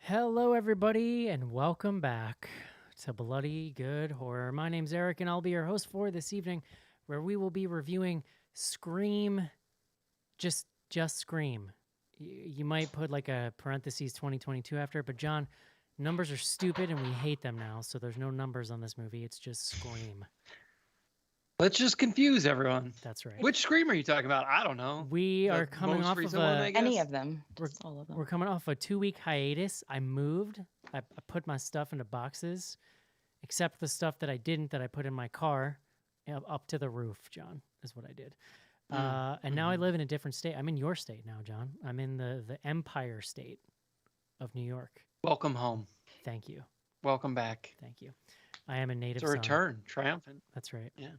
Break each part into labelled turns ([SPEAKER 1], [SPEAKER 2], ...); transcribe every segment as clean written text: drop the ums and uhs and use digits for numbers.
[SPEAKER 1] Hello, everybody, and welcome back to Bloody Good Horror. My name's Eric, and I'll be your host for this evening, where we will be reviewing Scream. Just Scream. You might put like a parentheses 2022 after it, but John, numbers are stupid, and we hate them now. So there's no numbers on this movie. It's just Scream.
[SPEAKER 2] Let's just confuse everyone.
[SPEAKER 1] That's right.
[SPEAKER 2] Which Scream are you talking about? I don't know.
[SPEAKER 1] We are coming off of
[SPEAKER 3] any of them. Just all of them.
[SPEAKER 1] We're coming off a 2-week hiatus. I moved. I put my stuff into boxes, except the stuff that I didn't, that I put in my car, up to the roof. John, is what I did. And now I live in a different state. I'm in your state now, John. I'm in the Empire State of New York.
[SPEAKER 2] Welcome home.
[SPEAKER 1] Thank you.
[SPEAKER 2] Welcome back.
[SPEAKER 1] Thank you. I am a native
[SPEAKER 2] It's a return. Triumphant.
[SPEAKER 1] That's right.
[SPEAKER 2] Yeah.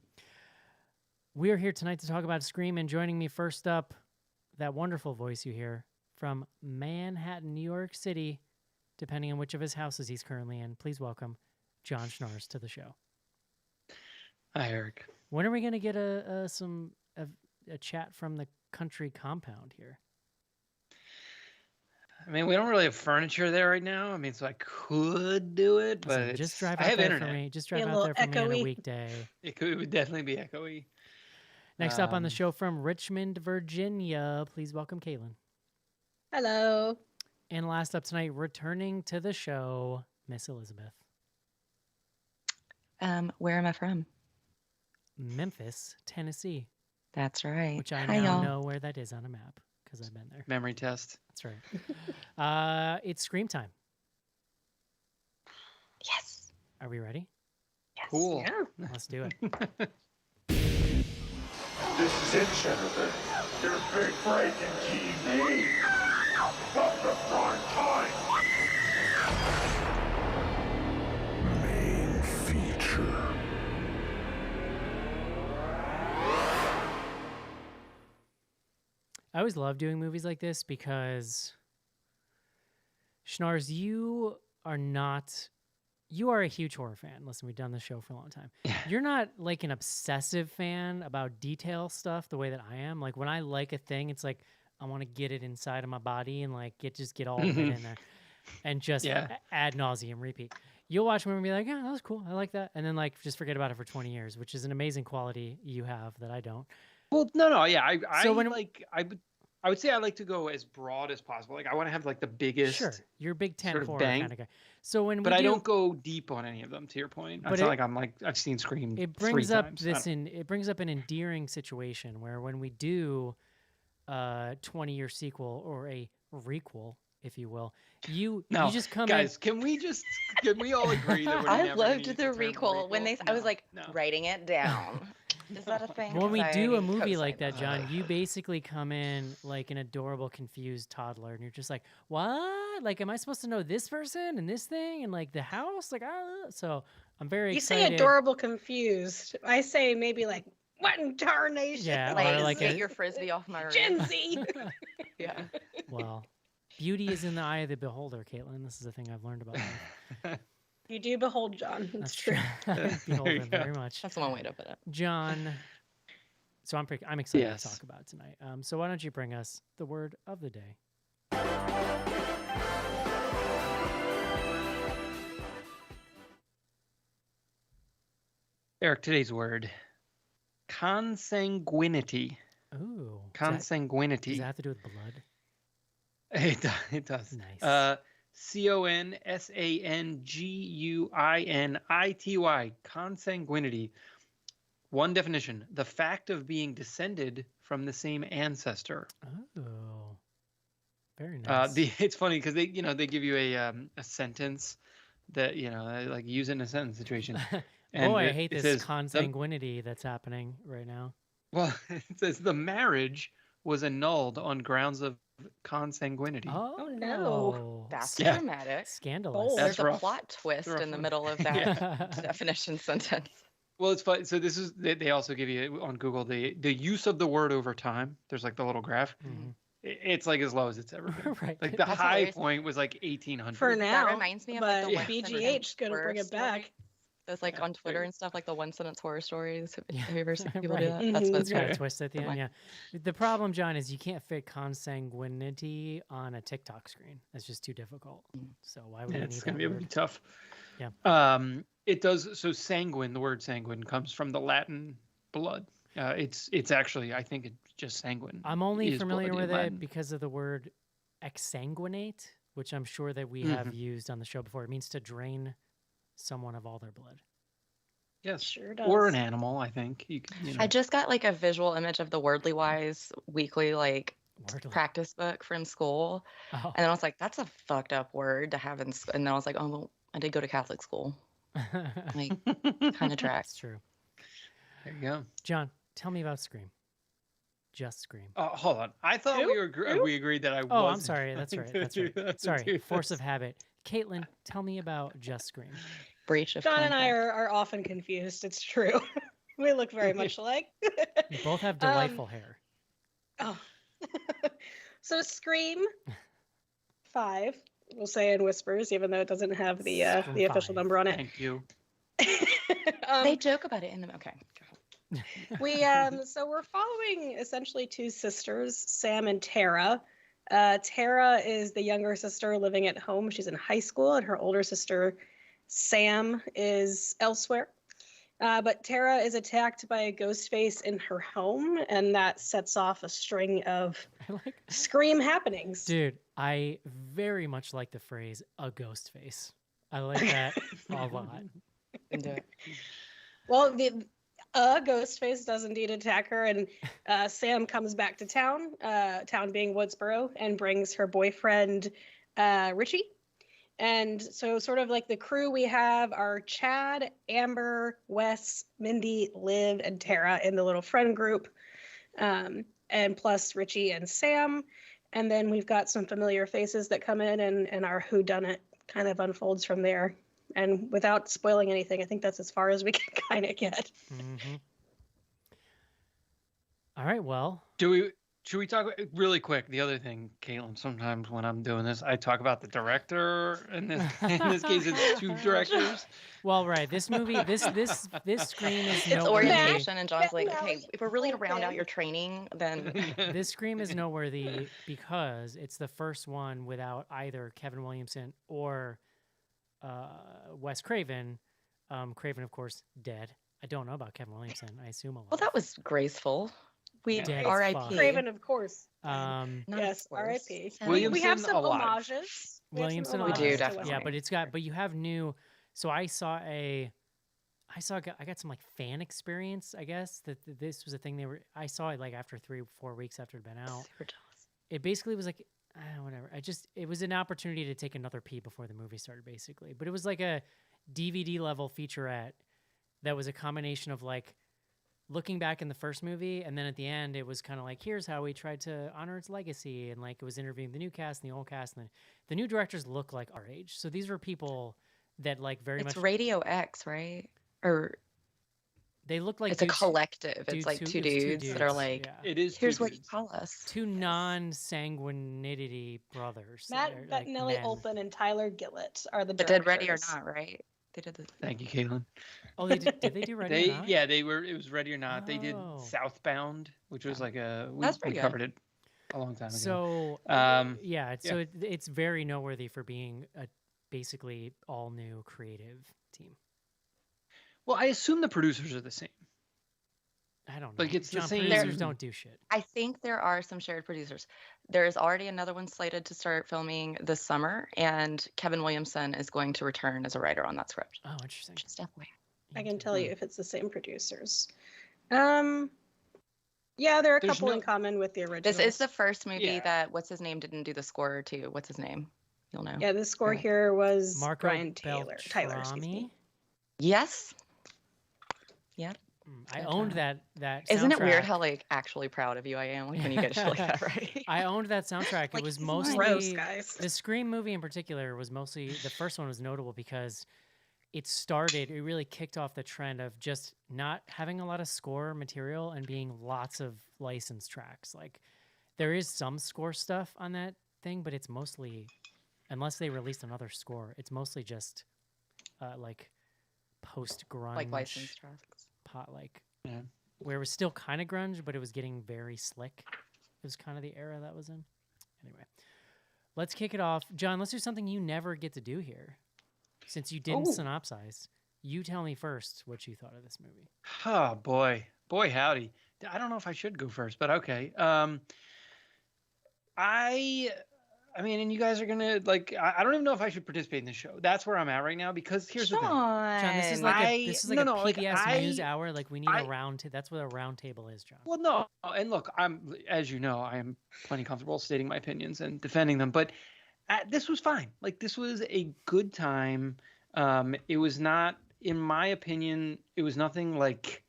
[SPEAKER 1] We are here tonight to talk about Scream, and joining me first up, that wonderful voice you hear from Manhattan, New York City, depending on which of his houses he's currently in. Please welcome John Schnars to the show.
[SPEAKER 2] Hi, Eric.
[SPEAKER 1] When are we going to get a chat from the country compound here?
[SPEAKER 2] I mean, we don't really have furniture there right now. I mean, so I could do it, but
[SPEAKER 1] just drive
[SPEAKER 2] I
[SPEAKER 1] out
[SPEAKER 2] have
[SPEAKER 1] there
[SPEAKER 2] internet.
[SPEAKER 1] for me. Just drive out there for me on a weekday.
[SPEAKER 2] It would definitely be echoey.
[SPEAKER 1] Next up on the show from Richmond, Virginia, please welcome Caitlin.
[SPEAKER 4] Hello.
[SPEAKER 1] And last up tonight, returning to the show, Miss Elizabeth.
[SPEAKER 3] Where am I from?
[SPEAKER 1] Memphis, Tennessee.
[SPEAKER 3] That's right.
[SPEAKER 1] Which I now know where that is on a map because I've been there.
[SPEAKER 2] Memory test.
[SPEAKER 1] That's right. It's Scream time.
[SPEAKER 3] Yes.
[SPEAKER 1] Are we ready?
[SPEAKER 3] Yes.
[SPEAKER 2] Cool.
[SPEAKER 4] Yeah.
[SPEAKER 1] Let's do it.
[SPEAKER 5] This is it, Jennifer. Your big break in TV. From the prime time. Main feature.
[SPEAKER 1] I always love doing movies like this because, Schnars, you are a huge horror fan. Listen, we've done this show for a long time. You're not like an obsessive fan about detail stuff the way that I am. Like when I like a thing, it's like I want to get it inside of my body and like get all of it in there and just ad nauseum repeat. You'll watch a movie and be like, yeah, that was cool. I like that. And then like just forget about it for 20 years, which is an amazing quality you have that I don't.
[SPEAKER 2] Well, no, yeah. I would say I like to go as broad as possible. Like I want to have like the biggest.
[SPEAKER 1] Sure, you're a Big Ten
[SPEAKER 2] sort of
[SPEAKER 1] horror
[SPEAKER 2] bang.
[SPEAKER 1] kind of guy. So
[SPEAKER 2] But I don't go deep on any of them. To your point, it's not like I'm like I've seen Scream.
[SPEAKER 1] It brings up
[SPEAKER 2] times.
[SPEAKER 1] it brings up an endearing situation where when we do a 20-year sequel or a requel, if you will, you just come
[SPEAKER 2] guys, can we all agree that we're
[SPEAKER 3] I
[SPEAKER 2] never
[SPEAKER 3] loved
[SPEAKER 2] use
[SPEAKER 3] the requel when they. I was like writing it down. Is that a thing?
[SPEAKER 1] When we do a movie like that, John, you basically come in like an adorable, confused toddler, and you're just like, "What? Like, am I supposed to know this person and this thing and like the house? Like, so I'm very excited."
[SPEAKER 4] You say adorable, confused. I say maybe like, what in tarnation?
[SPEAKER 1] Yeah,
[SPEAKER 3] like get your frisbee off my room.
[SPEAKER 4] Gen Z.
[SPEAKER 3] Yeah.
[SPEAKER 1] Well, beauty is in the eye of the beholder, Caitlin. This is a thing I've learned about life.
[SPEAKER 4] You do behold, John. That's true.
[SPEAKER 1] Behold him very much.
[SPEAKER 3] That's one way to put it.
[SPEAKER 1] John, so I'm excited to talk about it tonight. So why don't you bring us the word of the day?
[SPEAKER 2] Eric, today's word: consanguinity.
[SPEAKER 1] Ooh,
[SPEAKER 2] consanguinity.
[SPEAKER 1] Does that have to do with blood?
[SPEAKER 2] It does.
[SPEAKER 1] Nice.
[SPEAKER 2] consanguinity. Consanguinity. One definition: the fact of being descended from the same ancestor.
[SPEAKER 1] Oh, very nice.
[SPEAKER 2] It's funny because they give you a sentence that like use it in a sentence situation. And
[SPEAKER 1] Boy, I hate this consanguinity that's happening right now.
[SPEAKER 2] Well, it says the marriage was annulled on grounds of consanguinity.
[SPEAKER 1] Oh
[SPEAKER 4] no.
[SPEAKER 3] That's dramatic.
[SPEAKER 1] Scandalous.
[SPEAKER 3] There's
[SPEAKER 2] rough.
[SPEAKER 3] a plot twist in the middle of that definition sentence.
[SPEAKER 2] Well, it's fun. So this is they also give you on Google the use of the word over time. There's like the little graph.
[SPEAKER 1] Mhm.
[SPEAKER 2] It's like as low as it's ever been.
[SPEAKER 1] Right.
[SPEAKER 2] Like the
[SPEAKER 3] That's
[SPEAKER 2] high
[SPEAKER 3] hilarious.
[SPEAKER 2] point was like 1800.
[SPEAKER 4] For now,
[SPEAKER 3] That reminds me of
[SPEAKER 4] but
[SPEAKER 3] like the
[SPEAKER 4] BGH is going to bring it back.
[SPEAKER 3] Those like on Twitter and stuff, like the one sentence horror stories. Have you ever seen people
[SPEAKER 1] right.
[SPEAKER 3] do that? That's what
[SPEAKER 1] It's got a
[SPEAKER 3] it's
[SPEAKER 1] twist at the end. Yeah. The problem, John, is you can't fit consanguinity on a TikTok screen. That's just too difficult. So why would you need
[SPEAKER 2] It's
[SPEAKER 1] that
[SPEAKER 2] going to be
[SPEAKER 1] word?
[SPEAKER 2] tough.
[SPEAKER 1] Yeah.
[SPEAKER 2] It does. So sanguine, the word sanguine comes from the Latin blood. It's actually, I think it's just sanguine.
[SPEAKER 1] I'm only
[SPEAKER 2] is
[SPEAKER 1] familiar
[SPEAKER 2] blood in
[SPEAKER 1] with it
[SPEAKER 2] Latin.
[SPEAKER 1] because of the word exsanguinate, which I'm sure that we have used on the show before. It means to drain someone of all their blood.
[SPEAKER 2] Yes,
[SPEAKER 4] Sure does.
[SPEAKER 2] or an animal. I think you know.
[SPEAKER 3] I just got like a visual image of the Wordly Wise weekly like
[SPEAKER 1] Wordly.
[SPEAKER 3] practice book from school,
[SPEAKER 1] Oh.
[SPEAKER 3] and then I was like, "That's a fucked up word to have in." And then I was like, "Oh, well, I did go to Catholic school." Like, kind of tracks.
[SPEAKER 1] That's true.
[SPEAKER 2] There you go.
[SPEAKER 1] John, tell me about Scream. Just Scream.
[SPEAKER 2] Hold on. I thought we agreed that I was.
[SPEAKER 1] Oh, I'm sorry. That's right. That's right.
[SPEAKER 2] That's
[SPEAKER 1] Sorry. Force of habit. Caitlin, tell me about Just Scream.
[SPEAKER 3] Breach of
[SPEAKER 4] John and I
[SPEAKER 3] contract.
[SPEAKER 4] are often confused. It's true. We look very much alike.
[SPEAKER 1] You both have delightful hair.
[SPEAKER 4] Oh. So Scream 5, we'll say in whispers, even though it doesn't have the
[SPEAKER 1] Scream
[SPEAKER 4] official
[SPEAKER 1] 5.
[SPEAKER 4] number on it.
[SPEAKER 2] Thank you.
[SPEAKER 3] They joke about it in them. Okay.
[SPEAKER 4] We so we're following essentially two sisters, Sam and Tara. Tara is the younger sister living at home. She's in high school, and her older sister, Sam, is elsewhere. But Tara is attacked by a ghost face in her home, and that sets off a string of Scream happenings.
[SPEAKER 1] Dude, I very much like the phrase "a ghost face." I like that a lot.
[SPEAKER 3] Into it.
[SPEAKER 4] Well, a ghost face does indeed attack her, and Sam comes back to town, town being Woodsboro, and brings her boyfriend, Richie. And so sort of like the crew we have are Chad, Amber, Wes, Mindy, Liv, and Tara in the little friend group, and plus Richie and Sam. And then we've got some familiar faces that come in, and our whodunit kind of unfolds from there. And without spoiling anything, I think that's as far as we can kind of get.
[SPEAKER 1] Mm-hmm. All right, well.
[SPEAKER 2] Should we talk really quick? The other thing, Caitlin, sometimes when I'm doing this, I talk about the director. In this case, it's two directors.
[SPEAKER 1] Well, right. This movie, this Scream is
[SPEAKER 3] It's
[SPEAKER 1] noteworthy.
[SPEAKER 3] orientation, and John's like,
[SPEAKER 4] That
[SPEAKER 3] okay,
[SPEAKER 4] was
[SPEAKER 3] if we're really to round out
[SPEAKER 4] okay.
[SPEAKER 3] your training, then
[SPEAKER 1] This Scream is noteworthy because it's the first one without either Kevin Williamson or Wes Craven. Craven, of course, dead. I don't know about Kevin Williamson. I assume a lot.
[SPEAKER 3] well, that was graceful. We
[SPEAKER 1] Dead as
[SPEAKER 3] R.I.P.
[SPEAKER 1] fuck.
[SPEAKER 4] Craven, of course.
[SPEAKER 3] Not
[SPEAKER 4] Yes,
[SPEAKER 3] of course.
[SPEAKER 4] R.I.P.
[SPEAKER 2] Williamson
[SPEAKER 4] We have some
[SPEAKER 2] alive.
[SPEAKER 4] homages.
[SPEAKER 1] Williamson.
[SPEAKER 3] We do,
[SPEAKER 1] alive.
[SPEAKER 3] definitely.
[SPEAKER 1] Yeah, but it's got. But you have new. So I got some like fan experience. I guess that this was a thing they were. I saw it like after 3 or 4 weeks after it'd been out.
[SPEAKER 3] Super jealous.
[SPEAKER 1] It basically was like whatever. It was an opportunity to take another pee before the movie started, basically. But it was like a DVD level featurette that was a combination of like looking back in the first movie, and then at the end it was kind of like, here's how we tried to honor its legacy, and like it was interviewing the new cast and the old cast, and the new directors look like our age. So these were people that like very
[SPEAKER 3] It's
[SPEAKER 1] much
[SPEAKER 3] Radio X, right? Or
[SPEAKER 1] they look like
[SPEAKER 3] it's a
[SPEAKER 1] dudes-
[SPEAKER 3] collective.
[SPEAKER 1] dudes
[SPEAKER 3] It's like
[SPEAKER 1] who-
[SPEAKER 3] two
[SPEAKER 1] it's
[SPEAKER 3] dudes that are
[SPEAKER 1] dudes,
[SPEAKER 3] like,
[SPEAKER 1] yeah.
[SPEAKER 2] It is.
[SPEAKER 3] here's
[SPEAKER 2] two
[SPEAKER 3] what you
[SPEAKER 2] dudes.
[SPEAKER 3] call us.
[SPEAKER 1] two non-sanguinity brothers.
[SPEAKER 4] Matt
[SPEAKER 1] that are, like,
[SPEAKER 4] Bettinelli
[SPEAKER 1] men.
[SPEAKER 4] Olpen and Tyler Gillett are the
[SPEAKER 3] But
[SPEAKER 4] directors.
[SPEAKER 3] did Ready or Not, right? They did the.
[SPEAKER 2] Thank you, Caitlin.
[SPEAKER 1] Oh, they did they do Ready or Not?
[SPEAKER 2] Yeah, they were. It was Ready or Not. They did
[SPEAKER 1] Oh.
[SPEAKER 2] Southbound, which was like we
[SPEAKER 3] That's pretty good.
[SPEAKER 2] covered it a long time ago.
[SPEAKER 1] So
[SPEAKER 2] yeah.
[SPEAKER 1] so it's very noteworthy for being a basically all new creative team.
[SPEAKER 2] Well, I assume the producers are the same.
[SPEAKER 1] I don't know.
[SPEAKER 2] Like, it's the
[SPEAKER 1] John,
[SPEAKER 2] same-
[SPEAKER 1] producers don't do shit.
[SPEAKER 3] I think there are some shared producers. There's already another one slated to start filming this summer, and Kevin Williamson is going to return as a writer on that script.
[SPEAKER 1] Oh, interesting.
[SPEAKER 3] Just FYI.
[SPEAKER 4] I can tell you if it's the same producers. Yeah, there are a
[SPEAKER 2] There's
[SPEAKER 4] couple in
[SPEAKER 2] no-
[SPEAKER 4] common with the original.
[SPEAKER 3] This is the first movie
[SPEAKER 2] Yeah.
[SPEAKER 3] that what's his name didn't do the score to. What's his name? You'll know.
[SPEAKER 4] Yeah, the score
[SPEAKER 3] Okay.
[SPEAKER 4] here was
[SPEAKER 1] Marco
[SPEAKER 4] Brian Tyler, excuse
[SPEAKER 1] Beltrami.
[SPEAKER 4] me.
[SPEAKER 3] Yes.
[SPEAKER 1] I
[SPEAKER 3] Good
[SPEAKER 1] owned
[SPEAKER 3] job.
[SPEAKER 1] that.
[SPEAKER 3] Isn't it weird
[SPEAKER 1] soundtrack.
[SPEAKER 3] how like actually proud of you I am like when you get shit like that right?
[SPEAKER 1] I owned that soundtrack.
[SPEAKER 3] Like,
[SPEAKER 1] It was
[SPEAKER 3] he's
[SPEAKER 1] mostly
[SPEAKER 4] Gross, guys.
[SPEAKER 1] the Scream movie in particular was mostly the first one was notable because it really kicked off the trend of just not having a lot of score material and being lots of licensed tracks. Like there is some score stuff on that thing, but it's mostly, unless they released another score, it's mostly just like post grunge,
[SPEAKER 3] Like licensed tracks.
[SPEAKER 2] Yeah.
[SPEAKER 1] where it was still kind of grunge, but it was getting very slick. It was kind of the era that was in. Anyway, let's kick it off. John, let's do something you never get to do here. Since you didn't synopsize, you tell me first what you thought of this movie.
[SPEAKER 2] Oh, boy. Boy, howdy. I don't know if I should go first, but okay. I mean, and you guys are going to, like, I don't even know if I should participate in this show. That's where I'm at right now, because here's the thing.
[SPEAKER 1] John, this is like a PBS News Hour. Like, we need a round table. That's what a round table is, John.
[SPEAKER 2] Well, no. And look, as you know, I am plenty comfortable stating my opinions and defending them. But this was fine. Like, this was a good time. It was not, in my opinion, it was nothing like.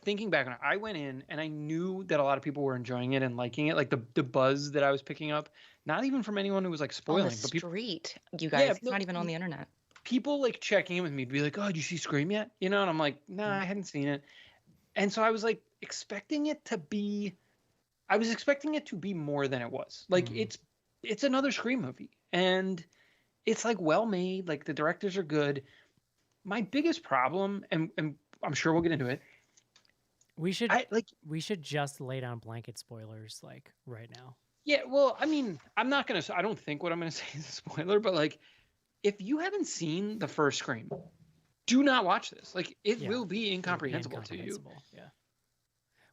[SPEAKER 2] Thinking back on it, I went in and I knew that a lot of people were enjoying it and liking it, like the buzz that I was picking up, not even from anyone who was like spoiling,
[SPEAKER 3] on the
[SPEAKER 2] but people,
[SPEAKER 3] street, you guys, it's not even on the internet.
[SPEAKER 2] People like checking in with me to be like, "Oh, did you see Scream yet?" You know, and I'm like, "Nah, I hadn't seen it," and so I was like expecting it to be more than it was. Like it's another Scream movie, and it's like well made. Like the directors are good. My biggest problem, and I'm sure we'll get into it.
[SPEAKER 1] We should just lay down blanket spoilers like right now.
[SPEAKER 2] Yeah, well, I mean, I don't think what I'm gonna say is a spoiler, but like, if you haven't seen the first Scream, do not watch this. Like, it will be incomprehensible to you.
[SPEAKER 1] Yeah.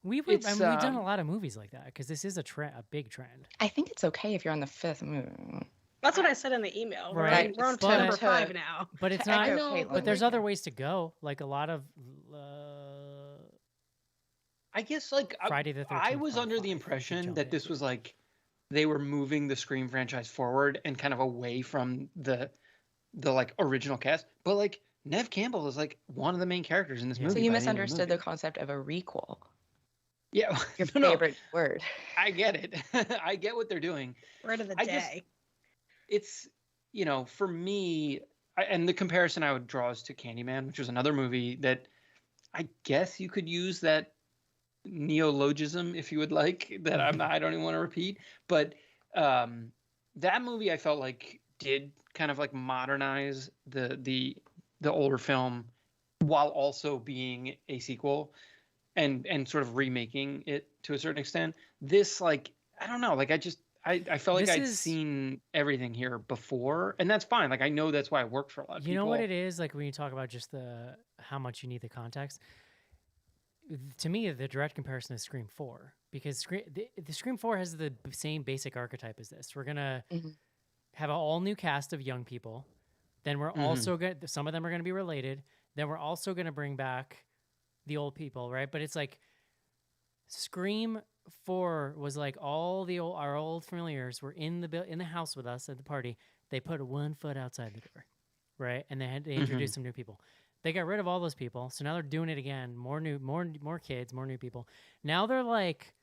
[SPEAKER 1] We've done a lot of movies like that because this is a big trend.
[SPEAKER 3] I think it's okay if you're on the 5th movie.
[SPEAKER 4] That's what I said in the email.
[SPEAKER 1] Right.
[SPEAKER 4] We're on number 5 now.
[SPEAKER 1] But it's not. But there's other ways to go. Like a lot of.
[SPEAKER 2] I guess like
[SPEAKER 1] Friday the 13th.
[SPEAKER 2] I was under the impression that this was like they were moving the Scream franchise forward and kind of away from the like original cast. But like Neve Campbell is like one of the main characters in this movie.
[SPEAKER 3] So you misunderstood the concept of a requel.
[SPEAKER 2] Yeah,
[SPEAKER 3] your favorite word.
[SPEAKER 2] I get it. I get what they're doing.
[SPEAKER 4] Word of the day.
[SPEAKER 2] It's, you know, for me, and the comparison I would draw is to Candyman, which was another movie that I guess you could use that neologism if you would like, that I don't even want to repeat. But that movie I felt like did kind of like modernize the older film while also being a sequel and sort of remaking it to a certain extent. This, like, I don't know, like I felt like I'd seen everything here before, and that's fine. Like, I know that's why it worked for a lot of people.
[SPEAKER 1] You know what it is? Like, when you talk about just how much you need the context, to me, the direct comparison is Scream 4, because the Scream 4 has the same basic archetype as this. We're going to have an all-new cast of young people. Then we're also going to, some of them are going to be related. Then we're also going to bring back the old people, right? But it's like Scream 4 was like our old familiars were in the house with us at the party. They put one foot outside the door, right? And they introduced some new people. They got rid of all those people, so now they're doing it again. More kids, more new people. Now they're like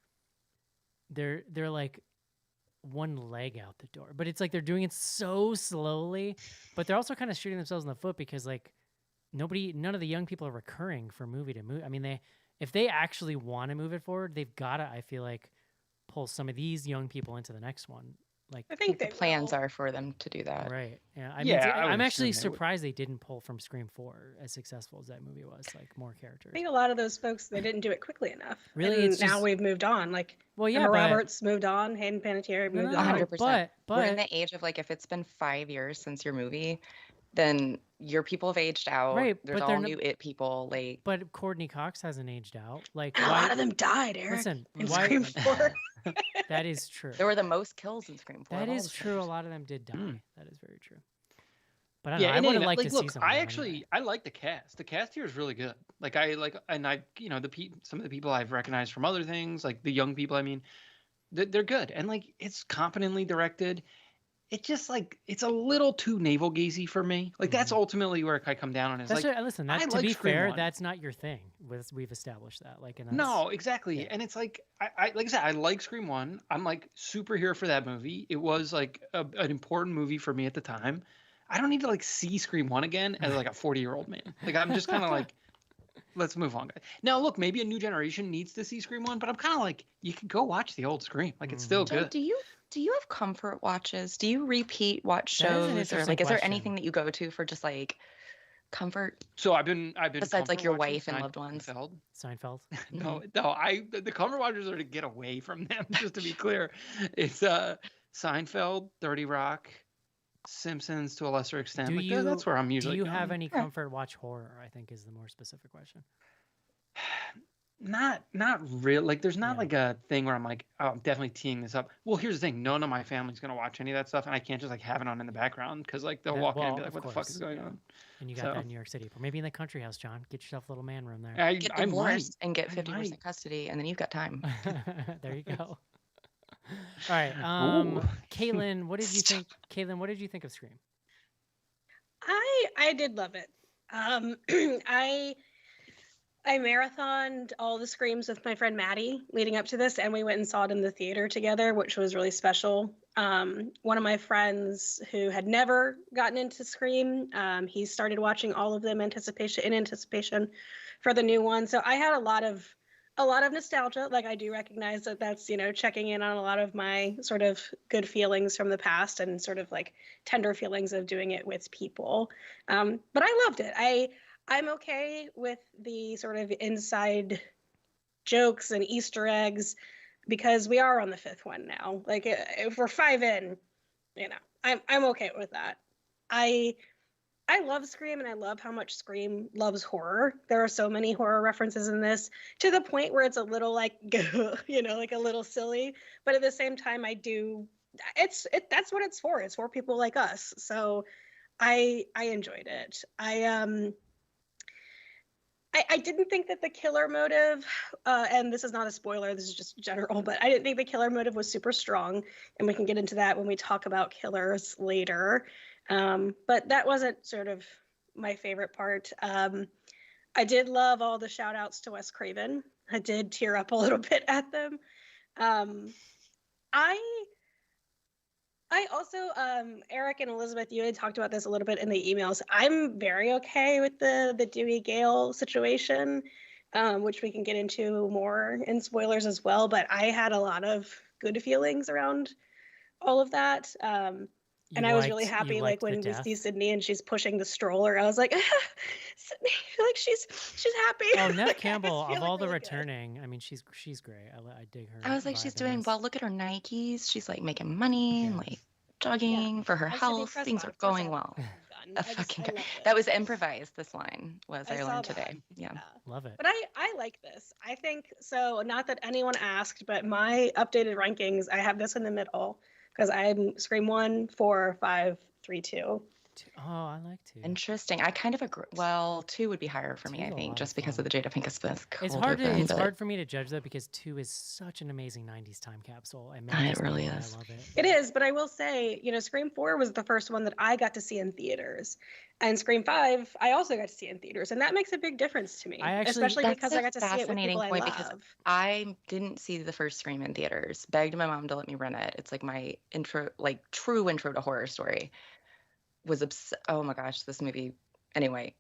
[SPEAKER 1] one leg out the door, but it's like they're doing it so slowly. But they're also kind of shooting themselves in the foot because like none of the young people are recurring from movie to movie. I mean, if they actually want to move it forward, they've got to, I feel like, pull some of these young people into the next one. Like,
[SPEAKER 3] I think the plans are for them to do that.
[SPEAKER 1] Right. Yeah. I'm actually surprised they didn't pull from Scream 4 as successful as that movie was. Like, more characters.
[SPEAKER 4] I think a lot of those folks, they didn't do it quickly enough.
[SPEAKER 1] Really?
[SPEAKER 4] And now we've moved on. Like, Emma Roberts moved on. Hayden Panettiere moved on.
[SPEAKER 3] 100%. But we're in the age of, like, if it's been 5 years since your movie, then your people have aged out. Right, there's all new it people. Like,
[SPEAKER 1] but Courtney Cox hasn't aged out. Like,
[SPEAKER 4] a lot of them died, Eric.
[SPEAKER 1] Listen,
[SPEAKER 4] in Scream 4.
[SPEAKER 1] That is true.
[SPEAKER 3] There were the most kills in Scream 4.
[SPEAKER 1] That is true. A lot of them did die. That is very true. But I don't know. I would have liked to see something.
[SPEAKER 2] I like the cast. The cast here is really good. Like, you know, some of the people I've recognized from other things, like the young people. I mean, they're good, and like it's competently directed. It just like it's a little too navel gazy for me. Like that's ultimately where I come down on. Is like,
[SPEAKER 1] listen, to be fair, that's not your thing. We've established that. Like,
[SPEAKER 2] no, exactly. Yeah. And it's like like I said, I like Scream 1. I'm like super here for that movie. It was like an important movie for me at the time. I don't need to like see Scream 1 again as like a 40-year-old man. Like I'm just kind of like, let's move on, guys. Now look, maybe a new generation needs to see Scream 1, but I'm kind of like, you can go watch the old Scream. Like it's still good.
[SPEAKER 3] Do you have comfort watches? Do you repeat watch
[SPEAKER 1] That is an
[SPEAKER 3] shows, or
[SPEAKER 1] interesting
[SPEAKER 3] like, is there
[SPEAKER 1] question.
[SPEAKER 3] anything that you go to for just like comfort
[SPEAKER 2] So I've been
[SPEAKER 3] besides like
[SPEAKER 2] comfort
[SPEAKER 3] your
[SPEAKER 2] watching
[SPEAKER 3] wife and loved ones?
[SPEAKER 2] Seinfeld.
[SPEAKER 1] Seinfeld.
[SPEAKER 2] No, the comfort watchers are to get away from them. Just to be clear, it's Seinfeld, 30 Rock, Simpsons to a lesser extent.
[SPEAKER 1] Do
[SPEAKER 2] Like,
[SPEAKER 1] you
[SPEAKER 2] that's where I'm
[SPEAKER 1] do
[SPEAKER 2] usually
[SPEAKER 1] you have
[SPEAKER 2] going.
[SPEAKER 1] any
[SPEAKER 3] Okay.
[SPEAKER 1] comfort watch horror? I think is the more specific question.
[SPEAKER 2] Not real. Like, there's not
[SPEAKER 1] Yeah.
[SPEAKER 2] like a thing where I'm like, oh, I'm definitely teeing this up. Well, here's the thing: none of my family's gonna watch any of that stuff, and I can't just like have it on in the background because like they'll walk in and be
[SPEAKER 1] Well,
[SPEAKER 2] like,
[SPEAKER 1] of
[SPEAKER 2] what the fuck is
[SPEAKER 1] course,
[SPEAKER 2] going
[SPEAKER 1] yeah.
[SPEAKER 2] on?
[SPEAKER 1] And you got
[SPEAKER 2] So-
[SPEAKER 1] that in New York City, or maybe in the country house, John. Get yourself a little man room there.
[SPEAKER 3] Get
[SPEAKER 2] I might.
[SPEAKER 3] divorced and get
[SPEAKER 2] I
[SPEAKER 3] 50%
[SPEAKER 2] might.
[SPEAKER 3] custody, and then you've got time.
[SPEAKER 1] There you go. All right,
[SPEAKER 2] Ooh.
[SPEAKER 1] Caitlin, what did you think? Caitlin, what did you think of Scream?
[SPEAKER 4] I did love it. I marathoned all the Screams with my friend Maddie leading up to this, and we went and saw it in the theater together, which was really special. One of my friends who had never gotten into Scream, he started watching all of them in anticipation for the new one. So I had a lot of nostalgia. Like, I do recognize that that's, checking in on a lot of my sort of good feelings from the past and sort of like tender feelings of doing it with people. But I loved it. I'm okay with the sort of inside jokes and Easter eggs because we are on the 5th one now. Like, if we're 5 in, I'm okay with that. I love Scream, and I love how much Scream loves horror. There are so many horror references in this, to the point where it's a little like, like a little silly. But at the same time, that's what it's for. It's for people like us. So I enjoyed it. I didn't think that the killer motive, and this is not a spoiler, this is just general, but I didn't think the killer motive was super strong, and we can get into that when we talk about killers later. But that wasn't sort of my favorite part. I did love all the shout outs to Wes Craven. I did tear up a little bit at them. I also, Eric and Elizabeth, you had talked about this a little bit in the emails. I'm very okay with the Dewey Gale situation, which we can get into more in spoilers as well. But I had a lot of good feelings around all of that. And I was really happy, like, when we see Sydney and she's pushing the stroller. I was like, Sydney, like, she's happy.
[SPEAKER 1] Oh, Nev
[SPEAKER 4] Like,
[SPEAKER 1] Campbell, of all the
[SPEAKER 4] really good.
[SPEAKER 1] returning, I mean, she's great. I dig her.
[SPEAKER 3] I was like,
[SPEAKER 1] vibe
[SPEAKER 3] she's
[SPEAKER 1] in
[SPEAKER 3] doing
[SPEAKER 1] this.
[SPEAKER 3] well. Look at her Nikes. She's like making money and
[SPEAKER 1] Yeah.
[SPEAKER 3] like jogging for her
[SPEAKER 4] And Sydney
[SPEAKER 3] health.
[SPEAKER 4] Prescott,
[SPEAKER 3] Things are
[SPEAKER 4] of course,
[SPEAKER 3] going
[SPEAKER 4] I
[SPEAKER 3] well.
[SPEAKER 4] gun.
[SPEAKER 3] A
[SPEAKER 4] I just-
[SPEAKER 3] fucking
[SPEAKER 4] I
[SPEAKER 3] gun.
[SPEAKER 4] loved it.
[SPEAKER 3] That was improvised. This line was I
[SPEAKER 4] saw
[SPEAKER 3] learned
[SPEAKER 4] that.
[SPEAKER 3] today. Yeah.
[SPEAKER 1] Love it.
[SPEAKER 4] But I like this. I think so. Not that anyone asked, but my updated rankings, I have this in the middle because I'm Scream 1, 4, 5, 3, 2.
[SPEAKER 1] Oh, I like to.
[SPEAKER 3] Interesting. I kind of agree. Well, 2 would be higher for me,
[SPEAKER 1] Two's
[SPEAKER 3] I
[SPEAKER 1] a lot
[SPEAKER 3] think,
[SPEAKER 1] of
[SPEAKER 3] just because
[SPEAKER 1] fun.
[SPEAKER 3] of the Jada Pinkett Smith.
[SPEAKER 1] It's
[SPEAKER 3] cold
[SPEAKER 1] hard
[SPEAKER 3] open,
[SPEAKER 1] it's
[SPEAKER 3] but
[SPEAKER 1] hard for me to judge that because 2 is such an amazing 90s time capsule. And man,
[SPEAKER 3] It
[SPEAKER 1] just
[SPEAKER 3] really
[SPEAKER 1] I
[SPEAKER 3] is.
[SPEAKER 1] love it.
[SPEAKER 4] It is, but I will say, Scream 4 was the first one that I got to see in theaters. And Scream 5, I also got to see in theaters. And that makes a big difference to me,
[SPEAKER 1] I actually-
[SPEAKER 4] especially
[SPEAKER 3] That's
[SPEAKER 4] because
[SPEAKER 3] a
[SPEAKER 4] I got to see it with
[SPEAKER 3] fascinating
[SPEAKER 4] people I
[SPEAKER 3] point
[SPEAKER 4] love.
[SPEAKER 3] because I didn't see the first Scream in theaters. Begged my mom to let me rent it. It's like my intro, like true intro to horror story. Oh my gosh, this movie. Anyway,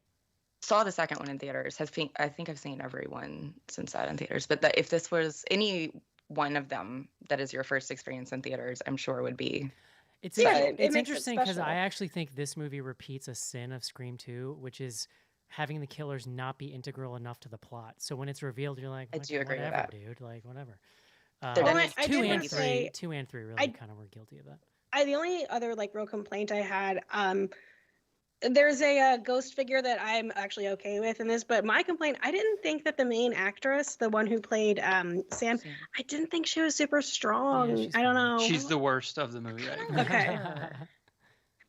[SPEAKER 3] saw the second one in theaters. I think I've seen every one since that in theaters. But if this was any one of them that is your first experience in theaters, I'm sure would be.
[SPEAKER 1] It's
[SPEAKER 4] Yeah,
[SPEAKER 1] inter-
[SPEAKER 4] it
[SPEAKER 1] it's
[SPEAKER 4] makes it
[SPEAKER 1] interesting because
[SPEAKER 4] special.
[SPEAKER 1] I actually think this movie repeats a sin of Scream 2, which is having the killers not be integral enough to the plot. So when it's revealed, you're like,
[SPEAKER 3] I do agree with
[SPEAKER 1] whatever,
[SPEAKER 3] that.
[SPEAKER 1] dude. Like, whatever.
[SPEAKER 3] There
[SPEAKER 4] Well,
[SPEAKER 3] is
[SPEAKER 4] I
[SPEAKER 1] two
[SPEAKER 4] did
[SPEAKER 1] and
[SPEAKER 4] wanna
[SPEAKER 1] three,
[SPEAKER 4] say-
[SPEAKER 1] 2 and 3 really
[SPEAKER 4] I-
[SPEAKER 1] kind of were guilty of that.
[SPEAKER 4] The only other like real complaint I had, there's a ghost figure that I'm actually okay with in this, but my complaint, I didn't think that the main actress, the one who played Sam, I didn't think she was super strong.
[SPEAKER 1] she's
[SPEAKER 4] I don't
[SPEAKER 1] fine.
[SPEAKER 4] know.
[SPEAKER 2] She's the worst of the movie. I think.
[SPEAKER 4] Okay.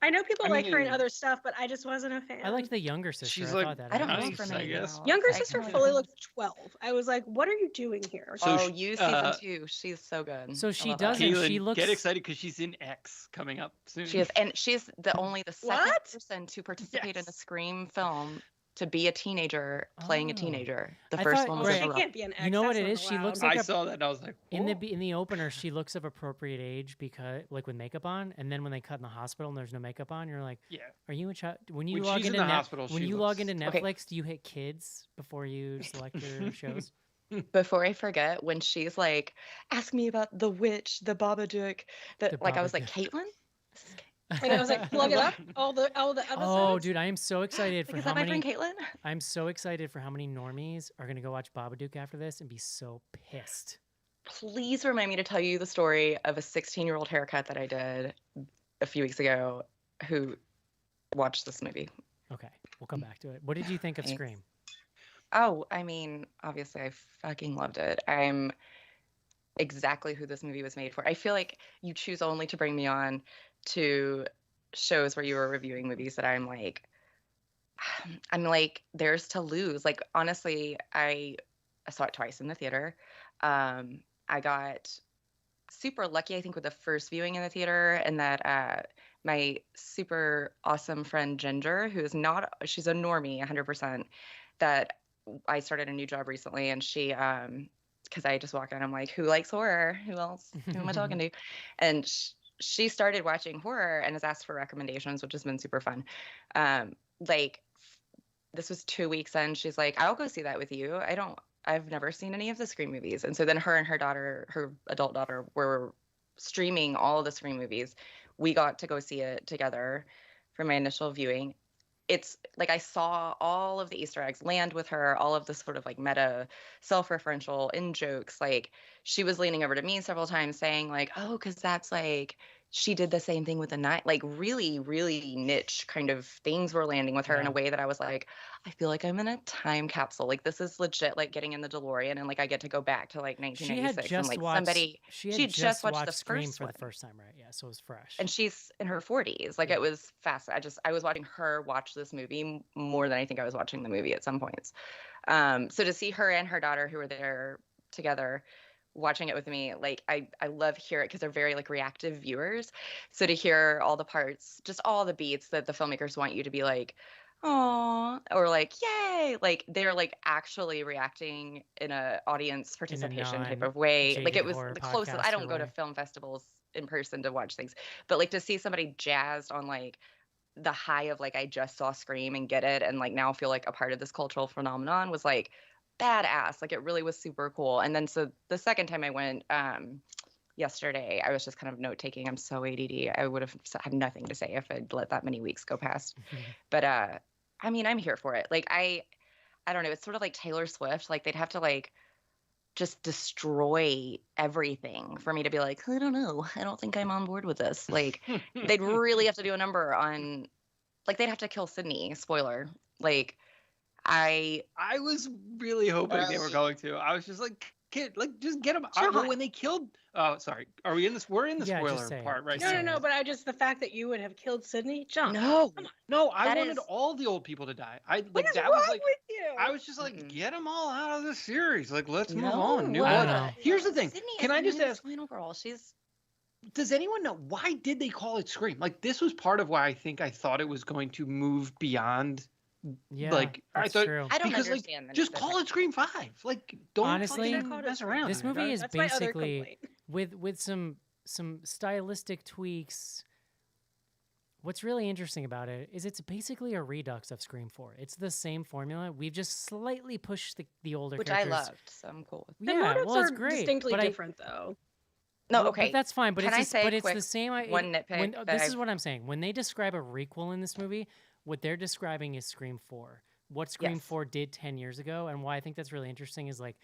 [SPEAKER 4] I know people
[SPEAKER 2] I
[SPEAKER 4] like her in
[SPEAKER 2] mean-
[SPEAKER 4] other stuff, but I just wasn't a fan.
[SPEAKER 1] I liked the younger sister.
[SPEAKER 2] She's
[SPEAKER 1] I
[SPEAKER 2] like-
[SPEAKER 1] thought that
[SPEAKER 3] I don't
[SPEAKER 1] actress
[SPEAKER 3] know
[SPEAKER 2] Nice,
[SPEAKER 3] from
[SPEAKER 1] was
[SPEAKER 2] I
[SPEAKER 3] anything
[SPEAKER 1] great.
[SPEAKER 2] guess.
[SPEAKER 3] else.
[SPEAKER 4] Younger
[SPEAKER 3] I
[SPEAKER 4] sister
[SPEAKER 3] kinda
[SPEAKER 4] fully
[SPEAKER 3] don't.
[SPEAKER 4] looked 12. I was like, what are you doing here?
[SPEAKER 2] So
[SPEAKER 3] Oh,
[SPEAKER 2] sh-
[SPEAKER 3] you season
[SPEAKER 2] uh,
[SPEAKER 3] 2. She's so good.
[SPEAKER 1] So
[SPEAKER 3] I
[SPEAKER 1] she
[SPEAKER 3] love
[SPEAKER 1] doesn't-
[SPEAKER 3] that.
[SPEAKER 1] And she
[SPEAKER 2] Keelan,
[SPEAKER 1] looks-
[SPEAKER 2] get excited because she's in X coming up soon.
[SPEAKER 3] She is, and she's only the second
[SPEAKER 4] What?
[SPEAKER 3] person to participate in a
[SPEAKER 2] Yes.
[SPEAKER 3] Scream film to be a teenager playing a
[SPEAKER 1] Oh.
[SPEAKER 3] teenager. The
[SPEAKER 1] I
[SPEAKER 3] first
[SPEAKER 1] thought-
[SPEAKER 3] one
[SPEAKER 4] Oh,
[SPEAKER 3] was
[SPEAKER 1] right.
[SPEAKER 4] she
[SPEAKER 3] Isabella.
[SPEAKER 4] can't be an X.
[SPEAKER 1] You know what
[SPEAKER 4] that's
[SPEAKER 1] it
[SPEAKER 4] not
[SPEAKER 1] is? She looks
[SPEAKER 4] allowed.
[SPEAKER 1] like
[SPEAKER 2] I
[SPEAKER 1] a-
[SPEAKER 2] saw that and I was like,
[SPEAKER 1] In
[SPEAKER 2] Whoa.
[SPEAKER 1] the opener, she looks of appropriate age because like with makeup on, and then when they cut in the hospital and there's no makeup on, you're like,
[SPEAKER 2] Yeah.
[SPEAKER 1] are you a child? When you
[SPEAKER 2] When
[SPEAKER 1] log
[SPEAKER 2] she's in
[SPEAKER 1] into
[SPEAKER 2] the hospital,
[SPEAKER 1] when
[SPEAKER 2] she
[SPEAKER 1] you log
[SPEAKER 2] looks
[SPEAKER 1] into
[SPEAKER 3] Okay.
[SPEAKER 1] Netflix, do you hit kids before you select your shows?
[SPEAKER 3] Before I forget, when she's like, "Ask me about the witch, the Babadook,"
[SPEAKER 1] The
[SPEAKER 3] I was like,
[SPEAKER 1] Babadook.
[SPEAKER 3] "Caitlin, this is
[SPEAKER 4] And I was like, plug it up. All the episodes.
[SPEAKER 1] Oh, dude, I am so excited for
[SPEAKER 3] like, is
[SPEAKER 1] how
[SPEAKER 3] that my friend
[SPEAKER 1] many.
[SPEAKER 3] Caitlin?"
[SPEAKER 1] I'm so excited for how many normies are gonna go watch Babadook after this and be so pissed.
[SPEAKER 3] Please remind me to tell you the story of a 16-year-old haircut that I did a few weeks ago who watched this movie.
[SPEAKER 1] Okay, we'll come back to it. What did you think of
[SPEAKER 3] Thanks.
[SPEAKER 1] Scream?
[SPEAKER 3] Oh, I mean, obviously, I fucking loved it. I'm exactly who this movie was made for. I feel like you choose only to bring me on to shows where you were reviewing movies that I'm like, there's to lose. Like, honestly, I saw it twice in the theater. I got super lucky, I think, with the first viewing in the theater, and that my super awesome friend Ginger, who is not, she's a normie 100%, that I started a new job recently, and she, because I just walk in, I'm like, who likes horror? Who else? Who am I talking to? And she started watching horror and has asked for recommendations, which has been super fun. Like, this was 2 weeks in. She's like, I'll go see that with you. I've never seen any of the Scream movies. And so then her and her daughter, her adult daughter, were streaming all of the Scream movies. We got to go see it together for my initial viewing. It's like I saw all of the Easter eggs land with her, all of this sort of like meta self-referential in jokes. Like, she was leaning over to me several times saying like, oh, because that's like, she did the same thing with the night. Like, really, really niche kind of things were landing with her in a
[SPEAKER 1] Yeah.
[SPEAKER 3] way that I was like, I feel like I'm in a time capsule. Like, this is legit, like getting in the DeLorean and like I get to go back to like
[SPEAKER 1] She had
[SPEAKER 3] 1996 and
[SPEAKER 1] just
[SPEAKER 3] like
[SPEAKER 1] watched.
[SPEAKER 3] somebody,
[SPEAKER 1] She
[SPEAKER 3] she
[SPEAKER 1] had
[SPEAKER 3] had just
[SPEAKER 1] just
[SPEAKER 3] watched
[SPEAKER 1] watched
[SPEAKER 3] the
[SPEAKER 1] Scream
[SPEAKER 3] first
[SPEAKER 1] for
[SPEAKER 3] one.
[SPEAKER 1] the first time, right? Yeah, so it was fresh.
[SPEAKER 3] And she's in her 40s. Like,
[SPEAKER 1] Yeah.
[SPEAKER 3] it was fast. I was watching her watch this movie more than I think I was watching the movie at some points. So to see her and her daughter, who were there together watching it with me, like, I love hear it because they're very like reactive viewers. So to hear all the parts, just all the beats that the filmmakers want you to be like, oh, or like, yay, like they're like actually reacting in a audience participation type of way. Like, it was
[SPEAKER 1] horror
[SPEAKER 3] the closest. I
[SPEAKER 1] podcaster
[SPEAKER 3] don't go to
[SPEAKER 1] way.
[SPEAKER 3] film festivals in person to watch things, but like to see somebody jazzed on like the high of like, I just saw Scream and get it and like now feel like a part of this cultural phenomenon was like badass. Like, it really was super cool. And then so the second time I went yesterday, I was just kind of note taking. I'm so ADD. I would have had nothing to say if I'd let that many weeks go past. But I mean, I'm here for it. Like, I don't know. It's sort of like Taylor Swift. Like, they'd have to like just destroy everything for me to be like, I don't know. I don't think I'm on board with this. Like, they'd really have to do a number on, like, they'd have to kill Sydney. Spoiler. Like, I
[SPEAKER 2] was really hoping they were going to. I was just like, kid, like, just get them.
[SPEAKER 3] John.
[SPEAKER 2] When they killed. Oh, sorry. Are we in this? We're in the
[SPEAKER 1] Yeah, just
[SPEAKER 2] spoiler
[SPEAKER 1] say it.
[SPEAKER 2] part right
[SPEAKER 1] Just
[SPEAKER 2] now.
[SPEAKER 1] say
[SPEAKER 4] No,
[SPEAKER 1] it.
[SPEAKER 4] but the fact that you would have killed Sydney, John.
[SPEAKER 3] no.
[SPEAKER 2] No, I
[SPEAKER 3] That
[SPEAKER 2] wanted
[SPEAKER 3] is-
[SPEAKER 2] all the old people to die.
[SPEAKER 4] What is
[SPEAKER 2] that
[SPEAKER 4] wrong
[SPEAKER 2] was like.
[SPEAKER 4] with you?
[SPEAKER 2] I was just like,
[SPEAKER 3] Mm-mm.
[SPEAKER 2] get them all out of the series. Like, let's move
[SPEAKER 3] No,
[SPEAKER 2] on. New
[SPEAKER 1] I don't
[SPEAKER 2] blood.
[SPEAKER 1] know.
[SPEAKER 2] Here's the thing.
[SPEAKER 3] Sydney
[SPEAKER 2] Can
[SPEAKER 3] is
[SPEAKER 2] I just
[SPEAKER 3] Nina's
[SPEAKER 2] ask?
[SPEAKER 3] final girl. She's
[SPEAKER 2] Does anyone know why did they call it Scream? Like, this was part of why I thought it was going to move beyond.
[SPEAKER 1] Yeah,
[SPEAKER 2] like, I
[SPEAKER 1] that's
[SPEAKER 2] thought-
[SPEAKER 1] true.
[SPEAKER 3] I don't
[SPEAKER 2] Because, like,
[SPEAKER 3] understand.
[SPEAKER 2] just call it Scream 5. Like, don't
[SPEAKER 1] Honestly,
[SPEAKER 2] fucking mess around.
[SPEAKER 1] This movie is
[SPEAKER 4] That's my other
[SPEAKER 1] basically
[SPEAKER 4] complaint.
[SPEAKER 1] with some stylistic tweaks. What's really interesting about it is it's basically a redux of Scream 4. It's the same formula. We've just slightly pushed the older
[SPEAKER 3] which I
[SPEAKER 1] characters.
[SPEAKER 3] loved, so I'm cool with.
[SPEAKER 4] The
[SPEAKER 1] Yeah,
[SPEAKER 4] motives
[SPEAKER 1] well, it's
[SPEAKER 4] are
[SPEAKER 1] great.
[SPEAKER 4] distinctly
[SPEAKER 1] but
[SPEAKER 4] different, though.
[SPEAKER 3] No,
[SPEAKER 1] Well,
[SPEAKER 3] okay.
[SPEAKER 1] but that's fine. But
[SPEAKER 3] Can
[SPEAKER 1] it's
[SPEAKER 3] I
[SPEAKER 1] just,
[SPEAKER 3] say
[SPEAKER 1] but it's
[SPEAKER 3] quick
[SPEAKER 1] the same.
[SPEAKER 3] one nitpick that
[SPEAKER 1] This is
[SPEAKER 3] I've-
[SPEAKER 1] what I'm saying. When they describe a requel in this movie, what they're describing is Scream 4. What Scream
[SPEAKER 3] Yes.
[SPEAKER 1] 4 did 10 years ago, and why I think that's really interesting is like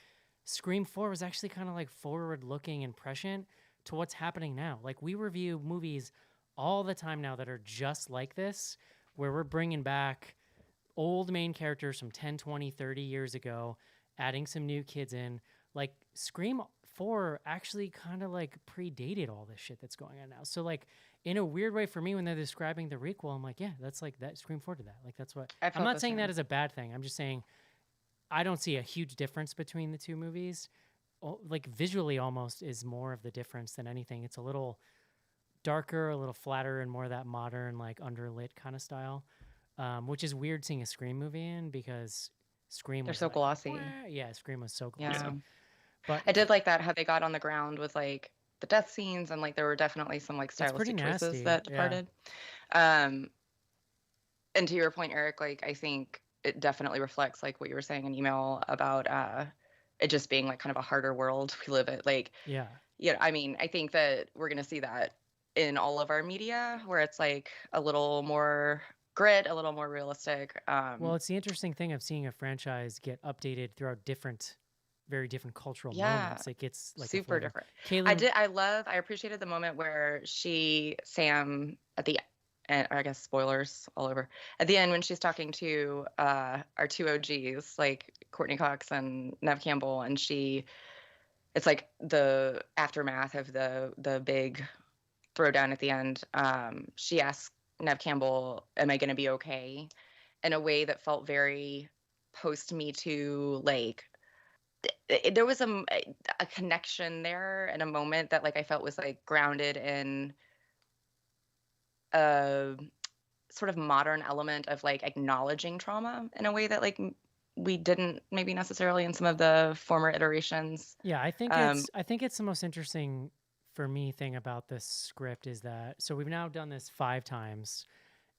[SPEAKER 1] Scream 4 was actually kind of like forward-looking and prescient to what's happening now. Like, we review movies all the time now that are just like this, where we're bringing back old main characters from 10, 20, 30 years ago, adding some new kids in. Like, Scream 4 actually kind of like predated all this shit that's going on now. So like, in a weird way for me, when they're describing the requel, I'm like, yeah, that's like that. Scream 4 did that. Like, that's what
[SPEAKER 3] I
[SPEAKER 1] I'm
[SPEAKER 3] felt
[SPEAKER 1] not
[SPEAKER 3] the
[SPEAKER 1] saying that
[SPEAKER 3] same.
[SPEAKER 1] as a bad thing. I'm just saying I don't see a huge difference between the two movies. Like, visually almost is more of the difference than anything. It's a little darker, a little flatter, and more of that modern, like, underlit kind of style, which is weird seeing a Scream movie in because Scream
[SPEAKER 3] They're
[SPEAKER 1] was
[SPEAKER 3] so
[SPEAKER 1] like,
[SPEAKER 3] glossy.
[SPEAKER 1] "Wah." Yeah, Scream was so glossy.
[SPEAKER 3] Yeah.
[SPEAKER 1] But
[SPEAKER 3] I did like that how they got on the ground with like the death scenes and like there were definitely some like
[SPEAKER 1] That's pretty
[SPEAKER 3] stylistic choices
[SPEAKER 1] nasty,
[SPEAKER 3] that
[SPEAKER 1] yeah.
[SPEAKER 3] departed. And to your point, Eric, like I think it definitely reflects like what you were saying in email about it just being like kind of a harder world we live in. Like,
[SPEAKER 1] Yeah.
[SPEAKER 3] yeah, I mean, I think that we're going to see that in all of our media where it's like a little more grit, a little more realistic.
[SPEAKER 1] Well, it's the interesting thing of seeing a franchise get updated throughout very different cultural
[SPEAKER 3] yeah,
[SPEAKER 1] moments. It gets like a
[SPEAKER 3] super
[SPEAKER 1] flavor.
[SPEAKER 3] different.
[SPEAKER 1] Kaylin,
[SPEAKER 3] I appreciated the moment where Sam at the and I guess spoilers all over at the end when she's talking to our two OGs like Courtney Cox and Nev Campbell, and it's like the aftermath of the big throwdown at the end. She asks Nev Campbell, "Am I going to be okay?" in a way that felt very post Me Too. Like there was a connection there and a moment that like I felt was like grounded in a sort of modern element of like acknowledging trauma in a way that like we didn't maybe necessarily in some of the former iterations.
[SPEAKER 1] yeah, I think it's the most interesting for me thing about this script is that so we've now done this 5 times,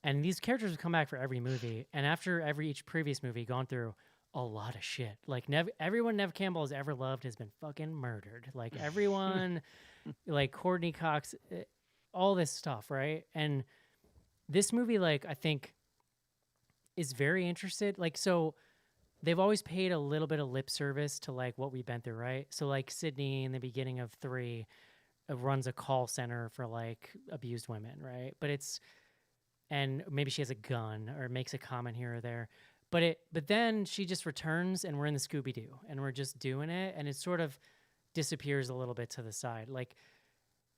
[SPEAKER 1] and these characters have come back for every movie, and after each previous movie gone through a lot of shit. Like everyone Nev Campbell has ever loved has been fucking murdered. Like everyone, like Courtney Cox, all this stuff, right? And this movie, like I think, is very interested. Like so, they've always paid a little bit of lip service to like what we've been through, right? So like Sydney in the beginning of 3 runs a call center for like abused women, right? And maybe she has a gun or makes a comment here or there. But then she just returns and we're in the Scooby-Doo and we're just doing it, and it sort of disappears a little bit to the side. Like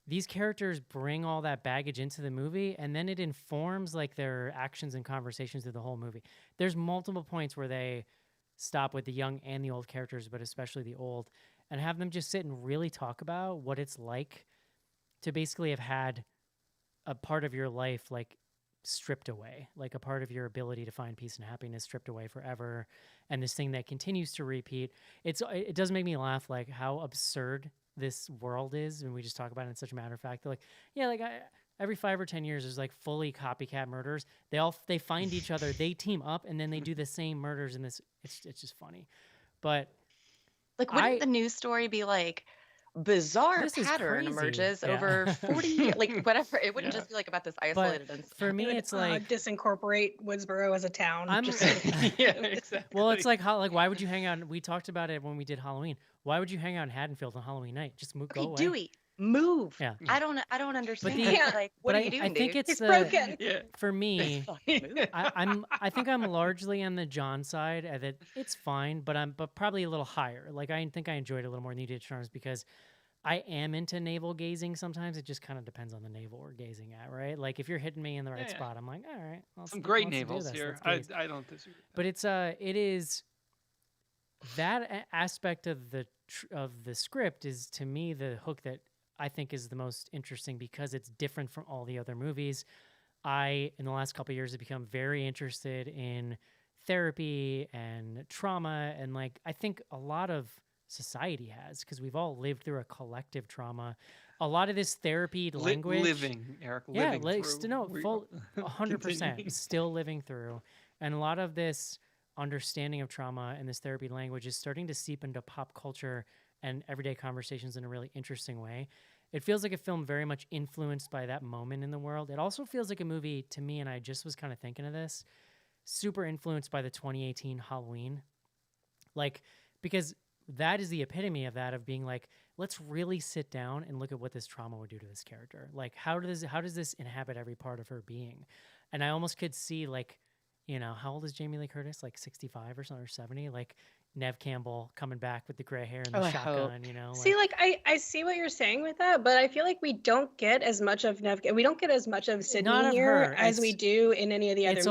[SPEAKER 1] these characters bring all that baggage into the movie, and then it informs like their actions and conversations through the whole movie. There's multiple points where they stop with the young and the old characters, but especially the old, and have them just sit and really talk about what it's like to basically have had a part of your life like stripped away, like a part of your ability to find peace and happiness stripped away forever, and this thing that continues to repeat. It does make me laugh, like how absurd this world is, and we just talk about it in such a matter of fact. They're like, yeah, like every 5 or 10 years, there's like fully copycat murders. They find each other, they team up, and then they do the same murders. In this, it's just funny, but
[SPEAKER 3] like wouldn't the news story be like bizarre pattern emerges over 40 like whatever, it wouldn't just be like about this isolated incident.
[SPEAKER 1] For me it's like
[SPEAKER 4] disincorporate Woodsboro as a town.
[SPEAKER 2] Yeah, exactly.
[SPEAKER 1] Well, it's like how, like why would you hang out, we talked about it when we did Halloween, why would you hang out in Haddonfield on Halloween night? Just go away.
[SPEAKER 3] Dewey, move.
[SPEAKER 1] Yeah.
[SPEAKER 3] I don't understand.
[SPEAKER 1] Like
[SPEAKER 3] what are you doing,
[SPEAKER 1] I think
[SPEAKER 3] dude?
[SPEAKER 1] it's
[SPEAKER 4] broken.
[SPEAKER 2] Yeah.
[SPEAKER 1] For me, I think I'm largely on the John side. That it's fine, but probably a little higher. Like I think I enjoyed it a little more than you did, Charms, because I am into navel gazing sometimes. It just kind of depends on the navel we're gazing at, right? Like if you're hitting me in the right spot, I'm like, all right.
[SPEAKER 2] Some great navels here. I don't disagree.
[SPEAKER 1] But it is that aspect of the script is to me the hook that I think is the most interesting because it's different from all the other movies. In the last couple of years, have become very interested in therapy and trauma, and like I think a lot of society has, because we've all lived through a collective trauma. A lot of this therapy language,
[SPEAKER 2] Eric,
[SPEAKER 1] yeah,
[SPEAKER 2] living through.
[SPEAKER 1] No, full 100% still living through, and a lot of this understanding of trauma and this therapy language is starting to seep into pop culture and everyday conversations in a really interesting way. It feels like a film very much influenced by that moment in the world. It also feels like a movie to me, and I just was kind of thinking of this, super influenced by the 2018 Halloween, like because that is the epitome of that, of being like, let's really sit down and look at what this trauma would do to this character. Like, how does this inhabit every part of her being? And I almost could see, like, you know, how old is Jamie Lee Curtis? Like 65 or something, or 70? Like Nev Campbell coming back with the gray hair and the shotgun, you know?
[SPEAKER 4] See, like I see what you're saying with that, but I feel like we don't get as much of we don't get as much of Sydney here as we do in any of the other movies.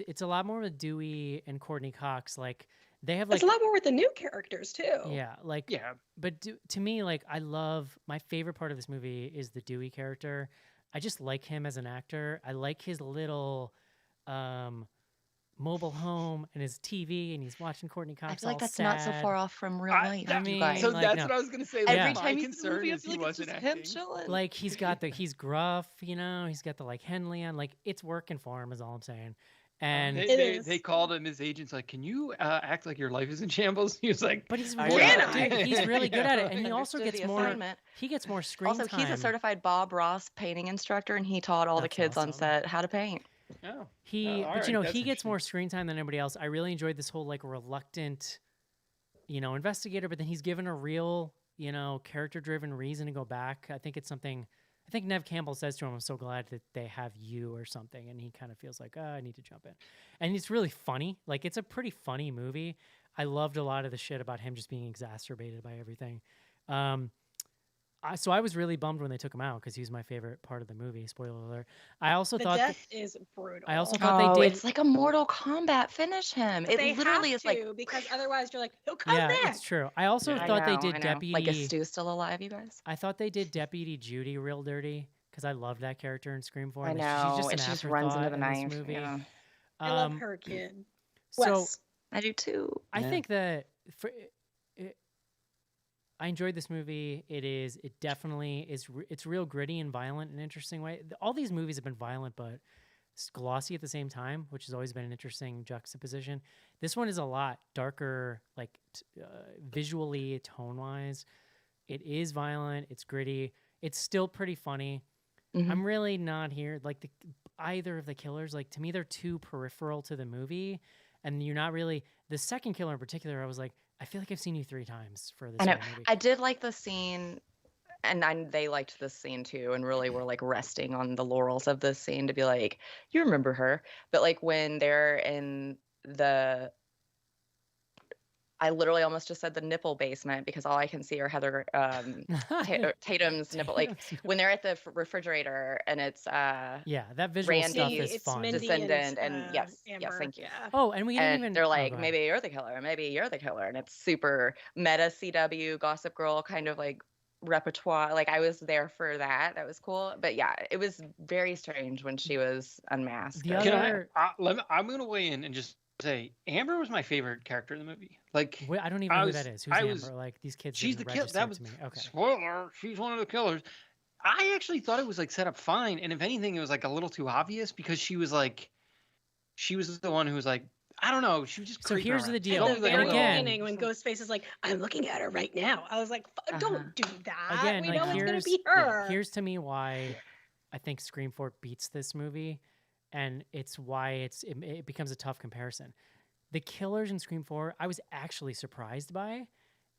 [SPEAKER 1] It's a lot more with Dewey and Courtney Cox. Like, they have like
[SPEAKER 4] it's a lot more with the new characters too.
[SPEAKER 1] Yeah, like But to me, like my favorite part of this movie is the Dewey character. I just like him as an actor. I like his little mobile home and his TV, and he's watching Courtney Cox.
[SPEAKER 3] I feel like that's
[SPEAKER 1] sad.
[SPEAKER 3] not so far off from real life.
[SPEAKER 1] I mean,
[SPEAKER 2] so
[SPEAKER 1] like,
[SPEAKER 2] that's what I was gonna say.
[SPEAKER 3] Every
[SPEAKER 2] Like,
[SPEAKER 3] time
[SPEAKER 2] my
[SPEAKER 3] he's in the
[SPEAKER 2] concern
[SPEAKER 3] movie, I
[SPEAKER 2] is
[SPEAKER 3] feel
[SPEAKER 2] he
[SPEAKER 3] like it's
[SPEAKER 2] wasn't
[SPEAKER 3] just him
[SPEAKER 2] acting.
[SPEAKER 3] chilling.
[SPEAKER 1] Like he's gruff, you know. He's got the like Henley on. Like it's working for him, is all I'm saying. And
[SPEAKER 2] They called him. His agent's like, "Can you act like your life is in shambles?" He was like,
[SPEAKER 1] but he's
[SPEAKER 2] "I
[SPEAKER 1] really,
[SPEAKER 2] am."
[SPEAKER 1] dude, he's really good at it, and he
[SPEAKER 3] He
[SPEAKER 1] also
[SPEAKER 3] understood
[SPEAKER 1] gets
[SPEAKER 3] the
[SPEAKER 1] more.
[SPEAKER 3] assignment.
[SPEAKER 1] He gets more screen
[SPEAKER 3] Also,
[SPEAKER 1] time.
[SPEAKER 3] he's a certified Bob Ross painting instructor, and he taught all the
[SPEAKER 1] That's
[SPEAKER 3] kids on
[SPEAKER 1] awesome.
[SPEAKER 3] set how to paint.
[SPEAKER 2] Oh,
[SPEAKER 1] But
[SPEAKER 2] alright,
[SPEAKER 1] you know,
[SPEAKER 2] that's
[SPEAKER 1] he gets
[SPEAKER 2] interesting.
[SPEAKER 1] more screen time than anybody else. I really enjoyed this whole like reluctant, you know, investigator, but then he's given a real, you know, character-driven reason to go back. I think it's something. I think Nev Campbell says to him, "I'm so glad that they have you," or something, and he kind of feels like, I need to jump in. And it's really funny. Like, it's a pretty funny movie. I loved a lot of the shit about him just being exacerbated by everything. So I was really bummed when they took him out because he was my favorite part of the movie. Spoiler alert. I also
[SPEAKER 4] The
[SPEAKER 1] thought
[SPEAKER 4] death is brutal.
[SPEAKER 1] I also thought they did.
[SPEAKER 3] It's like a Mortal Kombat finish him.
[SPEAKER 4] But
[SPEAKER 3] It
[SPEAKER 4] they
[SPEAKER 3] literally
[SPEAKER 4] have
[SPEAKER 3] is like
[SPEAKER 4] to, because otherwise you're like, he'll come
[SPEAKER 1] Yeah,
[SPEAKER 4] back.
[SPEAKER 1] it's true. I also
[SPEAKER 2] Yeah.
[SPEAKER 1] thought they
[SPEAKER 3] I
[SPEAKER 1] did
[SPEAKER 3] know.
[SPEAKER 1] Deputy.
[SPEAKER 3] Like, is Stu still alive, you guys?
[SPEAKER 1] I thought they did Deputy Judy real dirty because I loved that character in Scream 4.
[SPEAKER 3] I
[SPEAKER 1] and
[SPEAKER 3] know,
[SPEAKER 1] she's just
[SPEAKER 3] and
[SPEAKER 1] an
[SPEAKER 3] she just runs into the
[SPEAKER 1] afterthought in
[SPEAKER 3] knife.
[SPEAKER 1] this movie.
[SPEAKER 3] Yeah.
[SPEAKER 4] I love her kid.
[SPEAKER 1] So
[SPEAKER 4] Wes.
[SPEAKER 3] I do too.
[SPEAKER 1] I
[SPEAKER 2] Yeah.
[SPEAKER 1] think that I enjoyed this movie. It definitely is. It's real gritty and violent in an interesting way. All these movies have been violent, but glossy at the same time, which has always been an interesting juxtaposition. This one is a lot darker, like visually, tone-wise. It is violent. It's gritty. It's still pretty funny.
[SPEAKER 3] Mhm.
[SPEAKER 1] I'm really not here like either of the killers. Like, to me, they're too peripheral to the movie, and you're not really the second killer in particular. I was like, I feel like I've seen you 3 times for this
[SPEAKER 3] I know.
[SPEAKER 1] whole movie.
[SPEAKER 3] I did like the scene, and they liked this scene too, and really were like resting on the laurels of this scene to be like, you remember her. But like when they're in the, I literally almost just said the nipple basement because all I can see are Heather Tatum's nipple. Like when they're at the refrigerator and it's
[SPEAKER 1] yeah, that visual stuff
[SPEAKER 3] Randy,
[SPEAKER 1] is
[SPEAKER 4] it's
[SPEAKER 1] fun.
[SPEAKER 4] Mindy
[SPEAKER 3] descendant,
[SPEAKER 4] and,
[SPEAKER 3] and yes,
[SPEAKER 4] Amber.
[SPEAKER 3] thank you.
[SPEAKER 4] Yeah.
[SPEAKER 1] Oh, and we didn't
[SPEAKER 3] And
[SPEAKER 1] even.
[SPEAKER 3] they're
[SPEAKER 1] oh,
[SPEAKER 3] like,
[SPEAKER 1] go ahead.
[SPEAKER 3] maybe you're the killer, maybe you're the killer, and it's super meta CW Gossip Girl kind of like repertoire. Like I was there for that. That was cool. But yeah, it was very strange when she was unmasked.
[SPEAKER 1] The
[SPEAKER 2] Can
[SPEAKER 1] other-
[SPEAKER 2] I'm going to weigh in and just say Amber was my favorite character in the movie. Like,
[SPEAKER 1] Wait, I don't even know who that is. Who's Amber? Like, these kids.
[SPEAKER 2] she's the
[SPEAKER 1] didn't
[SPEAKER 2] killer.
[SPEAKER 1] register
[SPEAKER 2] That was
[SPEAKER 1] to me. Okay.
[SPEAKER 2] spoiler. She's one of the killers. I actually thought it was like set up fine, and if anything, it was like a little too obvious because she was the one who was like, I don't know, she was just.
[SPEAKER 1] So
[SPEAKER 2] creeping
[SPEAKER 1] here's the
[SPEAKER 2] around.
[SPEAKER 1] deal.
[SPEAKER 4] At
[SPEAKER 2] She
[SPEAKER 4] the
[SPEAKER 2] was like a
[SPEAKER 4] very
[SPEAKER 2] little-
[SPEAKER 1] again-
[SPEAKER 4] beginning, when Ghostface is like, I'm looking at her right now. I was like, don't do that.
[SPEAKER 1] Again,
[SPEAKER 4] we
[SPEAKER 1] like,
[SPEAKER 4] know it's gonna
[SPEAKER 1] here's
[SPEAKER 4] be her.
[SPEAKER 1] here's to me why I think Scream 4 beats this movie, and it's why it becomes a tough comparison. The killers in Scream 4, I was actually surprised by,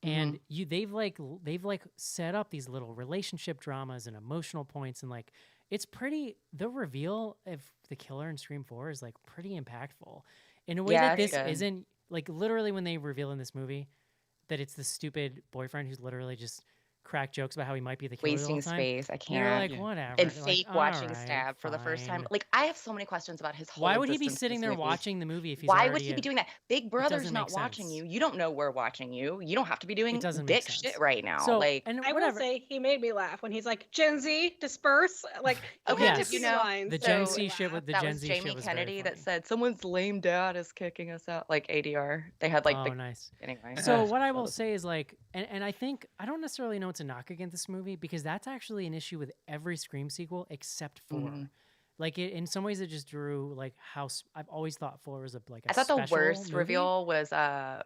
[SPEAKER 1] and they've set up these little relationship dramas and emotional points, and like it's pretty. The reveal of the killer in Scream 4 is like pretty impactful in a way
[SPEAKER 3] Yeah,
[SPEAKER 1] that
[SPEAKER 3] it's
[SPEAKER 1] this
[SPEAKER 3] good.
[SPEAKER 1] isn't. Like literally, when they reveal in this movie that it's the stupid boyfriend who's literally just crack jokes about how he might be the killer the whole
[SPEAKER 3] wasting
[SPEAKER 1] time.
[SPEAKER 3] space. I
[SPEAKER 1] And you're
[SPEAKER 3] can't.
[SPEAKER 1] like,
[SPEAKER 2] Yeah.
[SPEAKER 1] whatever.
[SPEAKER 3] And
[SPEAKER 1] Like,
[SPEAKER 3] fake
[SPEAKER 1] all
[SPEAKER 3] watching
[SPEAKER 1] right,
[SPEAKER 3] Stab for the first time.
[SPEAKER 1] fine.
[SPEAKER 3] Like I have so many questions about his whole
[SPEAKER 1] Why would he be
[SPEAKER 3] existence in
[SPEAKER 1] sitting
[SPEAKER 3] this
[SPEAKER 1] there
[SPEAKER 3] movie.
[SPEAKER 1] watching the movie if he's
[SPEAKER 3] Why would
[SPEAKER 1] already
[SPEAKER 3] he be
[SPEAKER 1] a-
[SPEAKER 3] doing that? Big Brother's
[SPEAKER 1] doesn't
[SPEAKER 3] not
[SPEAKER 1] make
[SPEAKER 3] watching
[SPEAKER 1] sense.
[SPEAKER 3] you. You don't know we're watching you. You don't have to be doing
[SPEAKER 1] doesn't make
[SPEAKER 3] dick
[SPEAKER 1] sense.
[SPEAKER 3] shit right now.
[SPEAKER 1] So,
[SPEAKER 3] like
[SPEAKER 1] and
[SPEAKER 4] I will
[SPEAKER 1] whatever.
[SPEAKER 4] say he made me laugh when he's like, Gen Z, disperse. Like,
[SPEAKER 3] Okay,
[SPEAKER 4] okay,
[SPEAKER 1] Yes.
[SPEAKER 3] you know,
[SPEAKER 1] The
[SPEAKER 3] So-
[SPEAKER 1] Gen Z shit with the
[SPEAKER 3] that
[SPEAKER 1] Gen
[SPEAKER 3] was
[SPEAKER 1] Z
[SPEAKER 3] Jamie
[SPEAKER 1] shit was very
[SPEAKER 3] Kennedy that
[SPEAKER 1] funny.
[SPEAKER 3] said someone's lame dad is kicking us out. Like ADR. They had like
[SPEAKER 1] oh,
[SPEAKER 3] the
[SPEAKER 1] nice.
[SPEAKER 3] anyway.
[SPEAKER 1] So what I will say is like, and I think I don't necessarily know it's a knock against this movie because that's actually an issue with every Scream sequel except 4.
[SPEAKER 3] Mhm.
[SPEAKER 1] Like in some ways, it just drew like how I've always thought 4 was a like a
[SPEAKER 3] I thought the
[SPEAKER 1] special
[SPEAKER 3] worst
[SPEAKER 1] movie.
[SPEAKER 3] reveal was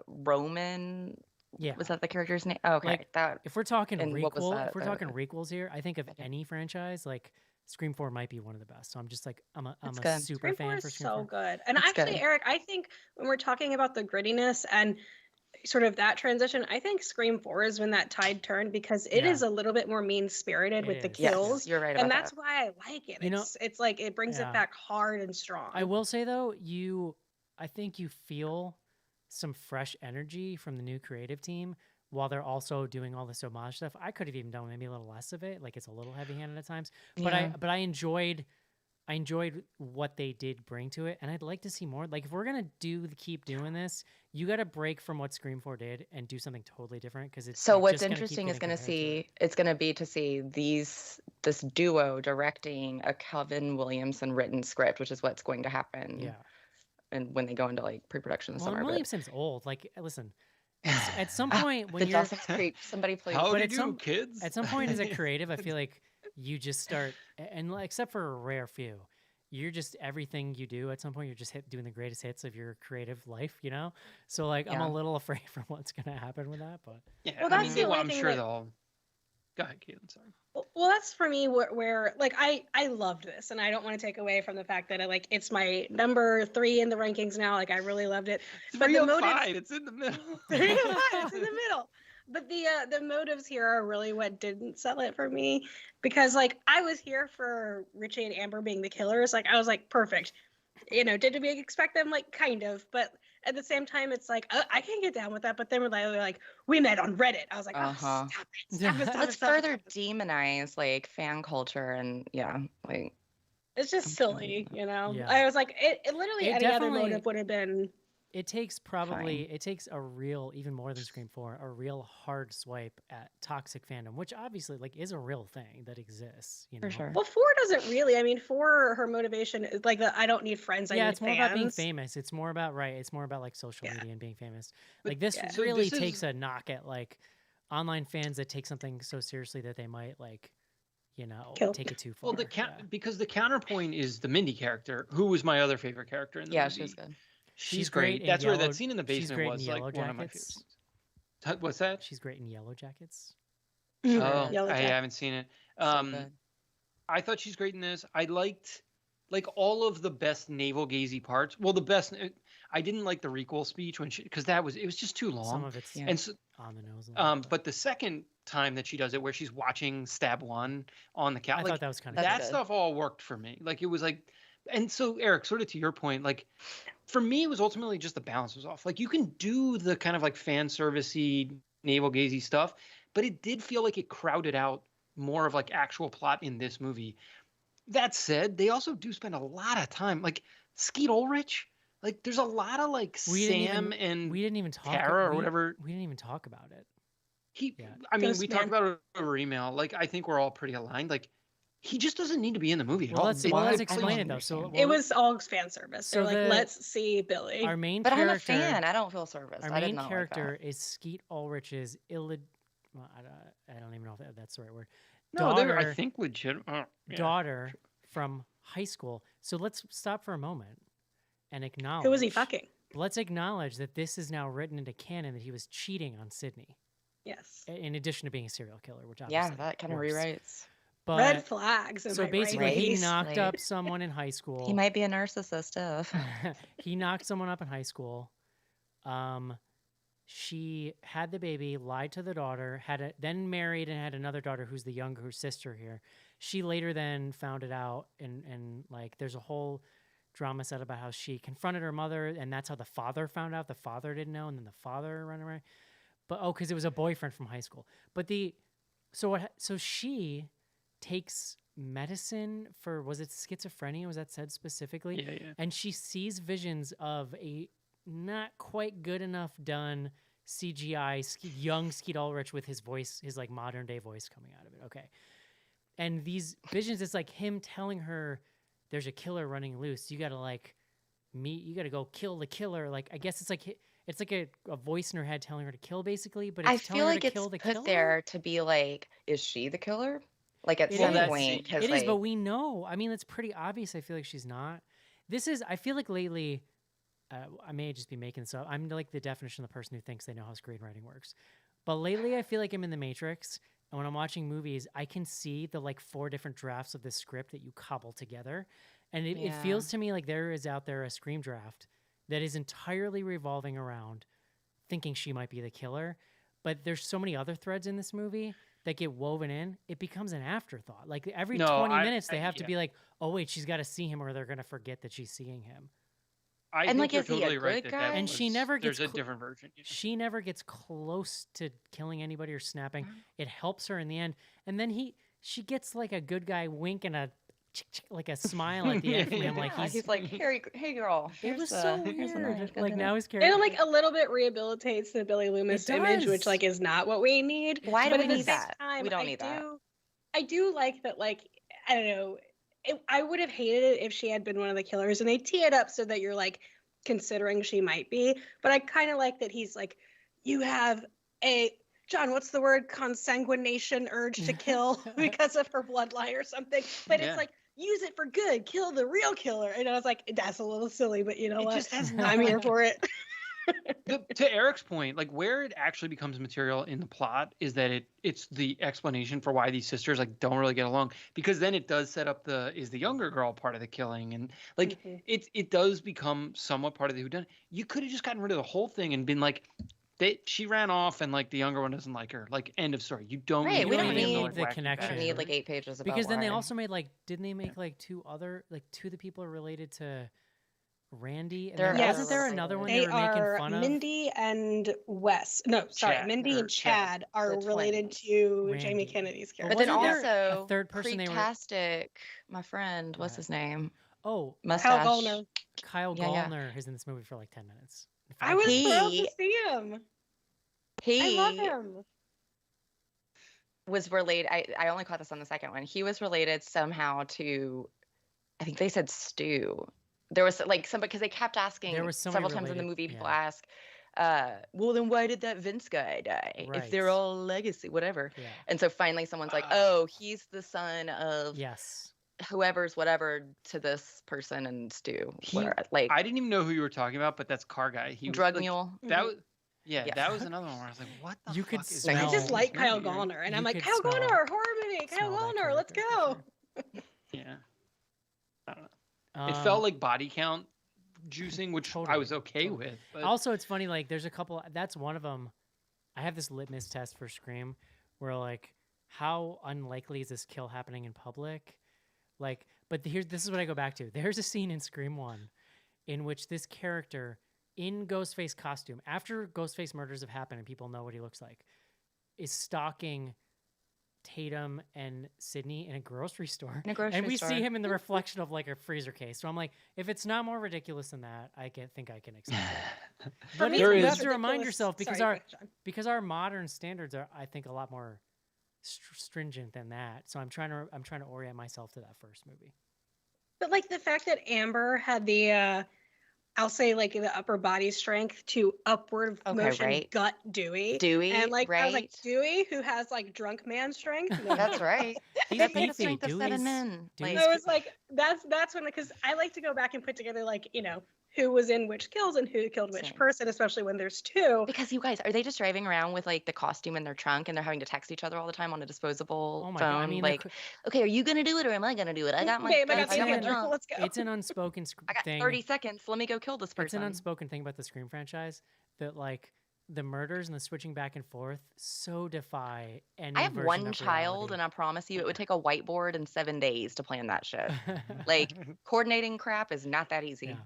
[SPEAKER 3] Roman.
[SPEAKER 1] Yeah.
[SPEAKER 3] Was that the character's name? Oh, okay.
[SPEAKER 1] Like,
[SPEAKER 3] that
[SPEAKER 1] If we're talking
[SPEAKER 3] And what was
[SPEAKER 1] requel,
[SPEAKER 3] that?
[SPEAKER 1] if we're talking requels here, I think of
[SPEAKER 3] Okay.
[SPEAKER 1] any franchise, like Scream 4 might be one of the best. So I'm just like, I'm a
[SPEAKER 3] It's
[SPEAKER 1] a
[SPEAKER 3] good.
[SPEAKER 1] super
[SPEAKER 4] Scream 4
[SPEAKER 1] fan
[SPEAKER 4] is
[SPEAKER 1] for Scream
[SPEAKER 4] so
[SPEAKER 1] 4.
[SPEAKER 4] good. And
[SPEAKER 3] It's
[SPEAKER 4] actually,
[SPEAKER 3] good.
[SPEAKER 4] Eric, I think when we're talking about the grittiness and sort of that transition, I think Scream 4 is when that tide turned because it
[SPEAKER 1] Yeah.
[SPEAKER 4] is a little bit more mean spirited
[SPEAKER 1] It
[SPEAKER 4] with the
[SPEAKER 1] is.
[SPEAKER 3] yes,
[SPEAKER 4] kills.
[SPEAKER 3] you're right about
[SPEAKER 4] And that's
[SPEAKER 3] that.
[SPEAKER 4] why I like it.
[SPEAKER 1] You know-
[SPEAKER 4] It's like it brings
[SPEAKER 1] Yeah.
[SPEAKER 4] it back hard and strong.
[SPEAKER 1] I will say though, I think you feel some fresh energy from the new creative team while they're also doing all this homage stuff. I could have even done maybe a little less of it, like it's a little heavy-handed at times. But
[SPEAKER 3] Yeah.
[SPEAKER 1] I enjoyed what they did bring to it, and I'd like to see more. Like if we're gonna keep doing this, you got to break from what Scream 4 did and do something totally different because it's
[SPEAKER 3] So
[SPEAKER 1] you're
[SPEAKER 3] what's
[SPEAKER 1] just gonna keep
[SPEAKER 3] interesting is
[SPEAKER 1] getting
[SPEAKER 3] going to
[SPEAKER 1] compared to it.
[SPEAKER 3] it's going to be to see this duo directing a Kevin Williamson written script, which is what's going to happen.
[SPEAKER 1] Yeah.
[SPEAKER 3] And when they go into like pre-production this
[SPEAKER 1] Well, and
[SPEAKER 3] summer.
[SPEAKER 1] Williamson's old. Like, listen, at some
[SPEAKER 3] Ah,
[SPEAKER 1] point when
[SPEAKER 3] the
[SPEAKER 1] you're
[SPEAKER 3] Dawson's Creek, somebody please.
[SPEAKER 2] How
[SPEAKER 1] But
[SPEAKER 2] do
[SPEAKER 1] at
[SPEAKER 2] you
[SPEAKER 1] some-
[SPEAKER 2] do, kids?
[SPEAKER 1] at some point as a creative, I feel like you just start, and like, except for a rare few, you're just everything you do at some point, you're just doing the greatest hits of your creative life, you know? So like I'm
[SPEAKER 3] Yeah.
[SPEAKER 1] a little afraid for what's gonna happen with that, but
[SPEAKER 2] Yeah,
[SPEAKER 4] Well,
[SPEAKER 2] I
[SPEAKER 4] that's
[SPEAKER 2] mean,
[SPEAKER 4] the only
[SPEAKER 2] I'm
[SPEAKER 4] thing
[SPEAKER 2] sure
[SPEAKER 4] that-
[SPEAKER 2] they'll. Go ahead, Caitlin. Sorry.
[SPEAKER 4] Well, that's for me where like I loved this, and I don't want to take away from the fact that it's my number 3 in the rankings now. Like I really loved it. But
[SPEAKER 2] 3
[SPEAKER 4] the
[SPEAKER 2] of
[SPEAKER 4] motives,
[SPEAKER 2] 5. It's in the middle.
[SPEAKER 4] 3 of 5, it's in the middle. But the motives here are really what didn't sell it for me, because like I was here for Richie and Amber being the killers. Like I was like, perfect. Did we expect them? Like kind of, but at the same time, it's like I can't get down with that. But then we're like, we met on Reddit. I was like, oh,
[SPEAKER 3] Uh-huh.
[SPEAKER 4] stop it, stop it, stop
[SPEAKER 3] Let's
[SPEAKER 4] it, stop it,
[SPEAKER 3] further
[SPEAKER 4] stop it.
[SPEAKER 3] demonize like fan culture and like
[SPEAKER 4] It's just
[SPEAKER 3] I'm
[SPEAKER 4] silly,
[SPEAKER 3] kidding.
[SPEAKER 1] Yeah.
[SPEAKER 4] I was like, it literally
[SPEAKER 1] It
[SPEAKER 4] any other
[SPEAKER 1] definitely-
[SPEAKER 4] motive would have been.
[SPEAKER 1] it takes a real, even more than Scream 4, a real hard swipe at toxic fandom, which obviously like is a real thing that exists, you know?
[SPEAKER 3] for sure.
[SPEAKER 4] Well, 4 doesn't really. I mean, 4, her motivation is like I don't need friends. I
[SPEAKER 1] Yeah,
[SPEAKER 4] need
[SPEAKER 1] it's more about being
[SPEAKER 4] fans.
[SPEAKER 1] famous. It's more about It's more about like social
[SPEAKER 4] Yeah.
[SPEAKER 1] media and being famous.
[SPEAKER 2] But-
[SPEAKER 1] Like this
[SPEAKER 4] Yeah.
[SPEAKER 2] So
[SPEAKER 1] really
[SPEAKER 2] this is-
[SPEAKER 1] takes a knock at like online fans that take something so seriously that they might like,
[SPEAKER 4] Kill.
[SPEAKER 1] take it too far.
[SPEAKER 2] Well,
[SPEAKER 1] yeah.
[SPEAKER 2] because the counterpoint is the Mindy character, who was my other favorite character in the
[SPEAKER 3] Yeah,
[SPEAKER 2] movie.
[SPEAKER 3] she was good.
[SPEAKER 2] She's
[SPEAKER 1] great
[SPEAKER 2] great.
[SPEAKER 1] in
[SPEAKER 2] That's where
[SPEAKER 1] Yellow-
[SPEAKER 2] that scene in the
[SPEAKER 1] she's
[SPEAKER 2] basement
[SPEAKER 1] great in
[SPEAKER 2] was like
[SPEAKER 1] Yellow
[SPEAKER 2] one of my favorite
[SPEAKER 1] Jackets.
[SPEAKER 2] scenes. What's that?
[SPEAKER 1] She's great in Yellow Jackets.
[SPEAKER 3] Sure
[SPEAKER 2] Oh,
[SPEAKER 3] is.
[SPEAKER 4] Yellow
[SPEAKER 2] I
[SPEAKER 4] Jacket.
[SPEAKER 2] haven't seen it.
[SPEAKER 3] So good.
[SPEAKER 2] I thought she's great in this. I liked like all of the best navel gazy parts. Well, the best. I didn't like the requel speech because it was just too long.
[SPEAKER 1] Some of it's
[SPEAKER 3] Yeah.
[SPEAKER 2] And so,
[SPEAKER 1] on the nose. a little bit,
[SPEAKER 2] but the second time that she does it, where she's watching Stab 1 on the couch,
[SPEAKER 1] I
[SPEAKER 2] like
[SPEAKER 1] thought that was kind of
[SPEAKER 3] That's
[SPEAKER 2] that
[SPEAKER 3] good.
[SPEAKER 2] stuff all worked for me. Like it was like, and so Eric, sort of to your point, like for me, it was ultimately just the balance was off. Like you can do the kind of like fan servicey, navel gazy stuff, but it did feel like it crowded out more of like actual plot in this movie. That said, they also do spend a lot of time, like Skeet Ulrich. Like there's a lot of like
[SPEAKER 1] We didn't
[SPEAKER 2] Sam
[SPEAKER 1] even-
[SPEAKER 2] and
[SPEAKER 1] we didn't even talk
[SPEAKER 2] Tara or
[SPEAKER 1] we-
[SPEAKER 2] whatever.
[SPEAKER 1] We didn't even talk about it.
[SPEAKER 2] He,
[SPEAKER 1] Yeah.
[SPEAKER 2] I mean,
[SPEAKER 4] Ghost
[SPEAKER 2] we talked
[SPEAKER 4] Man.
[SPEAKER 2] about it over email. Like I think we're all pretty aligned. Like he just doesn't need to be in the movie at
[SPEAKER 1] Well,
[SPEAKER 2] all.
[SPEAKER 1] let's
[SPEAKER 2] They-
[SPEAKER 1] well, let's
[SPEAKER 3] I
[SPEAKER 1] explain
[SPEAKER 3] don't
[SPEAKER 1] it though. So
[SPEAKER 3] understand.
[SPEAKER 4] It
[SPEAKER 1] well,
[SPEAKER 4] was all fan service.
[SPEAKER 1] So
[SPEAKER 4] They're like,
[SPEAKER 1] the-
[SPEAKER 4] let's see Billy.
[SPEAKER 1] our main
[SPEAKER 3] But I'm
[SPEAKER 1] character.
[SPEAKER 3] a fan. I don't feel service.
[SPEAKER 1] Our
[SPEAKER 3] I did
[SPEAKER 1] main
[SPEAKER 3] not
[SPEAKER 1] character
[SPEAKER 3] like that.
[SPEAKER 1] is Skeet Ulrich's well, I don't even know if that's the right word.
[SPEAKER 2] no, they were, I
[SPEAKER 1] daughter-
[SPEAKER 2] think legit. Yeah.
[SPEAKER 1] Daughter from high school. So let's stop for a moment and acknowledge.
[SPEAKER 4] Who was he fucking?
[SPEAKER 1] Let's acknowledge that this is now written into canon that he was cheating on Sydney,
[SPEAKER 4] Yes.
[SPEAKER 1] in addition to being a serial killer, which
[SPEAKER 3] Yeah,
[SPEAKER 1] obviously
[SPEAKER 3] that kind of
[SPEAKER 1] works.
[SPEAKER 3] rewrites.
[SPEAKER 1] But
[SPEAKER 4] Red flags. am
[SPEAKER 1] so
[SPEAKER 4] I right?
[SPEAKER 1] basically, he
[SPEAKER 3] Race,
[SPEAKER 1] knocked up
[SPEAKER 3] like-
[SPEAKER 1] someone in high school.
[SPEAKER 3] He might be a narcissist too.
[SPEAKER 1] He knocked someone up in high school. She had the baby, lied to the daughter, then married and had another daughter who's the younger sister here. She later then found it out, and like there's a whole drama set about how she confronted her mother, and that's how the father found out. The father didn't know, and then the father ran away. But because it was a boyfriend from high school. But so she takes medicine for, was it schizophrenia? Was that said specifically?
[SPEAKER 2] Yeah.
[SPEAKER 1] And she sees visions of a not quite good enough done CGI young Skeet Ulrich with his voice, his like modern day voice coming out of it. Okay. And these visions, it's like him telling her there's a killer running loose. You got to you got to go kill the killer. Like, I guess it's like a voice in her head telling her to kill basically, but it's
[SPEAKER 3] I
[SPEAKER 1] telling
[SPEAKER 3] feel
[SPEAKER 1] her
[SPEAKER 3] like
[SPEAKER 1] to
[SPEAKER 3] it's
[SPEAKER 1] kill the
[SPEAKER 3] put
[SPEAKER 1] killer.
[SPEAKER 3] there to be like, is she the killer? Like at
[SPEAKER 1] It
[SPEAKER 3] some
[SPEAKER 1] is.
[SPEAKER 3] point, 'cause,
[SPEAKER 1] It is, but
[SPEAKER 3] like,
[SPEAKER 1] we know. I mean, it's pretty obvious. I feel like she's not. I feel like lately, I may just be making this up. I'm like the definition of the person who thinks they know how screenwriting works. But lately, I feel like I'm in the Matrix. And when I'm watching movies, I can see the like 4 different drafts of the script that you cobble together. And it
[SPEAKER 3] Yeah.
[SPEAKER 1] feels to me like there is out there a Scream draft that is entirely revolving around thinking she might be the killer. But there's so many other threads in this movie that get woven in, it becomes an afterthought. Like every
[SPEAKER 2] No,
[SPEAKER 1] 20
[SPEAKER 2] I-
[SPEAKER 1] minutes, they have to
[SPEAKER 2] yeah.
[SPEAKER 1] be like, oh, wait, she's got to see him or they're going to forget that she's seeing him.
[SPEAKER 2] I
[SPEAKER 3] And,
[SPEAKER 2] think
[SPEAKER 3] like,
[SPEAKER 2] you're
[SPEAKER 3] is he a
[SPEAKER 2] totally right
[SPEAKER 3] good
[SPEAKER 2] that
[SPEAKER 3] guy?
[SPEAKER 2] that
[SPEAKER 1] And she
[SPEAKER 2] was-
[SPEAKER 1] never
[SPEAKER 2] There's
[SPEAKER 1] gets
[SPEAKER 2] a different version. Yeah.
[SPEAKER 1] She never gets close to killing anybody or snapping. It helps her in the end. And then she gets like a good guy wink and like a smile at the end from him. Like
[SPEAKER 3] yeah, he's like, hey girl.
[SPEAKER 1] it
[SPEAKER 3] here's
[SPEAKER 1] was
[SPEAKER 3] the-
[SPEAKER 1] so
[SPEAKER 3] here's the
[SPEAKER 1] weird.
[SPEAKER 3] knife,
[SPEAKER 1] Like
[SPEAKER 3] good
[SPEAKER 1] now
[SPEAKER 3] to
[SPEAKER 1] his
[SPEAKER 4] It
[SPEAKER 1] character.
[SPEAKER 4] like a little bit rehabilitates the Billy Loomis image, which
[SPEAKER 1] does.
[SPEAKER 4] like is not what we need.
[SPEAKER 3] Why do
[SPEAKER 4] But
[SPEAKER 3] we
[SPEAKER 4] at the
[SPEAKER 3] need
[SPEAKER 4] same
[SPEAKER 3] that?
[SPEAKER 4] time,
[SPEAKER 3] We don't need that.
[SPEAKER 4] I do like that. Like I don't know. I would have hated it if she had been one of the killers, and they tee it up so that you're like considering she might be. But I kind of like that he's like, you have a John. What's the word? Consanguination urge to kill because of her bloodline or something. But
[SPEAKER 2] Yeah.
[SPEAKER 4] it's like use it for good, kill the real killer. And I was like, that's a little silly, but you know
[SPEAKER 2] It
[SPEAKER 4] what?
[SPEAKER 2] just has
[SPEAKER 4] I'm here for it.
[SPEAKER 2] To Eric's point, like where it actually becomes material in the plot is that it's the explanation for why these sisters like don't really get along, because then it does set up the younger girl part of the killing, and like it does become somewhat part of the whodunit. You could have just gotten rid of the whole thing and been like, she ran off and like the younger one doesn't like her. Like end of story. You don't
[SPEAKER 3] Right,
[SPEAKER 2] need
[SPEAKER 3] we don't
[SPEAKER 2] any of
[SPEAKER 3] need
[SPEAKER 2] like,
[SPEAKER 1] the
[SPEAKER 2] wacky
[SPEAKER 1] connection.
[SPEAKER 3] I don't need like
[SPEAKER 2] backstory.
[SPEAKER 3] 8 pages about
[SPEAKER 1] Because then they
[SPEAKER 3] why.
[SPEAKER 1] also made like, didn't they make like two of the people are related to Randy? And
[SPEAKER 3] There
[SPEAKER 1] then
[SPEAKER 3] are
[SPEAKER 1] wasn't there
[SPEAKER 3] other
[SPEAKER 1] another one
[SPEAKER 4] They
[SPEAKER 1] they were making
[SPEAKER 4] are
[SPEAKER 1] fun
[SPEAKER 4] Mindy and Wes. No, sorry,
[SPEAKER 2] Chad,
[SPEAKER 4] Mindy
[SPEAKER 2] or
[SPEAKER 4] and Chad are
[SPEAKER 3] The
[SPEAKER 4] related
[SPEAKER 3] twins.
[SPEAKER 4] to
[SPEAKER 1] Randy.
[SPEAKER 4] Jamie Kennedy's
[SPEAKER 1] But
[SPEAKER 3] But
[SPEAKER 4] character.
[SPEAKER 3] then
[SPEAKER 1] wasn't there
[SPEAKER 3] also
[SPEAKER 1] a third person they were?
[SPEAKER 3] Creeptastic, my friend, what's
[SPEAKER 1] What?
[SPEAKER 3] his name?
[SPEAKER 1] Oh,
[SPEAKER 3] Mustache.
[SPEAKER 4] Gallner.
[SPEAKER 1] Kyle
[SPEAKER 3] Yeah, yeah.
[SPEAKER 1] Gallner is in this movie for like 10 minutes.
[SPEAKER 4] I was thrilled to
[SPEAKER 3] He-
[SPEAKER 4] see him.
[SPEAKER 3] He
[SPEAKER 4] I love him.
[SPEAKER 3] was related. I only caught this on the second one. He was related somehow to, I think they said Stu. There was like some, because they kept asking
[SPEAKER 1] There was somebody
[SPEAKER 3] several times in the
[SPEAKER 1] related,
[SPEAKER 3] movie. People
[SPEAKER 1] yeah.
[SPEAKER 3] ask, well, then why did that Vince guy die? If they're
[SPEAKER 1] Right.
[SPEAKER 3] all legacy, whatever.
[SPEAKER 1] Yeah.
[SPEAKER 3] And so finally, someone's like, oh, he's the son of
[SPEAKER 1] Yes.
[SPEAKER 3] whoever's whatever to this person and Stu.
[SPEAKER 2] He-
[SPEAKER 3] whatever, like
[SPEAKER 2] I didn't even know who you were talking about, but that's Car Guy. He was,
[SPEAKER 3] drug
[SPEAKER 2] like,
[SPEAKER 3] mule.
[SPEAKER 2] That was
[SPEAKER 3] Yeah.
[SPEAKER 2] that was another one where I was like, what the
[SPEAKER 1] You
[SPEAKER 2] fuck
[SPEAKER 1] could
[SPEAKER 2] is
[SPEAKER 1] smell-
[SPEAKER 4] I
[SPEAKER 2] this
[SPEAKER 4] just like Kyle
[SPEAKER 2] movie, right?
[SPEAKER 4] Gallner, and
[SPEAKER 1] You
[SPEAKER 4] I'm like,
[SPEAKER 1] could
[SPEAKER 4] Kyle
[SPEAKER 1] smell-
[SPEAKER 4] Gallner, horror movie, Kyle
[SPEAKER 1] smell that
[SPEAKER 4] Gallner, let's
[SPEAKER 1] character
[SPEAKER 4] go.
[SPEAKER 1] for sure.
[SPEAKER 2] Yeah. I don't know. It felt like body count juicing, which I was okay with. But
[SPEAKER 1] Also, it's funny, like, there's a couple, that's one of them. I have this litmus test for Scream where, like, how unlikely is this kill happening in public? Like, but this is what I go back to. There's a scene in Scream 1 in which this character in Ghostface costume, after Ghostface murders have happened and people know what he looks like, is stalking Tatum and Sydney in a grocery store.
[SPEAKER 3] In a grocery
[SPEAKER 1] And we
[SPEAKER 3] store.
[SPEAKER 1] see him in the reflection of like a freezer case. So I'm like, if it's not more ridiculous than that, I think I can accept it.
[SPEAKER 4] For
[SPEAKER 1] But
[SPEAKER 4] me,
[SPEAKER 2] There
[SPEAKER 1] you
[SPEAKER 2] is-
[SPEAKER 1] have to remind
[SPEAKER 4] ridiculous-
[SPEAKER 1] yourself because
[SPEAKER 4] sorry, go ahead, John.
[SPEAKER 1] because our modern standards are, I think, a lot more stringent than that. So I'm trying to orient myself to that first movie.
[SPEAKER 4] But like the fact that Amber had the I'll say like the upper body strength to upward
[SPEAKER 3] Okay,
[SPEAKER 4] motion
[SPEAKER 3] right.
[SPEAKER 4] gut Dewey.
[SPEAKER 3] Dewey,
[SPEAKER 4] And like I was like,
[SPEAKER 3] right?
[SPEAKER 4] Dewey, who has like drunk man strength. No.
[SPEAKER 3] That's right.
[SPEAKER 1] He's
[SPEAKER 3] That's like the
[SPEAKER 1] beefy.
[SPEAKER 3] strength of
[SPEAKER 1] Dewey's-
[SPEAKER 3] 7 men.
[SPEAKER 1] Dewey's-
[SPEAKER 3] Like,
[SPEAKER 4] I was like, that's when, because I like to go back and put together like, you know, who was in which kills and who killed which
[SPEAKER 3] Same.
[SPEAKER 4] person, especially when there's two.
[SPEAKER 3] because you guys, are they just driving around with like the costume in their trunk and they're having to text each other all the time on a disposable
[SPEAKER 1] Oh my
[SPEAKER 3] phone?
[SPEAKER 1] god! I mean, the
[SPEAKER 3] like,
[SPEAKER 1] cr-
[SPEAKER 3] okay, are you gonna do it or am I gonna do it? I got my,
[SPEAKER 4] Babe, I got
[SPEAKER 1] it's
[SPEAKER 4] the
[SPEAKER 1] an-
[SPEAKER 4] calendar.
[SPEAKER 3] jump.
[SPEAKER 4] Let's go.
[SPEAKER 1] it's an unspoken
[SPEAKER 3] I got
[SPEAKER 1] thing.
[SPEAKER 3] 30 seconds. Let me go kill this
[SPEAKER 1] It's
[SPEAKER 3] person.
[SPEAKER 1] an unspoken thing about the Scream franchise that like the murders and the switching back and forth so defy any.
[SPEAKER 3] I have
[SPEAKER 1] version
[SPEAKER 3] one
[SPEAKER 1] of
[SPEAKER 3] child,
[SPEAKER 1] reality.
[SPEAKER 3] and I promise you, it would take a whiteboard and 7 days to plan that shit. Like, coordinating crap is not that easy.
[SPEAKER 1] Yeah.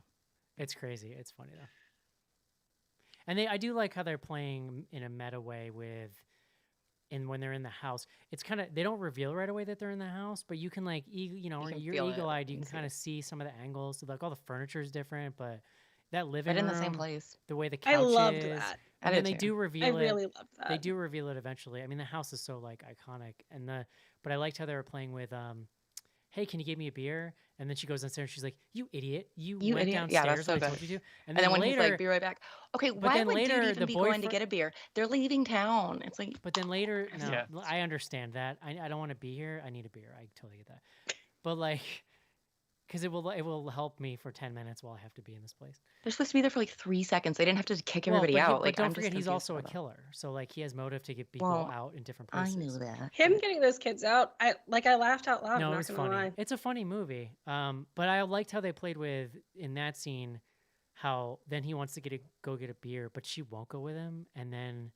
[SPEAKER 1] It's crazy. It's funny though. And I do like how they're playing in a meta way with, and when they're in the house, it's kind of, they don't reveal right away that they're in the house, but you can like, you know,
[SPEAKER 3] You can
[SPEAKER 1] you're
[SPEAKER 3] feel it.
[SPEAKER 1] eagle-eyed, you
[SPEAKER 3] You
[SPEAKER 1] can
[SPEAKER 3] can see
[SPEAKER 1] kind
[SPEAKER 3] it.
[SPEAKER 1] of see some of the angles. So like all the furniture is different, but that living
[SPEAKER 3] But in
[SPEAKER 1] room,
[SPEAKER 3] the same place.
[SPEAKER 1] the way the couch
[SPEAKER 4] I loved
[SPEAKER 1] is,
[SPEAKER 4] that.
[SPEAKER 3] I
[SPEAKER 1] and then
[SPEAKER 3] did
[SPEAKER 1] they
[SPEAKER 3] too.
[SPEAKER 1] do reveal
[SPEAKER 4] I
[SPEAKER 1] it.
[SPEAKER 4] really loved that.
[SPEAKER 1] They do reveal it eventually. I mean, the house is so like iconic, and but I liked how they were playing with, hey, can you give me a beer? And then she goes downstairs and she's like, you idiot, you went
[SPEAKER 3] idiot.
[SPEAKER 1] downstairs
[SPEAKER 3] Yeah, that's so
[SPEAKER 1] when I
[SPEAKER 3] good.
[SPEAKER 1] told you to.
[SPEAKER 3] And then when
[SPEAKER 1] later,
[SPEAKER 3] he's like, be right back. Okay, why
[SPEAKER 1] then
[SPEAKER 3] would
[SPEAKER 1] later,
[SPEAKER 3] dude
[SPEAKER 1] the
[SPEAKER 3] even be going to
[SPEAKER 1] boyfriend-
[SPEAKER 3] get a beer? They're leaving town. It's like,
[SPEAKER 1] But then later, no,
[SPEAKER 2] Yeah.
[SPEAKER 1] I understand that. I don't want to be here. I need a beer. I totally get that. But like, because it will help me for 10 minutes while I have to be in this place.
[SPEAKER 3] they're supposed to be there for like 3 seconds. They didn't have to kick
[SPEAKER 1] Well,
[SPEAKER 3] everybody
[SPEAKER 1] but
[SPEAKER 3] out.
[SPEAKER 1] but
[SPEAKER 3] like,
[SPEAKER 1] don't
[SPEAKER 3] I'm
[SPEAKER 1] forget,
[SPEAKER 3] just
[SPEAKER 1] he's
[SPEAKER 3] confused
[SPEAKER 1] also a
[SPEAKER 3] about it.
[SPEAKER 1] killer. So like, he has motive to get people
[SPEAKER 3] Well,
[SPEAKER 1] out in different
[SPEAKER 3] I
[SPEAKER 1] places.
[SPEAKER 3] knew that.
[SPEAKER 4] Him getting those kids out, I laughed out loud.
[SPEAKER 1] No,
[SPEAKER 4] I'm
[SPEAKER 1] it
[SPEAKER 4] not
[SPEAKER 1] was
[SPEAKER 4] gonna
[SPEAKER 1] funny.
[SPEAKER 4] lie.
[SPEAKER 1] It's a funny movie. But I liked how they played with in that scene, how then he wants to go get a beer, but she won't go with him, and then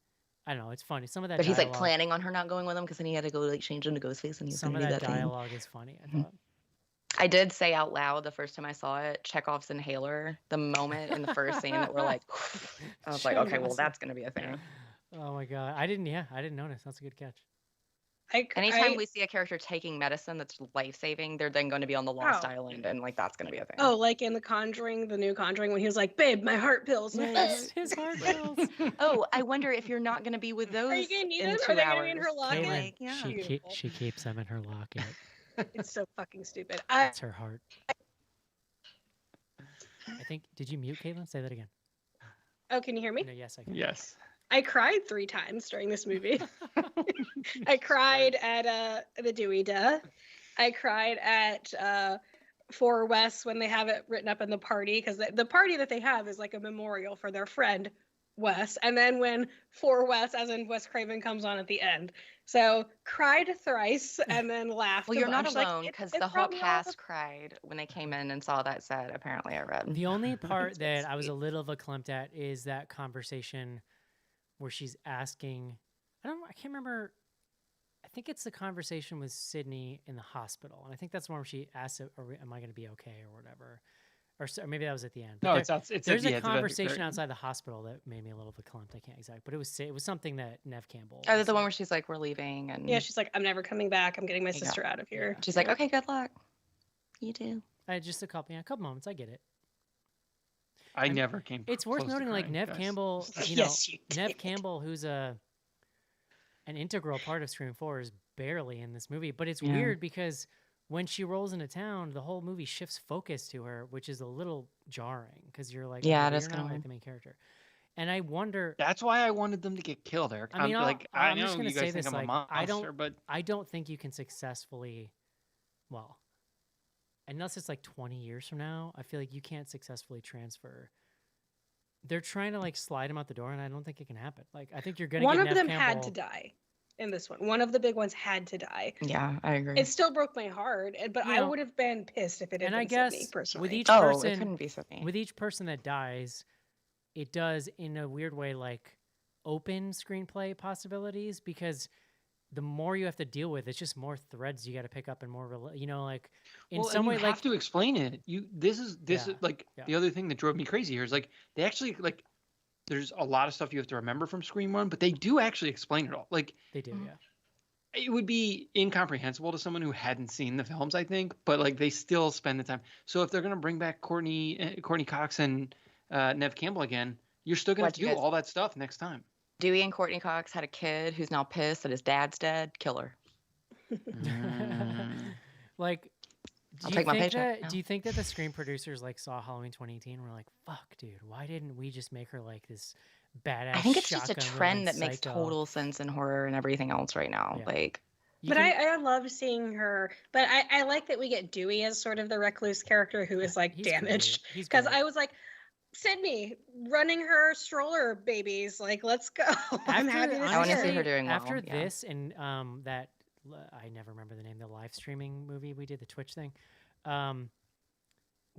[SPEAKER 1] I don't know. It's funny. Some of that.
[SPEAKER 3] But he's like
[SPEAKER 1] dialogue-
[SPEAKER 3] planning on her not going with him because then he had to go like change into Ghostface and he was
[SPEAKER 1] Some
[SPEAKER 3] going
[SPEAKER 1] of
[SPEAKER 3] to do
[SPEAKER 1] that
[SPEAKER 3] that thing.
[SPEAKER 1] dialogue is funny. I
[SPEAKER 3] Mhm.
[SPEAKER 1] thought.
[SPEAKER 3] I did say out loud the first time I saw it, Chekhov's inhaler, the moment in the first scene that we're like, I was like, okay, well, that's going to be a thing.
[SPEAKER 1] Oh my god, I didn't notice. That's a good catch.
[SPEAKER 3] Anytime we see a character taking medicine that's life-saving, they're then going to be on the Lost
[SPEAKER 4] Oh.
[SPEAKER 3] Island, and like that's going to be a thing.
[SPEAKER 4] Oh, like in The Conjuring, the new Conjuring, when he was like, "Babe, my heart pills." my heart
[SPEAKER 1] Yes, his heart pills.
[SPEAKER 3] Oh, I wonder if you're not going to be with those
[SPEAKER 4] Are you gonna need
[SPEAKER 3] in
[SPEAKER 4] them?
[SPEAKER 3] 2
[SPEAKER 4] Are they
[SPEAKER 3] hours.
[SPEAKER 4] gonna be in her locket?
[SPEAKER 1] Caitlin,
[SPEAKER 3] Like, yeah.
[SPEAKER 1] she keeps them in her locket.
[SPEAKER 4] It's so fucking stupid.
[SPEAKER 1] That's her heart. I think. Did you mute Caitlin? Say that again.
[SPEAKER 4] Oh, can you hear me?
[SPEAKER 1] No, yes, I can.
[SPEAKER 2] Yes.
[SPEAKER 4] I cried 3 times during this movie. I cried at the Dewey duh. I cried at for Wes when they have it written up in the party, because the party that they have is like a memorial for their friend Wes, and then when For Wes, as in Wes Craven, comes on at the end. So cried thrice and then laughed.
[SPEAKER 3] Well,
[SPEAKER 4] a
[SPEAKER 3] you're not
[SPEAKER 4] bunch.
[SPEAKER 3] alone,
[SPEAKER 4] Like,
[SPEAKER 3] because
[SPEAKER 4] it
[SPEAKER 3] the whole
[SPEAKER 4] brought me all
[SPEAKER 3] cast cried when they came in and saw that set. Apparently, I read.
[SPEAKER 1] The only part
[SPEAKER 4] It's
[SPEAKER 1] that I was a
[SPEAKER 4] sweet.
[SPEAKER 1] little verklempt at is that conversation where she's asking, I can't remember. I think it's the conversation with Sydney in the hospital. And I think that's the one where she asks, am I going to be okay or whatever? Or maybe that was at the end. But
[SPEAKER 2] No,
[SPEAKER 1] there-
[SPEAKER 2] it's out. It's
[SPEAKER 1] there's
[SPEAKER 2] yeah,
[SPEAKER 1] a
[SPEAKER 2] it's about-
[SPEAKER 1] conversation
[SPEAKER 2] right.
[SPEAKER 1] outside the hospital that made me a little verklempt. I can't exactly, but it was something that Nev Campbell.
[SPEAKER 3] Oh,
[SPEAKER 1] was
[SPEAKER 3] the one
[SPEAKER 1] like-
[SPEAKER 3] where she's like, "We're leaving," and
[SPEAKER 4] Yeah, she's like, I'm never coming back. I'm getting my
[SPEAKER 3] Yeah.
[SPEAKER 4] sister out of here.
[SPEAKER 3] she's like, "Okay, good luck." You do.
[SPEAKER 1] just a couple moments. I get it.
[SPEAKER 2] I
[SPEAKER 1] I'm-
[SPEAKER 2] never came.
[SPEAKER 1] It's worth
[SPEAKER 2] close to
[SPEAKER 1] noting, like
[SPEAKER 2] crying,
[SPEAKER 1] Nev
[SPEAKER 2] guys.
[SPEAKER 1] Campbell,
[SPEAKER 4] Yes, you
[SPEAKER 1] Nev
[SPEAKER 4] did.
[SPEAKER 1] Campbell, who's an integral part of Scream 4, is barely in this movie. But it's
[SPEAKER 3] Yeah.
[SPEAKER 1] weird because when she rolls into town, the whole movie shifts focus to her, which is a little jarring because you're like,
[SPEAKER 3] Yeah,
[SPEAKER 1] okay,
[SPEAKER 3] it is
[SPEAKER 1] you're
[SPEAKER 3] kinda
[SPEAKER 1] not like
[SPEAKER 3] weird.
[SPEAKER 1] the main character. And I wonder,
[SPEAKER 2] That's why I wanted them to get killed, Eric.
[SPEAKER 1] I mean,
[SPEAKER 2] I'm
[SPEAKER 1] I'm
[SPEAKER 2] know
[SPEAKER 1] just gonna
[SPEAKER 2] you
[SPEAKER 1] say
[SPEAKER 2] guys think
[SPEAKER 1] this,
[SPEAKER 2] I'm a
[SPEAKER 1] like,
[SPEAKER 2] monster, but
[SPEAKER 1] I don't think you can successfully, well, unless it's like 20 years from now, I feel like you can't successfully transfer. They're trying to like slide him out the door, and I don't think it can happen. Like, I think you're gonna
[SPEAKER 4] One
[SPEAKER 1] get
[SPEAKER 4] of
[SPEAKER 1] Nev
[SPEAKER 4] them
[SPEAKER 1] Campbell.
[SPEAKER 4] had to die in this one. One of the big ones had to die.
[SPEAKER 3] Yeah, I agree.
[SPEAKER 4] It still broke my heart, but
[SPEAKER 1] You
[SPEAKER 4] I
[SPEAKER 1] know,
[SPEAKER 4] would have been pissed if it had
[SPEAKER 1] and
[SPEAKER 4] been
[SPEAKER 1] I guess
[SPEAKER 4] Sydney, personally.
[SPEAKER 1] with each
[SPEAKER 3] oh, it
[SPEAKER 1] person,
[SPEAKER 3] couldn't be Sydney.
[SPEAKER 1] with each person that dies, it does in a weird way like open screenplay possibilities, because the more you have to deal with, it's just more threads you got to pick up and more, like in
[SPEAKER 2] well,
[SPEAKER 1] some
[SPEAKER 2] and
[SPEAKER 1] way,
[SPEAKER 2] you
[SPEAKER 1] like
[SPEAKER 2] have to explain it. This is
[SPEAKER 1] Yeah,
[SPEAKER 2] like
[SPEAKER 1] yeah.
[SPEAKER 2] the other thing that drove me crazy here is like they actually like there's a lot of stuff you have to remember from Scream 1, but they do actually explain it all. Like
[SPEAKER 1] they do, yeah.
[SPEAKER 2] it would be incomprehensible to someone who hadn't seen the films, I think, but like they still spend the time. So if they're gonna bring back Courtney Cox and Nev Campbell again, you're still gonna have
[SPEAKER 3] What'd
[SPEAKER 2] to
[SPEAKER 3] you
[SPEAKER 2] do
[SPEAKER 3] guys-
[SPEAKER 2] all that stuff next time.
[SPEAKER 3] Dewey and Courtney Cox had a kid who's now pissed that his dad's dead. Killer.
[SPEAKER 1] Like,
[SPEAKER 3] I'll take my paycheck now.
[SPEAKER 1] do you think that the Scream producers like saw Halloween 2018 and were like, "Fuck, dude, why didn't we just make her like this badass?"
[SPEAKER 3] I think it's just a
[SPEAKER 1] shotgun
[SPEAKER 3] trend
[SPEAKER 1] wielding
[SPEAKER 3] that makes
[SPEAKER 1] psycho?"
[SPEAKER 3] total sense in horror and everything else right now.
[SPEAKER 1] Yeah.
[SPEAKER 3] Like,
[SPEAKER 1] You
[SPEAKER 4] But
[SPEAKER 1] can-
[SPEAKER 4] I love seeing her. But I like that we get Dewey as sort of the recluse character who is like
[SPEAKER 1] he's great.
[SPEAKER 4] damaged.
[SPEAKER 1] He's
[SPEAKER 4] Because
[SPEAKER 1] great.
[SPEAKER 4] I was like, Sydney running her stroller babies. Like, let's go. I'm happy to
[SPEAKER 3] I wanna see
[SPEAKER 4] see
[SPEAKER 3] her
[SPEAKER 4] it.
[SPEAKER 3] doing well,
[SPEAKER 1] After
[SPEAKER 3] yeah.
[SPEAKER 1] this and that I never remember the name, the live streaming movie we did, the Twitch thing.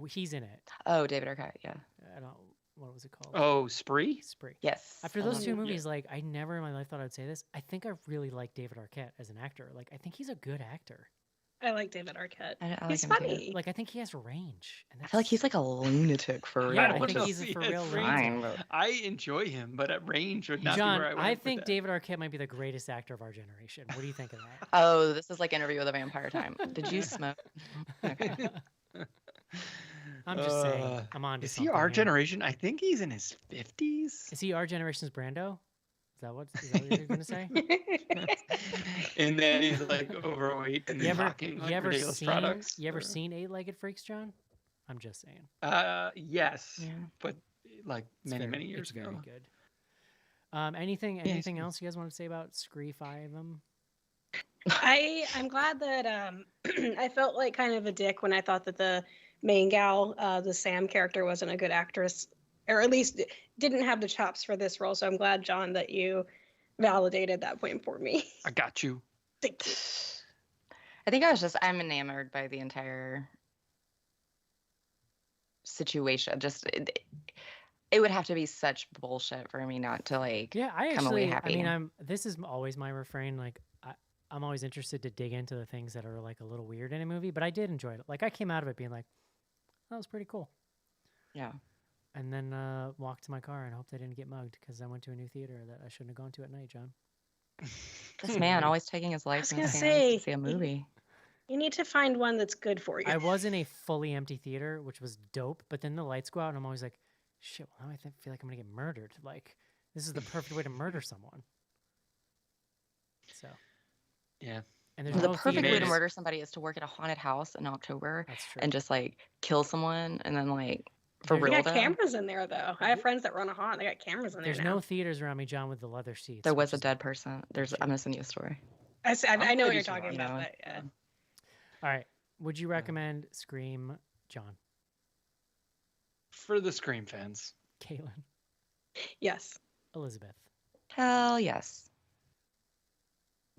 [SPEAKER 1] He's in it.
[SPEAKER 3] oh, David Arquette. Yeah.
[SPEAKER 1] I don't. What was it called?
[SPEAKER 2] Oh, Spree?
[SPEAKER 1] Spree.
[SPEAKER 3] Yes.
[SPEAKER 1] After
[SPEAKER 3] I
[SPEAKER 1] those
[SPEAKER 3] love
[SPEAKER 1] two
[SPEAKER 3] it.
[SPEAKER 1] movies, like I never in my life thought I'd say this. I think I really like David Arquette as an actor. Like I think he's a good actor.
[SPEAKER 4] I like David Arquette.
[SPEAKER 3] I like
[SPEAKER 4] He's
[SPEAKER 3] him too.
[SPEAKER 4] funny.
[SPEAKER 1] Like I think he has range. And
[SPEAKER 3] I feel like he's like a lunatic for real.
[SPEAKER 1] Yeah, I
[SPEAKER 2] don't
[SPEAKER 1] think
[SPEAKER 2] know
[SPEAKER 1] he's
[SPEAKER 2] if
[SPEAKER 1] a
[SPEAKER 2] he
[SPEAKER 1] for
[SPEAKER 2] has
[SPEAKER 1] real
[SPEAKER 2] range.
[SPEAKER 1] lunatic.
[SPEAKER 3] fine, but
[SPEAKER 2] I enjoy him, but at range would not
[SPEAKER 1] John,
[SPEAKER 2] be where I, went
[SPEAKER 1] I
[SPEAKER 2] with
[SPEAKER 1] think
[SPEAKER 2] that.
[SPEAKER 1] David Arquette might be the greatest actor of our generation. What do you think of that?
[SPEAKER 3] Oh, this is like Interview with a Vampire time. Did you smoke? Okay.
[SPEAKER 1] I'm just saying. I'm on to
[SPEAKER 2] Is he
[SPEAKER 1] something
[SPEAKER 2] our
[SPEAKER 1] here.
[SPEAKER 2] generation? I think he's in his 50s.
[SPEAKER 1] Is he our generation's Brando? Is that what you're gonna say?
[SPEAKER 2] And then he's like overweight and
[SPEAKER 1] You ever,
[SPEAKER 2] talking like
[SPEAKER 1] you ever
[SPEAKER 2] ridiculous
[SPEAKER 1] seen
[SPEAKER 2] products.
[SPEAKER 1] you ever seen Eight-Legged Freaks, John? I'm just saying.
[SPEAKER 2] Yes,
[SPEAKER 3] Yeah.
[SPEAKER 2] but like
[SPEAKER 1] It's
[SPEAKER 2] many,
[SPEAKER 1] very-
[SPEAKER 2] many years
[SPEAKER 1] it's
[SPEAKER 2] ago.
[SPEAKER 1] very good. Anything
[SPEAKER 2] he's-
[SPEAKER 1] else you guys want to say about Scree 5 them?
[SPEAKER 4] I'm glad that I felt like kind of a dick when I thought that the main gal, the Sam character, wasn't a good actress, or at least didn't have the chops for this role. So I'm glad, John, that you validated that point for me.
[SPEAKER 2] I got you.
[SPEAKER 4] Thank you.
[SPEAKER 3] I think I'm enamored by the entire situation. Just it would have to be such bullshit for me not to like.
[SPEAKER 1] Yeah, I
[SPEAKER 3] come away
[SPEAKER 1] actually. I mean,
[SPEAKER 3] happy.
[SPEAKER 1] this is always my refrain. Like, I'm always interested to dig into the things that are like a little weird in a movie. But I did enjoy it. Like, I came out of it being like, that was pretty cool.
[SPEAKER 3] Yeah.
[SPEAKER 1] And then walked to my car and hoped I didn't get mugged because I went to a new theater that I shouldn't have gone to at night, John.
[SPEAKER 3] This man always taking his life
[SPEAKER 4] was
[SPEAKER 3] in his
[SPEAKER 4] gonna
[SPEAKER 3] hands
[SPEAKER 4] say,
[SPEAKER 3] to see a movie.
[SPEAKER 4] You need to find one that's good for you.
[SPEAKER 1] I was in a fully empty theater, which was dope. But then the lights go out, and I'm always like, shit. Well, now I feel like I'm gonna get murdered. Like, this is the perfect way to murder someone. So,
[SPEAKER 2] Yeah.
[SPEAKER 1] and there's
[SPEAKER 3] The
[SPEAKER 1] no
[SPEAKER 3] perfect way to
[SPEAKER 1] theaters-
[SPEAKER 3] murder somebody is to work at a haunted house in October
[SPEAKER 1] That's true.
[SPEAKER 3] and just like kill someone and then like for
[SPEAKER 1] There's-
[SPEAKER 4] They
[SPEAKER 3] real
[SPEAKER 4] got
[SPEAKER 3] though.
[SPEAKER 4] cameras in there, though. I have friends that run a haunt. They got cameras in there
[SPEAKER 1] There's
[SPEAKER 4] now.
[SPEAKER 1] no theaters around me, John, with the leather seats.
[SPEAKER 3] There
[SPEAKER 1] which
[SPEAKER 3] was a
[SPEAKER 1] is-
[SPEAKER 3] dead person. I'm gonna send you a story.
[SPEAKER 4] I know what
[SPEAKER 2] pretty
[SPEAKER 4] you're
[SPEAKER 2] sure
[SPEAKER 4] talking
[SPEAKER 3] I
[SPEAKER 4] about,
[SPEAKER 3] know.
[SPEAKER 4] but yeah.
[SPEAKER 1] All right. Would you recommend Scream, John?
[SPEAKER 2] For the Scream fans.
[SPEAKER 1] Caitlin?
[SPEAKER 4] Yes.
[SPEAKER 1] Elizabeth?
[SPEAKER 3] Hell yes.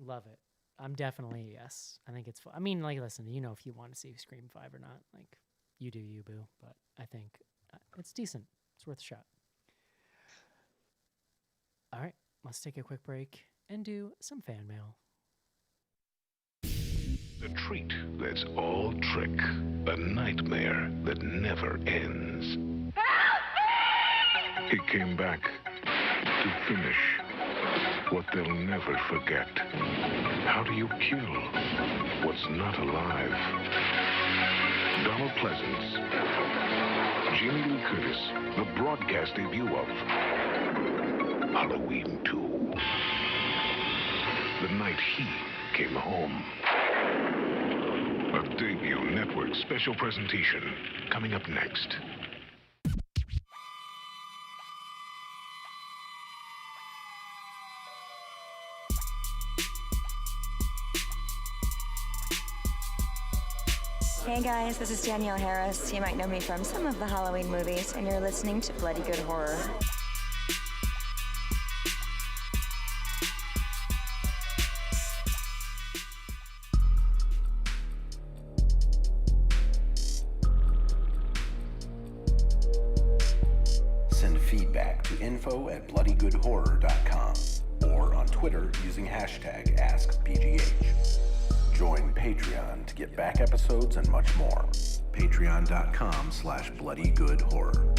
[SPEAKER 1] Love it. I'm definitely a yes. I think it's fun. I mean, like, listen, you know if you want to see Scream 5 or not. Like, you do you, boo. But I think it's decent. It's worth a shot. All right. Let's take a quick break and do some fan mail.
[SPEAKER 6] A treat that's all trick. A nightmare that never ends. He came back to finish what they'll never forget. How do you kill what's not alive? Donald Pleasance, Jamie Lee Curtis, the broadcast debut of Halloween 2. The night he came home. A debut network special presentation coming up next.
[SPEAKER 7] Hey guys, this is Danielle Harris. You might know me from some of the Halloween movies, and you're listening to Bloody Good Horror.
[SPEAKER 8] Send feedback to info@bloodygoodhorror.com or on Twitter using hashtag AskBGH. Join Patreon to get back episodes and much more. Patreon.com/bloodygoodhorror.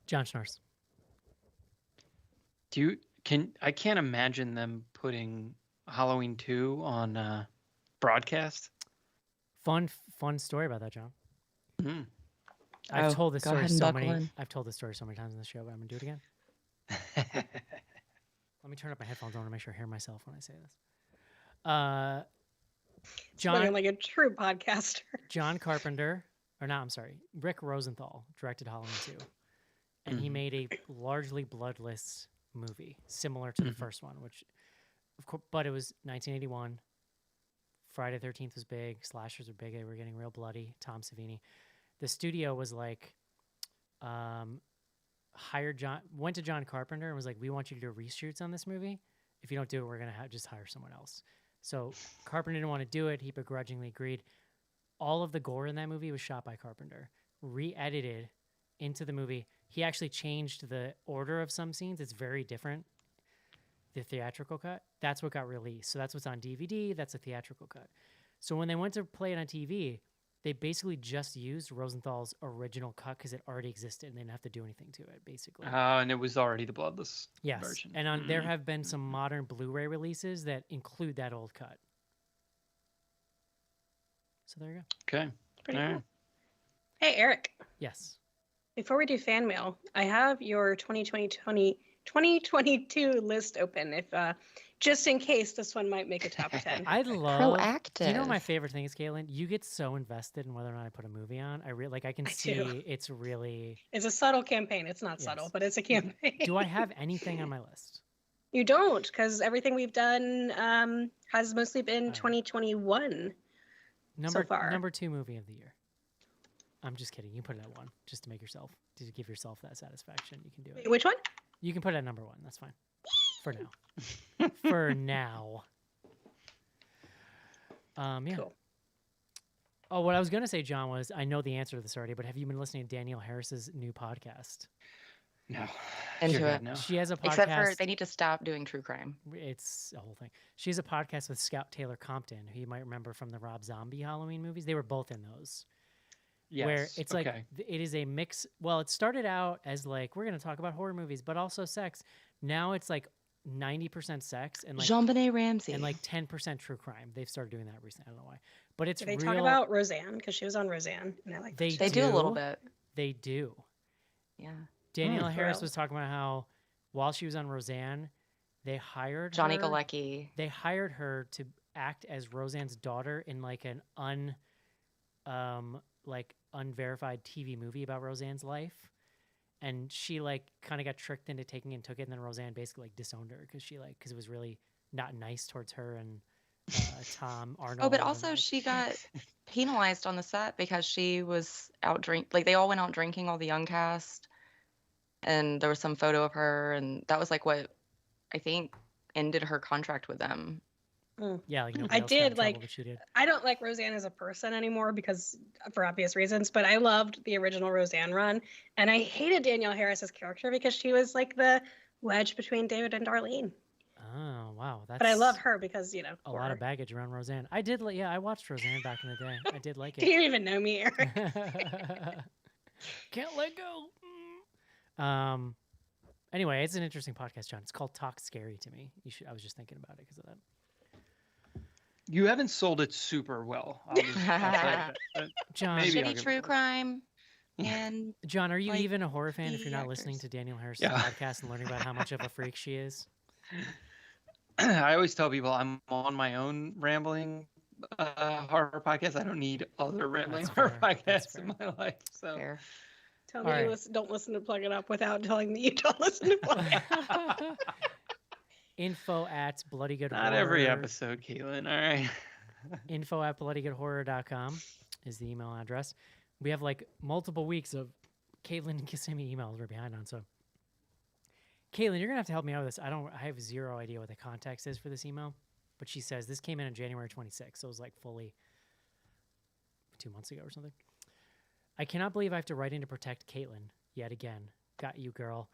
[SPEAKER 1] John Schnars.
[SPEAKER 2] I can't imagine them putting Halloween 2 on broadcast.
[SPEAKER 1] Fun story about that, John.
[SPEAKER 2] Mm.
[SPEAKER 1] I've told this
[SPEAKER 3] go
[SPEAKER 1] story
[SPEAKER 3] ahead and
[SPEAKER 1] so
[SPEAKER 3] buckle
[SPEAKER 1] many.
[SPEAKER 3] in.
[SPEAKER 1] I've told this story so many times in the show, but I'm gonna do it again. Let me turn up my headphones. I want to make sure I hear myself when I say this.
[SPEAKER 4] Spoken
[SPEAKER 1] John,
[SPEAKER 4] like a true podcaster.
[SPEAKER 1] John Carpenter, or no, I'm sorry, Rick Rosenthal directed Halloween 2, and he made a largely bloodless movie similar to the first one, which, of course, but it was 1981. Friday the 13th was big. Slashers were big. They were getting real bloody. Tom Savini. The studio was like, went to John Carpenter and was like, we want you to do reshoots on this movie. If you don't do it, we're going to just hire someone else. So Carpenter didn't want to do it. He begrudgingly agreed. All of the gore in that movie was shot by Carpenter, re-edited into the movie. He actually changed the order of some scenes. It's very different. The theatrical cut, that's what got released. So that's what's on DVD. That's a theatrical cut. So when they went to play it on TV, they basically just used Rosenthal's original cut because it already existed and they didn't have to do anything to it, basically.
[SPEAKER 2] And it was already the bloodless
[SPEAKER 1] Yes.
[SPEAKER 2] version.
[SPEAKER 1] And there have been some modern Blu-ray releases that include that old cut. So there you go.
[SPEAKER 2] Okay.
[SPEAKER 4] Pretty
[SPEAKER 2] All
[SPEAKER 4] cool.
[SPEAKER 2] right.
[SPEAKER 4] Hey, Eric,
[SPEAKER 1] Yes.
[SPEAKER 4] before we do fan mail, I have your 2022 list open. If just in case this one might make a top 10.
[SPEAKER 1] I love
[SPEAKER 3] Proactive.
[SPEAKER 1] You know what my favorite thing is, Caitlin? You get so invested in whether or not I put a movie on. I can see
[SPEAKER 4] do.
[SPEAKER 1] it's really.
[SPEAKER 4] It's a subtle campaign. It's not
[SPEAKER 1] Yes.
[SPEAKER 4] subtle, but it's a campaign.
[SPEAKER 1] Do I have anything on my list?
[SPEAKER 4] You don't, because everything we've done has mostly been
[SPEAKER 1] right.
[SPEAKER 4] 2021 so far.
[SPEAKER 1] Number 2 movie of the year. I'm just kidding. You put it at 1 just to give yourself that satisfaction. You can do it.
[SPEAKER 4] Which one?
[SPEAKER 1] You can put it at number 1. That's fine. For now. For now. Yeah.
[SPEAKER 4] Cool.
[SPEAKER 1] Oh, what I was going to say, John, was I know the answer to this already, but have you been listening to Danielle Harris's new podcast?
[SPEAKER 2] No.
[SPEAKER 3] Into
[SPEAKER 2] Dear
[SPEAKER 3] it.
[SPEAKER 2] God, no.
[SPEAKER 1] She has a podcast.
[SPEAKER 3] Except for they need to stop doing true crime.
[SPEAKER 1] It's a whole thing. She has a podcast with Scout Taylor Compton, who you might remember from the Rob Zombie Halloween movies. They were both in those.
[SPEAKER 2] Yes.
[SPEAKER 1] Where it's like
[SPEAKER 2] okay.
[SPEAKER 1] it is a mix. Well, it started out as like we're going to talk about horror movies, but also sex. Now it's like 90% sex and like
[SPEAKER 3] Jean-Benet Ramsey.
[SPEAKER 1] and like 10% true crime. They've started doing that recently. I don't know why, but it's
[SPEAKER 4] Did they
[SPEAKER 1] real.
[SPEAKER 4] talk about Roseanne? Because she was on Roseanne, and I like
[SPEAKER 1] They
[SPEAKER 3] They do a little bit.
[SPEAKER 1] They do.
[SPEAKER 3] Yeah.
[SPEAKER 1] Danielle Harris
[SPEAKER 4] Thrill.
[SPEAKER 1] was talking about how while she was on Roseanne, they hired
[SPEAKER 3] Johnny
[SPEAKER 1] her,
[SPEAKER 3] Galecki.
[SPEAKER 1] They hired her to act as Roseanne's daughter in like an like unverified TV movie about Roseanne's life, and she like kind of got tricked into taking it and took it, and then Roseanne basically like disowned her because it was really not nice towards her and Tom Arnold.
[SPEAKER 3] Oh, but also
[SPEAKER 1] and,
[SPEAKER 3] she got penalized on the set because she was out like they all went out drinking, all the young cast, and there was some photo of her, and that was like what I think ended her contract with them.
[SPEAKER 1] Yeah, like
[SPEAKER 4] I did like. I don't like Roseanne as a person anymore because for obvious reasons, but I loved the original Roseanne run, and I hated Danielle Harris's character because she was like the wedge between David and Darlene.
[SPEAKER 1] Oh wow,
[SPEAKER 4] but I love her because
[SPEAKER 1] a lot of baggage around Roseanne. I did, I watched Roseanne back in the day. I did like it.
[SPEAKER 4] Do you even know me, Eric?
[SPEAKER 1] Can't let go. Anyway, it's an interesting podcast, John. It's called Talk Scary to me. I was just thinking about it because of that.
[SPEAKER 2] You haven't sold it super well. I'll say that.
[SPEAKER 1] John,
[SPEAKER 3] shitty true crime. And
[SPEAKER 1] John, are you even a horror fan if you're not listening to Danielle Harris's podcast and learning about how much of a freak she is?
[SPEAKER 2] I always tell people I'm on my own rambling horror podcast. I don't need other rambling horror podcasts in my life. So
[SPEAKER 4] tell me you don't listen to Plug It Up without telling me you don't listen to Plug It Up.
[SPEAKER 1] info@bloodygoodhorror.
[SPEAKER 2] Not every episode, Caitlin. All right.
[SPEAKER 1] info@bloodygoodhorror.com is the email address. We have like multiple weeks of Caitlin and Kissimmee emails we're behind on. So, Caitlin, you're gonna have to help me out with this. I have zero idea what the context is for this email, but she says this came in on January 26th, so it was like fully 2 months ago or something. I cannot believe I have to write in to protect Caitlin yet again. Got you, girl.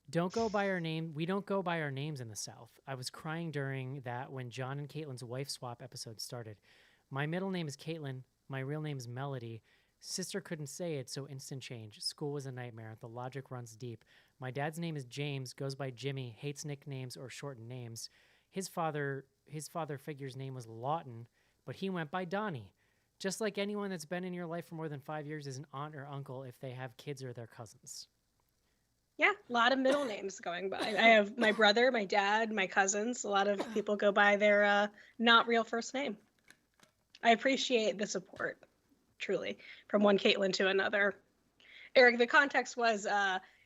[SPEAKER 1] Don't go by our name. We don't go by our names in the South. I was crying during that when John and Caitlin's wife swap episode started. My middle name is Caitlin. My real name is Melody. Sister couldn't say it, so instant change. School was a nightmare. The logic runs deep. My dad's name is James, goes by Jimmy, hates nicknames or shortened names. His father figure's name was Lawton, but he went by Donnie. Just like anyone that's been in your life for more than 5 years is an aunt or uncle if they have kids or their cousins.
[SPEAKER 4] Yeah, a lot of middle names going by. I have my brother, my dad, my cousins. A lot of people go by their not real first name. I appreciate the support, truly, from one Caitlin to another. Eric, the context was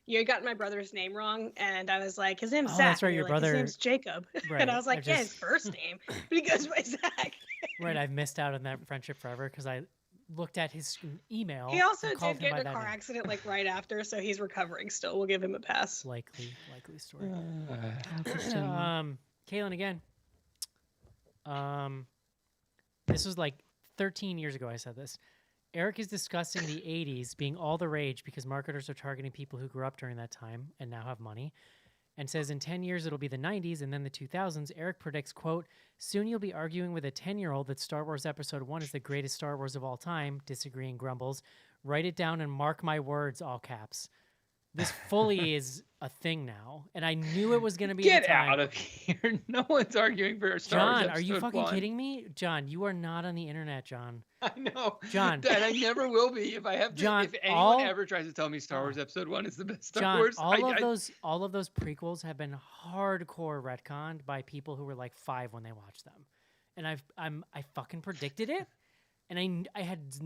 [SPEAKER 4] you got my brother's name wrong, and I was like, his name's Zach.
[SPEAKER 1] That's right, your
[SPEAKER 4] like,
[SPEAKER 1] brother.
[SPEAKER 4] His name's Jacob.
[SPEAKER 1] Right.
[SPEAKER 4] And I was like, yeah, his first name, but he goes by Zach.
[SPEAKER 1] Right, I've missed out on that friendship forever because I looked at his email.
[SPEAKER 4] He also did get in a car accident like right after, so he's recovering still. We'll give him a pass.
[SPEAKER 1] Likely story. Caitlin again. This was like 13 years ago I said this. Eric is discussing the 80s being all the rage because marketers are targeting people who grew up during that time and now have money, and says in 10 years it'll be the 90s and then the 2000s. Eric predicts, quote, soon you'll be arguing with a 10-year-old that Star Wars Episode 1 is the greatest Star Wars of all time, disagreeing grumbles. Write it down and mark my words, all caps. This fully is a thing now, and I knew it was going to be.
[SPEAKER 2] Get out of here! No one's arguing for Star Wars
[SPEAKER 1] John,
[SPEAKER 2] Episode
[SPEAKER 1] are you fucking
[SPEAKER 2] 1.
[SPEAKER 1] kidding me? John, you are not on the internet, John.
[SPEAKER 2] I know,
[SPEAKER 1] John,
[SPEAKER 2] and I never will be if I have to.
[SPEAKER 1] John,
[SPEAKER 2] if anyone ever tries to tell me Star Wars Episode 1 is the best Star
[SPEAKER 1] John,
[SPEAKER 2] Wars,
[SPEAKER 1] all of those prequels have been hardcore retconned by people who were like 5 when they watched them, and I fucking predicted it. And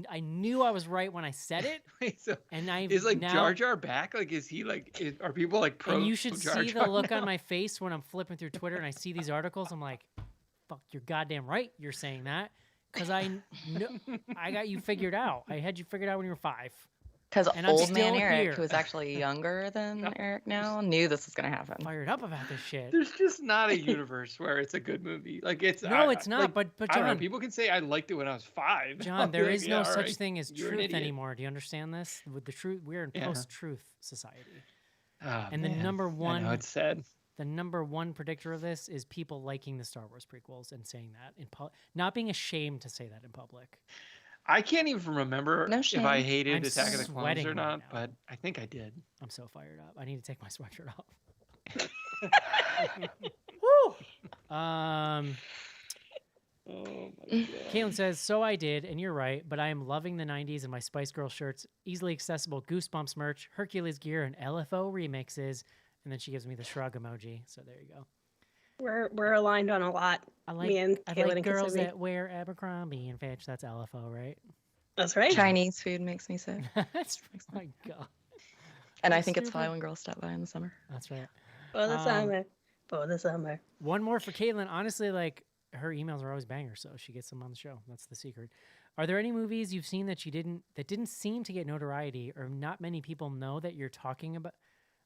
[SPEAKER 1] I knew I was right when I said it.
[SPEAKER 2] Wait, so
[SPEAKER 1] and I
[SPEAKER 2] is like now, Jar Jar back? Like, is he like? Are people like pro?
[SPEAKER 1] And you should
[SPEAKER 2] Jar
[SPEAKER 1] see
[SPEAKER 2] Jar
[SPEAKER 1] the look
[SPEAKER 2] now?
[SPEAKER 1] on my face when I'm flipping through Twitter and I see these articles. I'm like, "Fuck, you're goddamn right. You're saying that because I got you figured out. I had you figured out when you were 5."
[SPEAKER 3] Because old man Eric,
[SPEAKER 1] here.
[SPEAKER 3] who is actually younger than Eric now, knew this was going to happen.
[SPEAKER 1] Fired up about this shit.
[SPEAKER 2] There's just not a universe where it's a good movie. Like it's
[SPEAKER 1] no, it's not.
[SPEAKER 2] Like,
[SPEAKER 1] but
[SPEAKER 2] I don't know.
[SPEAKER 1] John,
[SPEAKER 2] People can say I liked it when I was 5.
[SPEAKER 1] John, there is no such
[SPEAKER 2] right.
[SPEAKER 1] thing as
[SPEAKER 2] You're an
[SPEAKER 1] truth
[SPEAKER 2] idiot.
[SPEAKER 1] anymore. Do you understand this? With the truth, we're in post-truth society.
[SPEAKER 2] Oh,
[SPEAKER 1] and
[SPEAKER 2] man.
[SPEAKER 1] the number one,
[SPEAKER 2] I know, it's sad.
[SPEAKER 1] The number one predictor of this is people liking the Star Wars prequels and saying that in not being ashamed to say that in public.
[SPEAKER 2] I can't even remember if I hated Attack of the Clones or not,
[SPEAKER 1] now.
[SPEAKER 2] but I think I did.
[SPEAKER 1] I'm so fired up. I need to take my sweatshirt off. Woo!
[SPEAKER 2] Oh my God.
[SPEAKER 1] Caitlin says, so I did, and you're right, but I am loving the 90s and my Spice Girl shirts, easily accessible Goosebumps merch, Hercules gear, and LFO remixes. And then she gives me the shrug emoji. So there you go.
[SPEAKER 4] We're aligned on a lot.
[SPEAKER 1] I like,
[SPEAKER 4] me and Caitlin and
[SPEAKER 1] girls
[SPEAKER 4] Kissimmee.
[SPEAKER 1] that wear Abercrombie and Fitch. That's LFO, right?
[SPEAKER 4] That's right.
[SPEAKER 3] Chinese food makes me sick.
[SPEAKER 1] That's my God.
[SPEAKER 3] And I
[SPEAKER 1] That's
[SPEAKER 3] think it's
[SPEAKER 1] stupid.
[SPEAKER 3] fly when girls stop by in the summer.
[SPEAKER 1] That's right.
[SPEAKER 4] For the summer. For the summer.
[SPEAKER 1] One more for Caitlin. Honestly, like her emails are always bangers, so she gets them on the show. That's the secret. Are there any movies you've seen that didn't seem to get notoriety, or not many people know that you're talking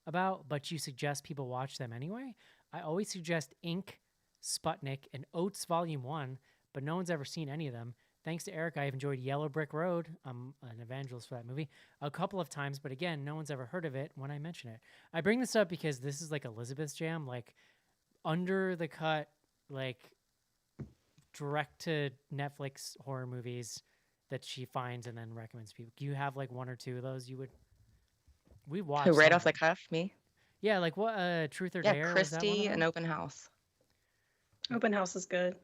[SPEAKER 1] about, but you suggest people watch them anyway? I always suggest Ink, Sputnik, and Oates Volume 1, but no one's ever seen any of them. Thanks to Eric, I've enjoyed Yellow Brick Road. I'm an evangelist for that movie a couple of times, but again, no one's ever heard of it when I mention it. I bring this up because this is like Elizabeth's jam, like under the cut, like direct to Netflix horror movies that she finds and then recommends people. Do you have like one or two of those you would? We watched.
[SPEAKER 3] Who, right
[SPEAKER 1] some
[SPEAKER 3] off the
[SPEAKER 1] of them.
[SPEAKER 3] cuff? Me?
[SPEAKER 1] Yeah, like what? Truth or
[SPEAKER 3] Yeah,
[SPEAKER 1] Dare? Was that one of
[SPEAKER 3] Christy
[SPEAKER 1] them?
[SPEAKER 3] and Open House.
[SPEAKER 4] Open House is good.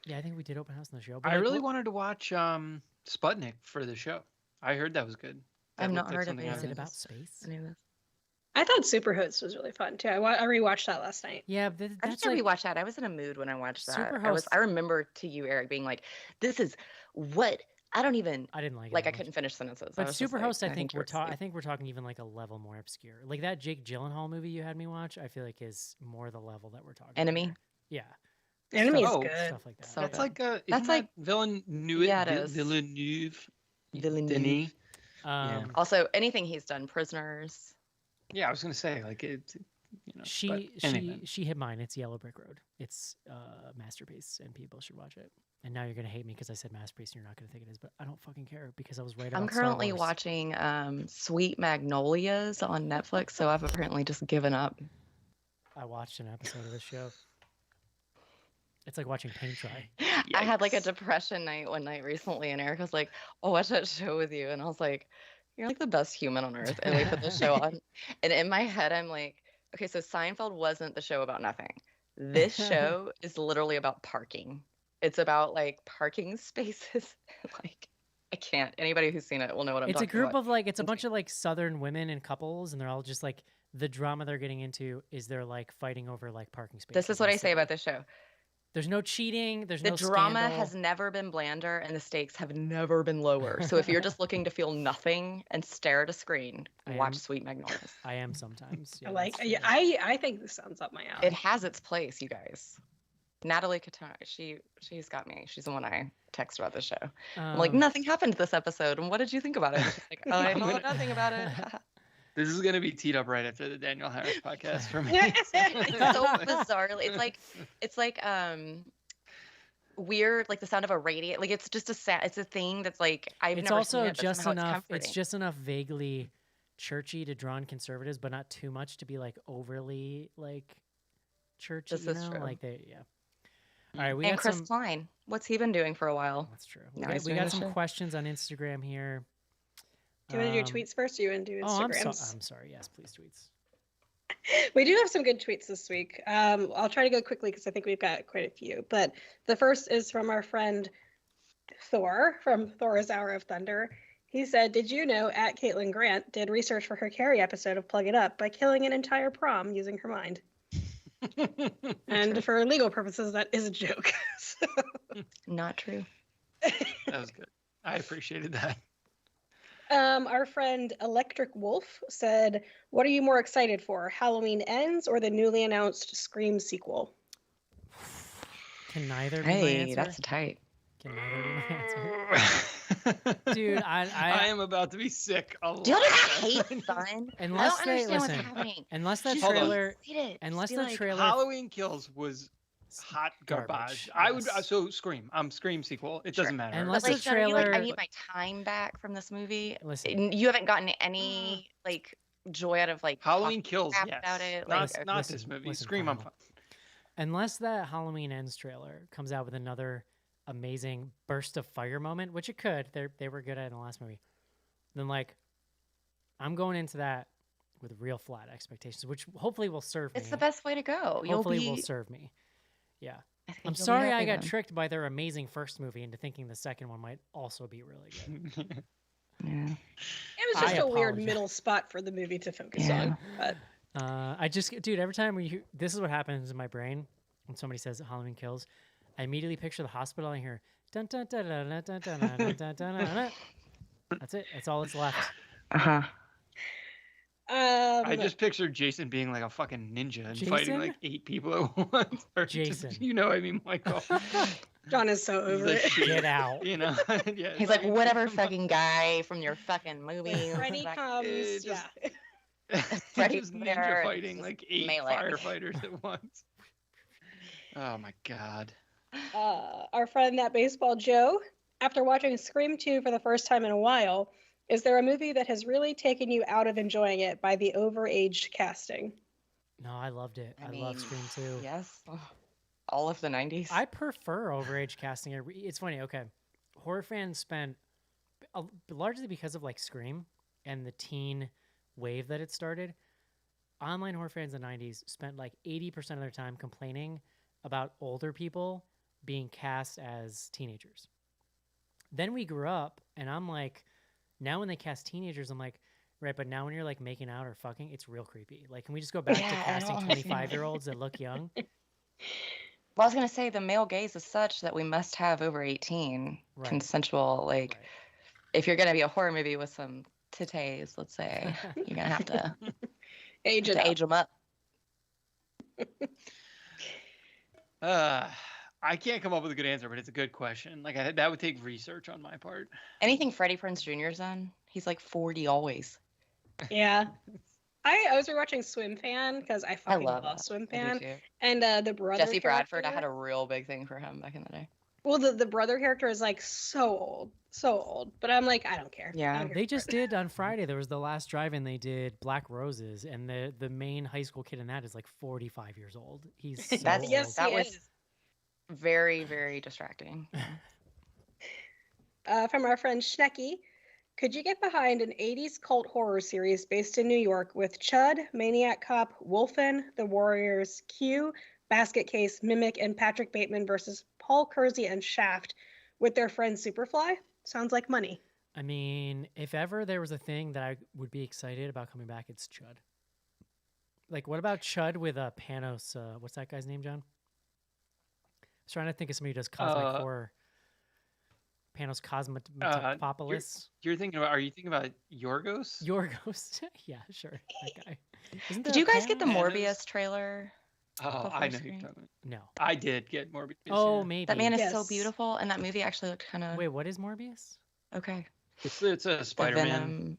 [SPEAKER 1] Yeah, I think we did Open House in the show. But
[SPEAKER 2] I
[SPEAKER 1] like,
[SPEAKER 2] really wanted to watch Sputnik for the show. I heard that was good. That
[SPEAKER 3] I've
[SPEAKER 2] looked
[SPEAKER 3] not
[SPEAKER 2] like
[SPEAKER 3] heard of
[SPEAKER 2] something
[SPEAKER 3] it.
[SPEAKER 2] I
[SPEAKER 1] Is
[SPEAKER 2] would-
[SPEAKER 1] it about space?
[SPEAKER 3] Any of this.
[SPEAKER 4] I thought Super Hoots was really fun too. I rewatched that last night.
[SPEAKER 1] Yeah,
[SPEAKER 3] I
[SPEAKER 1] that's
[SPEAKER 3] think I
[SPEAKER 1] like
[SPEAKER 3] rewatched that. I was in a mood when I watched that.
[SPEAKER 1] Superhouse-
[SPEAKER 3] I remember to you, Eric, being like, "This is what I don't even
[SPEAKER 1] I didn't like it.
[SPEAKER 3] like."
[SPEAKER 1] that
[SPEAKER 3] I
[SPEAKER 1] much.
[SPEAKER 3] couldn't finish sentences.
[SPEAKER 1] But
[SPEAKER 3] was just like,
[SPEAKER 1] Superhost, I think
[SPEAKER 3] you're
[SPEAKER 1] I
[SPEAKER 3] asleep.
[SPEAKER 1] think we're talking even like a level more obscure. Like that Jake Gyllenhaal movie you had me watch, I feel like is more the level that we're talking.
[SPEAKER 3] Enemy?
[SPEAKER 1] here. Yeah.
[SPEAKER 4] Enemy is
[SPEAKER 2] Oh,
[SPEAKER 4] good.
[SPEAKER 1] Stuff like that.
[SPEAKER 3] So
[SPEAKER 2] That's
[SPEAKER 3] good.
[SPEAKER 2] like
[SPEAKER 3] That's
[SPEAKER 2] isn't
[SPEAKER 3] like-
[SPEAKER 2] that Villeneuve?
[SPEAKER 3] Yeah, it is.
[SPEAKER 2] Villeneuve.
[SPEAKER 3] Villeneuve.
[SPEAKER 2] Denis?
[SPEAKER 1] Um,
[SPEAKER 3] Also, anything he's done, Prisoners.
[SPEAKER 2] Yeah, I was gonna say like it. You know,
[SPEAKER 1] she
[SPEAKER 2] but anyway.
[SPEAKER 1] she hit mine. It's Yellow Brick Road. It's a masterpiece, and people should watch it. And now you're gonna hate me because I said masterpiece, and you're not gonna think it is. But I don't fucking care because I was right about
[SPEAKER 3] I'm
[SPEAKER 1] Star
[SPEAKER 3] currently
[SPEAKER 1] Wars.
[SPEAKER 3] watching Sweet Magnolias on Netflix, so I've apparently just given up.
[SPEAKER 1] I watched an episode of the show. It's like watching paint dry.
[SPEAKER 3] I had like a
[SPEAKER 2] Yikes.
[SPEAKER 3] depression night one night recently, and Eric was like, "I'll watch that show with you," and I was like, "You're like the best human on earth." And we put the show on, and in my head, I'm like, "Okay, so Seinfeld wasn't the show about nothing. This show is literally about parking. It's about like parking spaces. Like, I can't. Anybody who's seen it will know what I'm
[SPEAKER 1] It's a
[SPEAKER 3] talking
[SPEAKER 1] group
[SPEAKER 3] about.
[SPEAKER 1] of like it's a bunch of like Southern women and couples, and they're all just like the drama they're getting into is they're like fighting over like parking spaces.
[SPEAKER 3] This is what
[SPEAKER 1] in
[SPEAKER 3] I
[SPEAKER 1] the
[SPEAKER 3] say
[SPEAKER 1] city.
[SPEAKER 3] about this show.
[SPEAKER 1] There's no cheating. There's
[SPEAKER 3] The
[SPEAKER 1] no
[SPEAKER 3] drama
[SPEAKER 1] scandal.
[SPEAKER 3] has never been blander, and the stakes have never been lower. So if you're just looking to feel nothing and stare at a screen,
[SPEAKER 1] I
[SPEAKER 3] watch
[SPEAKER 1] am-
[SPEAKER 3] Sweet Magnolias.
[SPEAKER 1] I am sometimes. Yeah,
[SPEAKER 4] I like.
[SPEAKER 1] that's-
[SPEAKER 4] Yeah, I think this sounds up my alley.
[SPEAKER 3] It has its place, you guys. Natalie Catone, she's got me. She's the one I text about the show. I'm like,
[SPEAKER 1] Um,
[SPEAKER 3] nothing happened this episode, and what did you think about it? And she's like, I
[SPEAKER 2] I'm
[SPEAKER 3] thought
[SPEAKER 2] gonna-
[SPEAKER 3] nothing about it.
[SPEAKER 2] This is gonna be teed up right after the Daniel Harris podcast for me.
[SPEAKER 3] It's so bizarrely. It's like weird, like the sound of a radiator. Like it's just it's a thing that's like I've
[SPEAKER 1] it's
[SPEAKER 3] never
[SPEAKER 1] also
[SPEAKER 3] seen it, but
[SPEAKER 1] just
[SPEAKER 3] somehow
[SPEAKER 1] enough.
[SPEAKER 3] It's,
[SPEAKER 1] It's
[SPEAKER 3] comforting.
[SPEAKER 1] just enough vaguely churchy to draw in conservatives, but not too much to be like overly like churchy.
[SPEAKER 3] This
[SPEAKER 1] you
[SPEAKER 3] is
[SPEAKER 1] know?
[SPEAKER 3] true.
[SPEAKER 1] Like they, yeah. All right, we
[SPEAKER 3] and
[SPEAKER 1] got
[SPEAKER 3] Chris
[SPEAKER 1] some.
[SPEAKER 3] Klein, what's he been doing for a while?
[SPEAKER 1] That's true.
[SPEAKER 3] Now
[SPEAKER 1] We
[SPEAKER 3] he's
[SPEAKER 1] got,
[SPEAKER 3] doing the
[SPEAKER 1] some
[SPEAKER 3] show.
[SPEAKER 1] questions on Instagram here.
[SPEAKER 4] Do you want to do
[SPEAKER 1] Um,
[SPEAKER 4] tweets first, or you want to do
[SPEAKER 1] Oh,
[SPEAKER 4] Instagrams?
[SPEAKER 1] I'm sorry. Yes, please tweets.
[SPEAKER 4] We do have some good tweets this week. I'll try to go quickly because I think we've got quite a few. But the first is from our friend Thor from Thor's Hour of Thunder. He said, "Did you know at Caitlin Grant did research for her Carrie episode of Plug It Up by killing an entire prom using her mind? And for legal purposes, that is a joke." So,
[SPEAKER 3] Not true.
[SPEAKER 2] That was good. I appreciated that.
[SPEAKER 4] our friend Electric Wolf said, "What are you more excited for, Halloween Ends or the newly announced Scream sequel?"
[SPEAKER 1] Can neither be my
[SPEAKER 3] Hey,
[SPEAKER 1] answer?
[SPEAKER 3] that's tight.
[SPEAKER 1] Can neither be my answer? Dude,
[SPEAKER 2] I am about to be sick. A
[SPEAKER 3] Do y'all
[SPEAKER 2] lot.
[SPEAKER 3] just hate fun?
[SPEAKER 1] Unless
[SPEAKER 3] I
[SPEAKER 1] they
[SPEAKER 3] don't understand
[SPEAKER 1] listen,
[SPEAKER 3] what's happening.
[SPEAKER 1] unless that
[SPEAKER 3] Just
[SPEAKER 2] Hold on.
[SPEAKER 1] trailer,
[SPEAKER 3] hate it.
[SPEAKER 1] unless
[SPEAKER 3] Just
[SPEAKER 1] the
[SPEAKER 3] be like,
[SPEAKER 1] trailer,
[SPEAKER 2] Halloween Kills was hot
[SPEAKER 1] Garbage,
[SPEAKER 2] garbage. I would
[SPEAKER 1] yes.
[SPEAKER 2] so Scream. Scream sequel. It
[SPEAKER 3] Sure.
[SPEAKER 2] doesn't matter.
[SPEAKER 1] Unless
[SPEAKER 3] But
[SPEAKER 1] the
[SPEAKER 3] like, gotta be like, I
[SPEAKER 1] trailer-
[SPEAKER 3] need my time back from this movie.
[SPEAKER 1] listen,
[SPEAKER 3] You haven't gotten any like joy out of like
[SPEAKER 2] Halloween
[SPEAKER 3] talking
[SPEAKER 2] Kills.
[SPEAKER 3] crap
[SPEAKER 2] Yes.
[SPEAKER 3] about it.
[SPEAKER 2] Not,
[SPEAKER 3] Like,
[SPEAKER 2] not
[SPEAKER 1] listen,
[SPEAKER 2] this movie.
[SPEAKER 1] listen,
[SPEAKER 2] Scream. I'm
[SPEAKER 1] Kyle.
[SPEAKER 2] fine.
[SPEAKER 1] unless that Halloween Ends trailer comes out with another amazing burst of fire moment, which it could, they were good at it in the last movie, then like I'm going into that with real flat expectations, which hopefully will serve me.
[SPEAKER 3] it's the best way to go.
[SPEAKER 1] Hopefully will serve me. Yeah.
[SPEAKER 3] I think
[SPEAKER 1] I'm
[SPEAKER 3] you'll be
[SPEAKER 1] sorry I
[SPEAKER 3] happy
[SPEAKER 1] got
[SPEAKER 3] then.
[SPEAKER 1] tricked by their amazing first movie into thinking the second one might also be really good.
[SPEAKER 3] Yeah.
[SPEAKER 4] It was
[SPEAKER 1] I
[SPEAKER 4] just a weird
[SPEAKER 1] apologize.
[SPEAKER 4] middle spot for the movie to focus
[SPEAKER 3] Yeah.
[SPEAKER 4] on. But
[SPEAKER 1] Dude, every time this is what happens in my brain when somebody says Halloween Kills, I immediately picture the hospital and I hear dun dun dun dun dun dun dun dun dun dun dun. That's it. That's all that's left.
[SPEAKER 3] Uh-huh.
[SPEAKER 2] I just pictured Jason being like a fucking ninja and fighting
[SPEAKER 1] Jason?
[SPEAKER 2] like 8 people at once. Or
[SPEAKER 1] Jason.
[SPEAKER 2] Just, you know what I mean, Michael?
[SPEAKER 4] John is so over
[SPEAKER 2] The
[SPEAKER 4] it.
[SPEAKER 2] shit,
[SPEAKER 1] Get out.
[SPEAKER 2] You know? Yeah,
[SPEAKER 3] He's like,
[SPEAKER 2] Jason,
[SPEAKER 3] whatever
[SPEAKER 2] come on.
[SPEAKER 3] fucking guy from your fucking movie.
[SPEAKER 4] When Freddy comes,
[SPEAKER 2] just-
[SPEAKER 4] yeah.
[SPEAKER 3] Freddy
[SPEAKER 2] Just ninja
[SPEAKER 3] there,
[SPEAKER 2] fighting
[SPEAKER 3] just
[SPEAKER 2] like 8
[SPEAKER 3] melee.
[SPEAKER 2] firefighters at once. Oh my god.
[SPEAKER 4] Our friend that baseball Joe, after watching Scream 2 for the first time in a while, is there a movie that has really taken you out of enjoying it by the overaged casting?
[SPEAKER 1] No, I loved it. I love Scream 2.
[SPEAKER 3] Yes. All of the 90s.
[SPEAKER 1] I prefer overage casting. It's funny. Okay, horror fans spent largely because of like Scream and the teen wave that it started. Online horror fans in the 90s spent like 80% of their time complaining about older people being cast as teenagers. Then we grew up, and I'm like, now when they cast teenagers, I'm like, right, but now when you're like making out or fucking, it's real creepy. Like, can we just go back to casting 25-year-olds that look young?
[SPEAKER 3] Well, I was going to say the male gaze is such that we must have over 18 consensual, like, if you're going to be a horror movie with some titties, let's say, you're going to have to age them up.
[SPEAKER 2] I can't come up with a good answer, but it's a good question. Like that would take research on my part.
[SPEAKER 3] Anything Freddie Prinze Jr.'s done, he's like 40 always.
[SPEAKER 4] Yeah. I was rewatching Swim Fan because I fucking love Swim Fan. And the brother
[SPEAKER 3] Jesse Bradford,
[SPEAKER 4] character-
[SPEAKER 3] I had a real big thing for him back in the day.
[SPEAKER 4] Well, the brother character is like so old. But I'm like, I don't care.
[SPEAKER 3] Yeah.
[SPEAKER 1] They just did on Friday. There was the last drive-in. They did Black Roses, and the main high school kid in that is like 45 years old. He's so
[SPEAKER 3] That's,
[SPEAKER 1] old.
[SPEAKER 4] Yes,
[SPEAKER 3] that
[SPEAKER 4] he
[SPEAKER 3] was
[SPEAKER 4] is.
[SPEAKER 3] very, very distracting.
[SPEAKER 4] From our friend Schnecky, could you get behind an 80s cult horror series based in New York with Chud, Maniac Cop, Wolfen, The Warriors, Q, Basket Case, Mimic, and Patrick Bateman versus Paul Kersey and Shaft with their friend Superfly? Sounds like money.
[SPEAKER 1] I mean, if ever there was a thing that I would be excited about coming back, it's Chud. Like, what about Chud with Panos? What's that guy's name, John? I was trying to think of somebody who does cosmic horror. Panos Cosmopoulos.
[SPEAKER 2] You're thinking about? Are you thinking about Yorgos?
[SPEAKER 1] Yorgos. Yeah, sure. That guy. Isn't
[SPEAKER 3] Did
[SPEAKER 1] there
[SPEAKER 3] you
[SPEAKER 1] a
[SPEAKER 3] guys get the
[SPEAKER 1] Panos?
[SPEAKER 3] Morbius trailer?
[SPEAKER 2] Oh, I know who you're talking about.
[SPEAKER 1] No.
[SPEAKER 2] I did get Morbius.
[SPEAKER 1] Oh,
[SPEAKER 2] yeah.
[SPEAKER 1] maybe.
[SPEAKER 3] That man is so
[SPEAKER 4] Yes.
[SPEAKER 3] beautiful, and that movie actually looked kind of
[SPEAKER 1] Wait, what is Morbius?
[SPEAKER 3] okay.
[SPEAKER 2] It's a Spider-Man
[SPEAKER 3] Venom.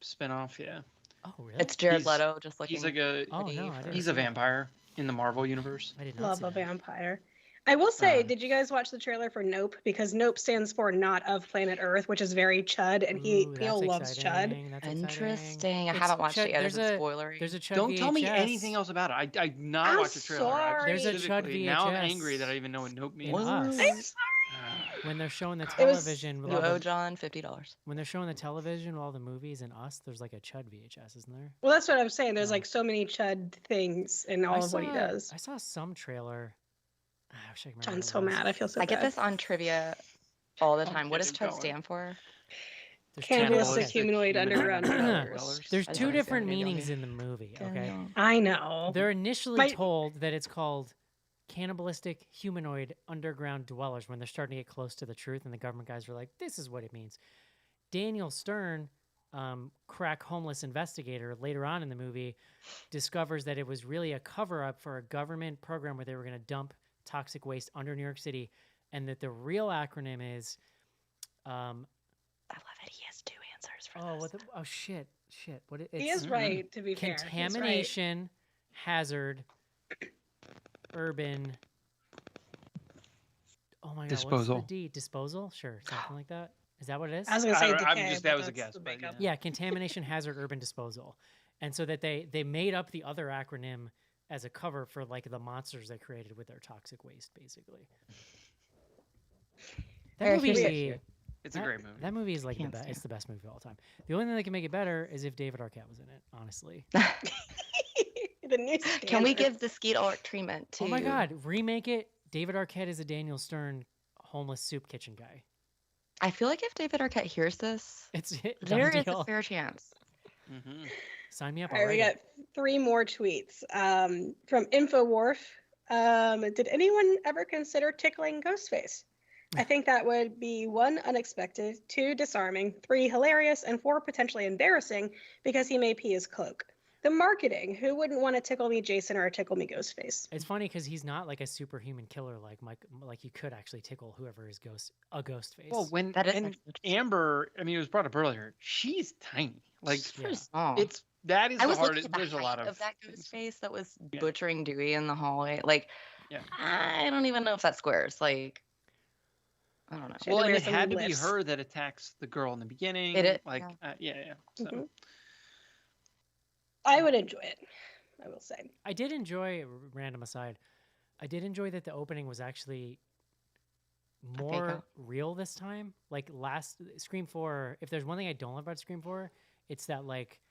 [SPEAKER 2] spin-off, yeah.
[SPEAKER 1] Oh, really?
[SPEAKER 3] It's Jared
[SPEAKER 2] He's-
[SPEAKER 3] Leto just looking.
[SPEAKER 2] He's like a
[SPEAKER 1] Oh,
[SPEAKER 3] pretty
[SPEAKER 1] no, I
[SPEAKER 3] for-
[SPEAKER 1] didn't
[SPEAKER 2] he's
[SPEAKER 1] see
[SPEAKER 2] a
[SPEAKER 1] that.
[SPEAKER 2] vampire in the Marvel universe.
[SPEAKER 1] I did not
[SPEAKER 4] Love
[SPEAKER 1] see
[SPEAKER 4] a
[SPEAKER 1] that.
[SPEAKER 4] vampire. I will say,
[SPEAKER 2] Uh,
[SPEAKER 4] did you guys watch the trailer for Nope? Because Nope stands for Not of Planet Earth, which is very Chud, and
[SPEAKER 1] Ooh,
[SPEAKER 4] Peele
[SPEAKER 1] that's
[SPEAKER 4] loves Chud.
[SPEAKER 1] exciting, that's exciting.
[SPEAKER 3] Interesting. I
[SPEAKER 1] It's
[SPEAKER 3] haven't watched
[SPEAKER 1] Chud-
[SPEAKER 3] it yet.
[SPEAKER 1] there's
[SPEAKER 3] Is it
[SPEAKER 1] a-
[SPEAKER 3] spoilery?
[SPEAKER 1] There's a Chud
[SPEAKER 2] Don't tell me
[SPEAKER 1] VHS.
[SPEAKER 2] anything else about it. I not
[SPEAKER 4] I'm
[SPEAKER 2] watched the trailer.
[SPEAKER 4] sorry.
[SPEAKER 1] There's a Chud
[SPEAKER 2] Specifically, Now I'm
[SPEAKER 1] VHS.
[SPEAKER 2] angry that I even know what Nope means.
[SPEAKER 1] In Us.
[SPEAKER 4] I'm sorry.
[SPEAKER 1] When they're showing the
[SPEAKER 4] It was-
[SPEAKER 1] television, with
[SPEAKER 3] You
[SPEAKER 1] all
[SPEAKER 3] owe
[SPEAKER 1] the,
[SPEAKER 3] John $50.
[SPEAKER 1] when they're showing the television, with all the movies and Us, there's like a Chud VHS, isn't there?
[SPEAKER 4] Well, that's what I'm saying. There's
[SPEAKER 1] Yeah.
[SPEAKER 4] like so many Chud things in all of what he does.
[SPEAKER 1] I saw some trailer. I wish I could remember.
[SPEAKER 4] John's
[SPEAKER 1] what
[SPEAKER 4] so
[SPEAKER 1] it was.
[SPEAKER 4] mad. I feel so
[SPEAKER 3] I get
[SPEAKER 4] bad.
[SPEAKER 3] this on trivia all the time. What does
[SPEAKER 2] keep
[SPEAKER 3] CHUD
[SPEAKER 2] going.
[SPEAKER 3] stand for?
[SPEAKER 1] There's
[SPEAKER 4] Cannibalistic
[SPEAKER 1] two-
[SPEAKER 4] humanoid underground
[SPEAKER 2] dwellers.
[SPEAKER 1] There's
[SPEAKER 3] I
[SPEAKER 1] two
[SPEAKER 3] don't
[SPEAKER 1] different
[SPEAKER 3] understand
[SPEAKER 1] meanings
[SPEAKER 3] it.
[SPEAKER 1] in the movie. Okay,
[SPEAKER 4] I know.
[SPEAKER 1] they're initially
[SPEAKER 4] My-
[SPEAKER 1] told that it's called cannibalistic humanoid underground dwellers when they're starting to get close to the truth, and the government guys are like, "This is what it means." Daniel Stern, crack homeless investigator, later on in the movie, discovers that it was really a cover-up for a government program where they were going to dump toxic waste under New York City, and that the real acronym is.
[SPEAKER 3] I love it. He has two answers for
[SPEAKER 1] Oh,
[SPEAKER 3] this.
[SPEAKER 1] shit. What it,
[SPEAKER 4] He
[SPEAKER 1] it's
[SPEAKER 4] is right, to be fair. He's right.
[SPEAKER 1] contamination, hazard, urban. Oh my god,
[SPEAKER 2] Disposal.
[SPEAKER 1] What's the D? Disposal? Sure, something like that. Is that what it is?
[SPEAKER 4] I was going to say
[SPEAKER 2] I'm
[SPEAKER 4] decay,
[SPEAKER 2] just-
[SPEAKER 4] but
[SPEAKER 2] that was a
[SPEAKER 4] that's
[SPEAKER 2] guess,
[SPEAKER 4] the
[SPEAKER 2] but
[SPEAKER 4] makeup.
[SPEAKER 1] Yeah, contamination, hazard, urban disposal, and so that they made up the other acronym as a cover for like the monsters they created with their toxic waste, basically. That
[SPEAKER 3] Very
[SPEAKER 1] movie.
[SPEAKER 3] curious.
[SPEAKER 2] It's a great movie.
[SPEAKER 1] That movie is like the
[SPEAKER 3] Can't
[SPEAKER 1] best.
[SPEAKER 3] stand
[SPEAKER 1] It's the best movie of all time. The only thing that can make it better is if David Arquette was in it. Honestly.
[SPEAKER 4] The new
[SPEAKER 3] Can we
[SPEAKER 4] standard.
[SPEAKER 3] give the skeet art treatment to?
[SPEAKER 1] Oh my god, remake it. David Arquette is a Daniel Stern homeless soup kitchen guy.
[SPEAKER 3] I feel like if David Arquette hears this,
[SPEAKER 1] It's it.
[SPEAKER 3] there is
[SPEAKER 1] Deal.
[SPEAKER 3] a fair chance.
[SPEAKER 2] Mm-hmm.
[SPEAKER 1] Sign me up
[SPEAKER 4] All right, we
[SPEAKER 1] already.
[SPEAKER 4] got 3 more tweets. From InfoWarf. Did anyone ever consider tickling Ghostface? I think that would be 1, unexpected, 2, disarming, 3, hilarious, and 4, potentially embarrassing because he may pee his cloak. The marketing. Who wouldn't want to tickle me Jason or tickle me Ghostface?
[SPEAKER 1] It's funny because he's not like a superhuman killer like Mike. Like you could actually tickle whoever is a ghost face.
[SPEAKER 2] Well, when
[SPEAKER 3] That is
[SPEAKER 2] and
[SPEAKER 3] interesting.
[SPEAKER 2] Amber, I mean, it was brought up earlier. She's tiny. Like
[SPEAKER 3] She's pretty
[SPEAKER 1] yeah.
[SPEAKER 3] small.
[SPEAKER 2] that is
[SPEAKER 3] I
[SPEAKER 2] the
[SPEAKER 3] was looking
[SPEAKER 2] hardest.
[SPEAKER 3] at the
[SPEAKER 2] There's a lot
[SPEAKER 3] height
[SPEAKER 2] of
[SPEAKER 3] that
[SPEAKER 2] things.
[SPEAKER 3] ghost face that was
[SPEAKER 2] Yeah.
[SPEAKER 3] butchering Dewey in the hallway. Like,
[SPEAKER 2] Yeah.
[SPEAKER 3] I don't even know if that squares. Like, I don't know.
[SPEAKER 4] She had
[SPEAKER 2] Well,
[SPEAKER 4] to
[SPEAKER 2] and
[SPEAKER 4] wear
[SPEAKER 2] it
[SPEAKER 4] some
[SPEAKER 2] had to be
[SPEAKER 4] lifts.
[SPEAKER 2] her that attacks the girl in the beginning.
[SPEAKER 3] It-
[SPEAKER 2] like,
[SPEAKER 3] yeah.
[SPEAKER 2] yeah. So
[SPEAKER 4] Mhm. I would enjoy it, I will say.
[SPEAKER 1] I did enjoy, random aside, I did enjoy that the opening was actually more
[SPEAKER 3] out.
[SPEAKER 1] real this time. Like last Scream 4, if there's one thing I don't love about Scream 4, it's that like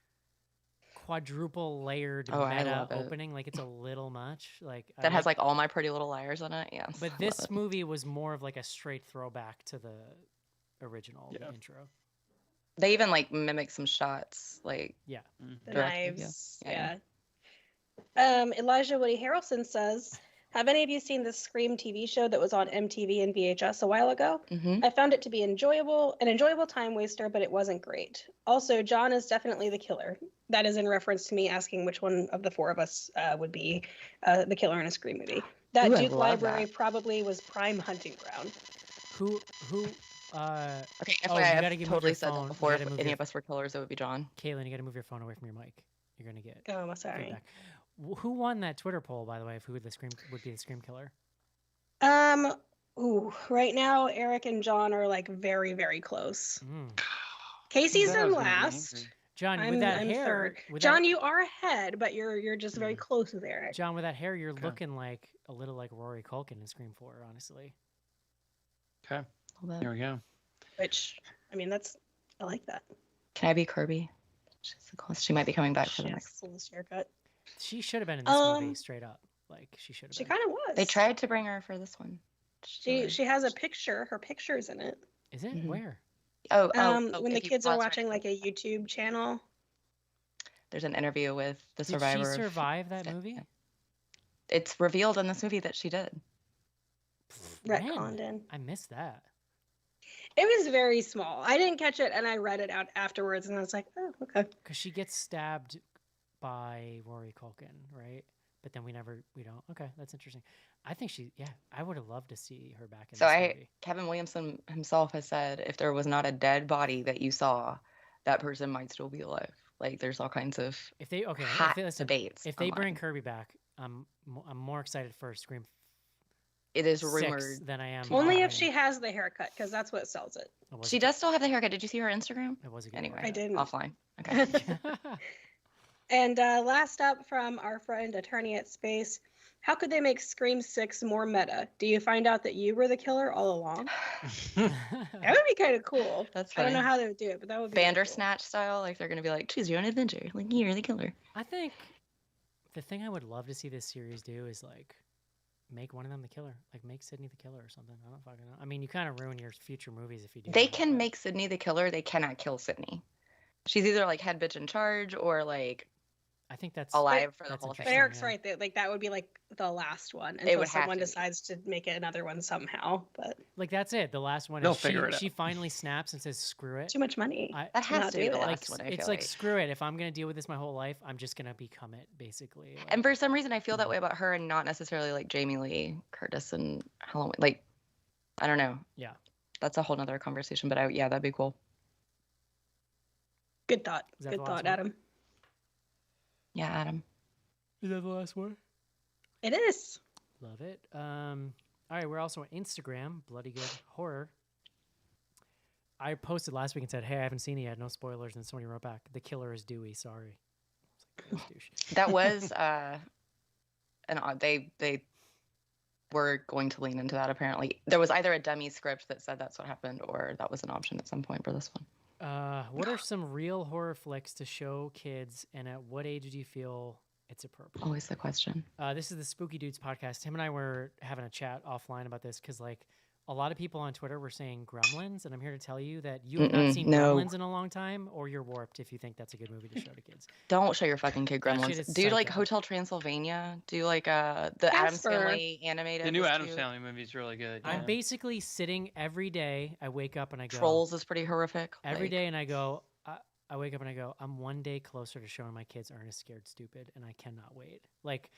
[SPEAKER 1] quadruple layered
[SPEAKER 3] Oh, I
[SPEAKER 1] meta
[SPEAKER 3] love it.
[SPEAKER 1] opening. Like it's a little much. Like I
[SPEAKER 3] That has
[SPEAKER 1] like-
[SPEAKER 3] like all my Pretty Little Liars on it. Yes.
[SPEAKER 1] But
[SPEAKER 3] I
[SPEAKER 1] this
[SPEAKER 3] love it.
[SPEAKER 1] movie was more of like a straight throwback to the original
[SPEAKER 2] Yeah.
[SPEAKER 1] intro.
[SPEAKER 3] They even like mimic some shots. Like,
[SPEAKER 1] Yeah.
[SPEAKER 4] The
[SPEAKER 3] Directly, yeah.
[SPEAKER 4] knives.
[SPEAKER 3] Yeah,
[SPEAKER 4] Yeah. Elijah Woody Harrelson says, have any of you seen the Scream TV show that was on MTV and VHS a while ago?
[SPEAKER 3] mhm.
[SPEAKER 4] I found it to be an enjoyable time waster, but it wasn't great. Also, John is definitely the killer. That is in reference to me asking which one of the 4 of us would be the killer in a Scream movie. That
[SPEAKER 3] Ooh, I
[SPEAKER 4] Duke
[SPEAKER 3] love
[SPEAKER 4] Library
[SPEAKER 3] that.
[SPEAKER 4] probably was prime hunting ground.
[SPEAKER 1] Who
[SPEAKER 3] Okay,
[SPEAKER 1] Oh,
[SPEAKER 3] FYI,
[SPEAKER 1] you
[SPEAKER 3] I've
[SPEAKER 1] gotta move
[SPEAKER 3] totally
[SPEAKER 1] your
[SPEAKER 3] said
[SPEAKER 1] phone.
[SPEAKER 3] that
[SPEAKER 1] You
[SPEAKER 3] before.
[SPEAKER 1] gotta
[SPEAKER 3] If
[SPEAKER 1] move
[SPEAKER 3] any
[SPEAKER 1] your-
[SPEAKER 3] of us were killers, it would be John.
[SPEAKER 1] Caitlin, you got to move your phone away from your mic. You're gonna get
[SPEAKER 4] Oh, I'm sorry.
[SPEAKER 1] feedback. Who won that Twitter poll, by the way, of who would be the Scream killer?
[SPEAKER 4] Right now, Eric and John are like very, very close.
[SPEAKER 1] Mm.
[SPEAKER 4] Casey's
[SPEAKER 2] Said I
[SPEAKER 4] in
[SPEAKER 2] was gonna be
[SPEAKER 4] last.
[SPEAKER 2] angry.
[SPEAKER 1] John,
[SPEAKER 4] I'm,
[SPEAKER 1] with that
[SPEAKER 4] I'm
[SPEAKER 1] hair,
[SPEAKER 4] third.
[SPEAKER 1] with
[SPEAKER 4] John,
[SPEAKER 1] that,
[SPEAKER 4] you are ahead, but you're just very close with Eric.
[SPEAKER 1] John, with that hair, you're
[SPEAKER 2] Okay.
[SPEAKER 1] looking like a little like Rory Culkin in Scream 4, honestly.
[SPEAKER 2] Okay,
[SPEAKER 3] Hold on.
[SPEAKER 2] there we go.
[SPEAKER 4] Which, I mean, I like that.
[SPEAKER 3] Can I be Kirby? She's the close. She might be coming back for
[SPEAKER 4] She
[SPEAKER 3] the
[SPEAKER 4] has
[SPEAKER 3] next.
[SPEAKER 4] the coolest haircut.
[SPEAKER 1] She should have been in this movie, straight up. Like she should have
[SPEAKER 4] She
[SPEAKER 1] been.
[SPEAKER 4] kind of was.
[SPEAKER 3] They tried to bring her for this one.
[SPEAKER 4] She has a picture. Her picture's in it.
[SPEAKER 1] Is it?
[SPEAKER 3] Mhm.
[SPEAKER 1] Where?
[SPEAKER 4] When the
[SPEAKER 3] if you
[SPEAKER 4] kids are
[SPEAKER 3] pause right
[SPEAKER 4] watching
[SPEAKER 3] now,
[SPEAKER 4] like a YouTube channel.
[SPEAKER 3] there's an interview with the
[SPEAKER 1] Did
[SPEAKER 3] survivor.
[SPEAKER 1] she
[SPEAKER 3] of-
[SPEAKER 1] survive that
[SPEAKER 3] Yeah.
[SPEAKER 1] movie?
[SPEAKER 3] It's revealed in this movie that she did.
[SPEAKER 1] When?
[SPEAKER 4] Retconned in.
[SPEAKER 1] I missed that.
[SPEAKER 4] It was very small. I didn't catch it, and I read it out afterwards, and I was like, oh, okay.
[SPEAKER 1] Because she gets stabbed by Rory Culkin, right? But then we don't. Okay, that's interesting. I think I would have loved to see her back in
[SPEAKER 3] So
[SPEAKER 1] this movie.
[SPEAKER 3] Kevin Williamson himself has said if there was not a dead body that you saw, that person might still be alive. Like there's all kinds of
[SPEAKER 1] If they
[SPEAKER 3] hot
[SPEAKER 1] listen,
[SPEAKER 3] debates.
[SPEAKER 1] if they bring
[SPEAKER 3] online.
[SPEAKER 1] Kirby back, I'm more excited for Scream
[SPEAKER 3] It is
[SPEAKER 1] 6
[SPEAKER 3] rumored.
[SPEAKER 1] than I am.
[SPEAKER 4] Only
[SPEAKER 1] for
[SPEAKER 4] if she has the haircut, because that's what sells it.
[SPEAKER 1] It was
[SPEAKER 3] She
[SPEAKER 1] a-
[SPEAKER 3] does still have the haircut. Did you see her Instagram?
[SPEAKER 1] It was a good
[SPEAKER 3] Anyway,
[SPEAKER 4] I didn't.
[SPEAKER 3] offline. Okay.
[SPEAKER 4] And last up from our friend Attorney at Space, how could they make Scream 6 more meta? Do you find out that you were the killer all along? That would be kind of cool.
[SPEAKER 3] That's
[SPEAKER 4] I
[SPEAKER 3] funny.
[SPEAKER 4] don't know how they would do it, but that would be really cool.
[SPEAKER 3] Bandersnatch style, like they're gonna be like, choose your own adventure. Like you're the killer.
[SPEAKER 1] I think the thing I would love to see this series do is like make one of them the killer, like make Sydney the killer or something. I don't fucking know. I mean, you kind of ruin your future movies if you do.
[SPEAKER 3] They
[SPEAKER 1] that,
[SPEAKER 3] can
[SPEAKER 1] but-
[SPEAKER 3] make Sydney the killer. They cannot kill Sydney. She's either like head bitch in charge or like
[SPEAKER 1] I think that's
[SPEAKER 3] alive for the
[SPEAKER 1] that's
[SPEAKER 3] whole
[SPEAKER 4] But
[SPEAKER 3] thing.
[SPEAKER 1] interesting,
[SPEAKER 4] Eric's
[SPEAKER 1] yeah.
[SPEAKER 4] right. Like that would be like the last one
[SPEAKER 3] It
[SPEAKER 4] until
[SPEAKER 3] would have
[SPEAKER 4] someone
[SPEAKER 3] to be.
[SPEAKER 4] decides to make it another one somehow. But
[SPEAKER 1] Like that's it. The last one
[SPEAKER 2] They'll
[SPEAKER 1] is
[SPEAKER 2] figure it
[SPEAKER 1] she
[SPEAKER 2] out.
[SPEAKER 1] finally snaps and says screw it.
[SPEAKER 4] too much money.
[SPEAKER 3] That has
[SPEAKER 4] not
[SPEAKER 3] to be
[SPEAKER 4] do
[SPEAKER 3] the
[SPEAKER 4] it.
[SPEAKER 1] Like
[SPEAKER 3] last one. I
[SPEAKER 1] it's
[SPEAKER 3] feel
[SPEAKER 1] like
[SPEAKER 3] like.
[SPEAKER 1] screw it. If I'm gonna deal with this my whole life, I'm just gonna become it basically. Like,
[SPEAKER 3] And for some reason, I feel that way about her, and not necessarily like Jamie Lee Curtis and Halloween. Like, I don't know.
[SPEAKER 1] Yeah.
[SPEAKER 3] That's a whole nother conversation. But yeah, that'd be cool.
[SPEAKER 4] Good thought.
[SPEAKER 1] Is that
[SPEAKER 4] Good
[SPEAKER 1] the last
[SPEAKER 4] thought,
[SPEAKER 1] one?
[SPEAKER 4] Adam.
[SPEAKER 3] Yeah, Adam.
[SPEAKER 1] is that the last one?
[SPEAKER 4] It is.
[SPEAKER 1] Love it. All right, we're also on Instagram, Bloody Good Horror. I posted last week and said, "Hey, I haven't seen it yet. No spoilers." And somebody wrote back, "The killer is Dewey. Sorry." I was like, "Douche."
[SPEAKER 3] That was an odd. They were going to lean into that. Apparently, there was either a dummy script that said that's what happened, or that was an option at some point for this one.
[SPEAKER 1] What are some real horror flicks to show kids, and at what age do you feel it's appropriate?
[SPEAKER 3] Always the question.
[SPEAKER 1] This is the Spooky Dudes podcast. Him and I were having a chat offline about this because, like, a lot of people on Twitter were saying Gremlins, and I'm here to tell you that you have not seen
[SPEAKER 3] no.
[SPEAKER 1] Gremlins in a long time, or you're warped if you think that's a good movie to show to kids.
[SPEAKER 3] Don't show your fucking kid
[SPEAKER 1] That shit
[SPEAKER 3] Gremlins.
[SPEAKER 1] is
[SPEAKER 3] Do you like
[SPEAKER 1] psycho.
[SPEAKER 3] Hotel Transylvania? Do you like the Addams
[SPEAKER 4] Casper.
[SPEAKER 3] Family animated?
[SPEAKER 2] The new
[SPEAKER 3] was
[SPEAKER 2] Addams
[SPEAKER 3] cute.
[SPEAKER 2] Family movie is really good.
[SPEAKER 1] I'm
[SPEAKER 2] yeah.
[SPEAKER 1] basically sitting every day. I wake up and I go
[SPEAKER 3] Trolls is pretty horrific.
[SPEAKER 1] every
[SPEAKER 3] like-
[SPEAKER 1] day, and I go. I wake up and I go. I'm one day closer to showing my kids Ernest Scared Stupid, and I cannot wait. Like,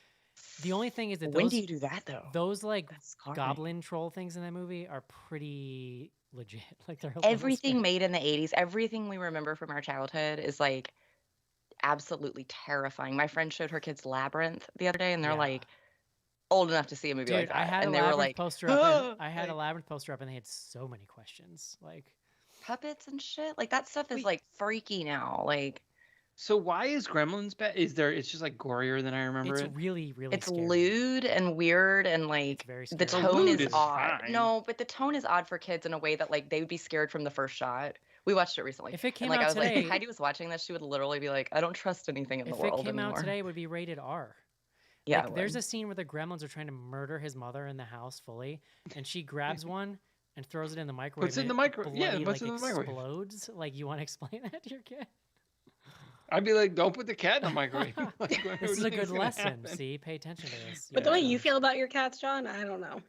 [SPEAKER 1] the only thing is that
[SPEAKER 3] When
[SPEAKER 1] those
[SPEAKER 3] do you do that though?
[SPEAKER 1] those like
[SPEAKER 3] That's scarring.
[SPEAKER 1] goblin troll things in that movie are pretty legit. Like they're a little
[SPEAKER 3] Everything
[SPEAKER 1] scary.
[SPEAKER 3] made in the 80s, everything we remember from our childhood is like absolutely terrifying. My friend showed her kids Labyrinth the other day, and they're
[SPEAKER 1] Yeah.
[SPEAKER 3] like old enough to see a movie
[SPEAKER 1] Dude,
[SPEAKER 3] like that.
[SPEAKER 1] I had
[SPEAKER 3] and
[SPEAKER 1] a
[SPEAKER 3] they were
[SPEAKER 1] labyrinth
[SPEAKER 3] like,
[SPEAKER 1] poster up. And I
[SPEAKER 3] "Ah!"
[SPEAKER 1] had a
[SPEAKER 3] like,
[SPEAKER 1] labyrinth poster up, and they had so many questions. Like,
[SPEAKER 3] puppets and shit. Like that stuff is
[SPEAKER 2] Wait.
[SPEAKER 3] like freaky now. Like
[SPEAKER 2] So why is Gremlins bad? It's just like gorier than I remember
[SPEAKER 1] it's
[SPEAKER 2] it.
[SPEAKER 1] really, really
[SPEAKER 3] it's
[SPEAKER 1] scary.
[SPEAKER 3] lewd and weird and like
[SPEAKER 1] very
[SPEAKER 3] the
[SPEAKER 1] scary.
[SPEAKER 3] tone
[SPEAKER 2] lewd
[SPEAKER 3] is
[SPEAKER 2] is
[SPEAKER 3] odd.
[SPEAKER 2] fine.
[SPEAKER 3] No, but the tone is odd for kids in a way that like they would be scared from the first shot. We watched it recently.
[SPEAKER 1] If it came
[SPEAKER 3] and like
[SPEAKER 1] out
[SPEAKER 3] I was like,
[SPEAKER 1] today,
[SPEAKER 3] if Heidi was watching this, she would literally be like, I don't trust anything in the
[SPEAKER 1] if it
[SPEAKER 3] world
[SPEAKER 1] came
[SPEAKER 3] anymore.
[SPEAKER 1] out today, it would be rated R.
[SPEAKER 3] Yeah,
[SPEAKER 1] Like,
[SPEAKER 3] it
[SPEAKER 1] there's
[SPEAKER 3] would.
[SPEAKER 1] a scene where the gremlins are trying to murder his mother in the house fully, and she grabs one and throws it in the microwave.
[SPEAKER 2] Puts it in
[SPEAKER 1] and
[SPEAKER 2] the micro- yeah,
[SPEAKER 1] bloody,
[SPEAKER 2] puts
[SPEAKER 1] like,
[SPEAKER 2] it in the microwave.
[SPEAKER 1] explodes. Like, you want to explain that to your kid?
[SPEAKER 2] I'd be like, don't put the cat in the microwave. Like,
[SPEAKER 1] This is a
[SPEAKER 2] everything's
[SPEAKER 1] good
[SPEAKER 2] gonna
[SPEAKER 1] lesson.
[SPEAKER 2] happen.
[SPEAKER 1] See, pay attention to this.
[SPEAKER 4] But the way
[SPEAKER 1] Yeah.
[SPEAKER 4] you feel about your cats, John, I don't know.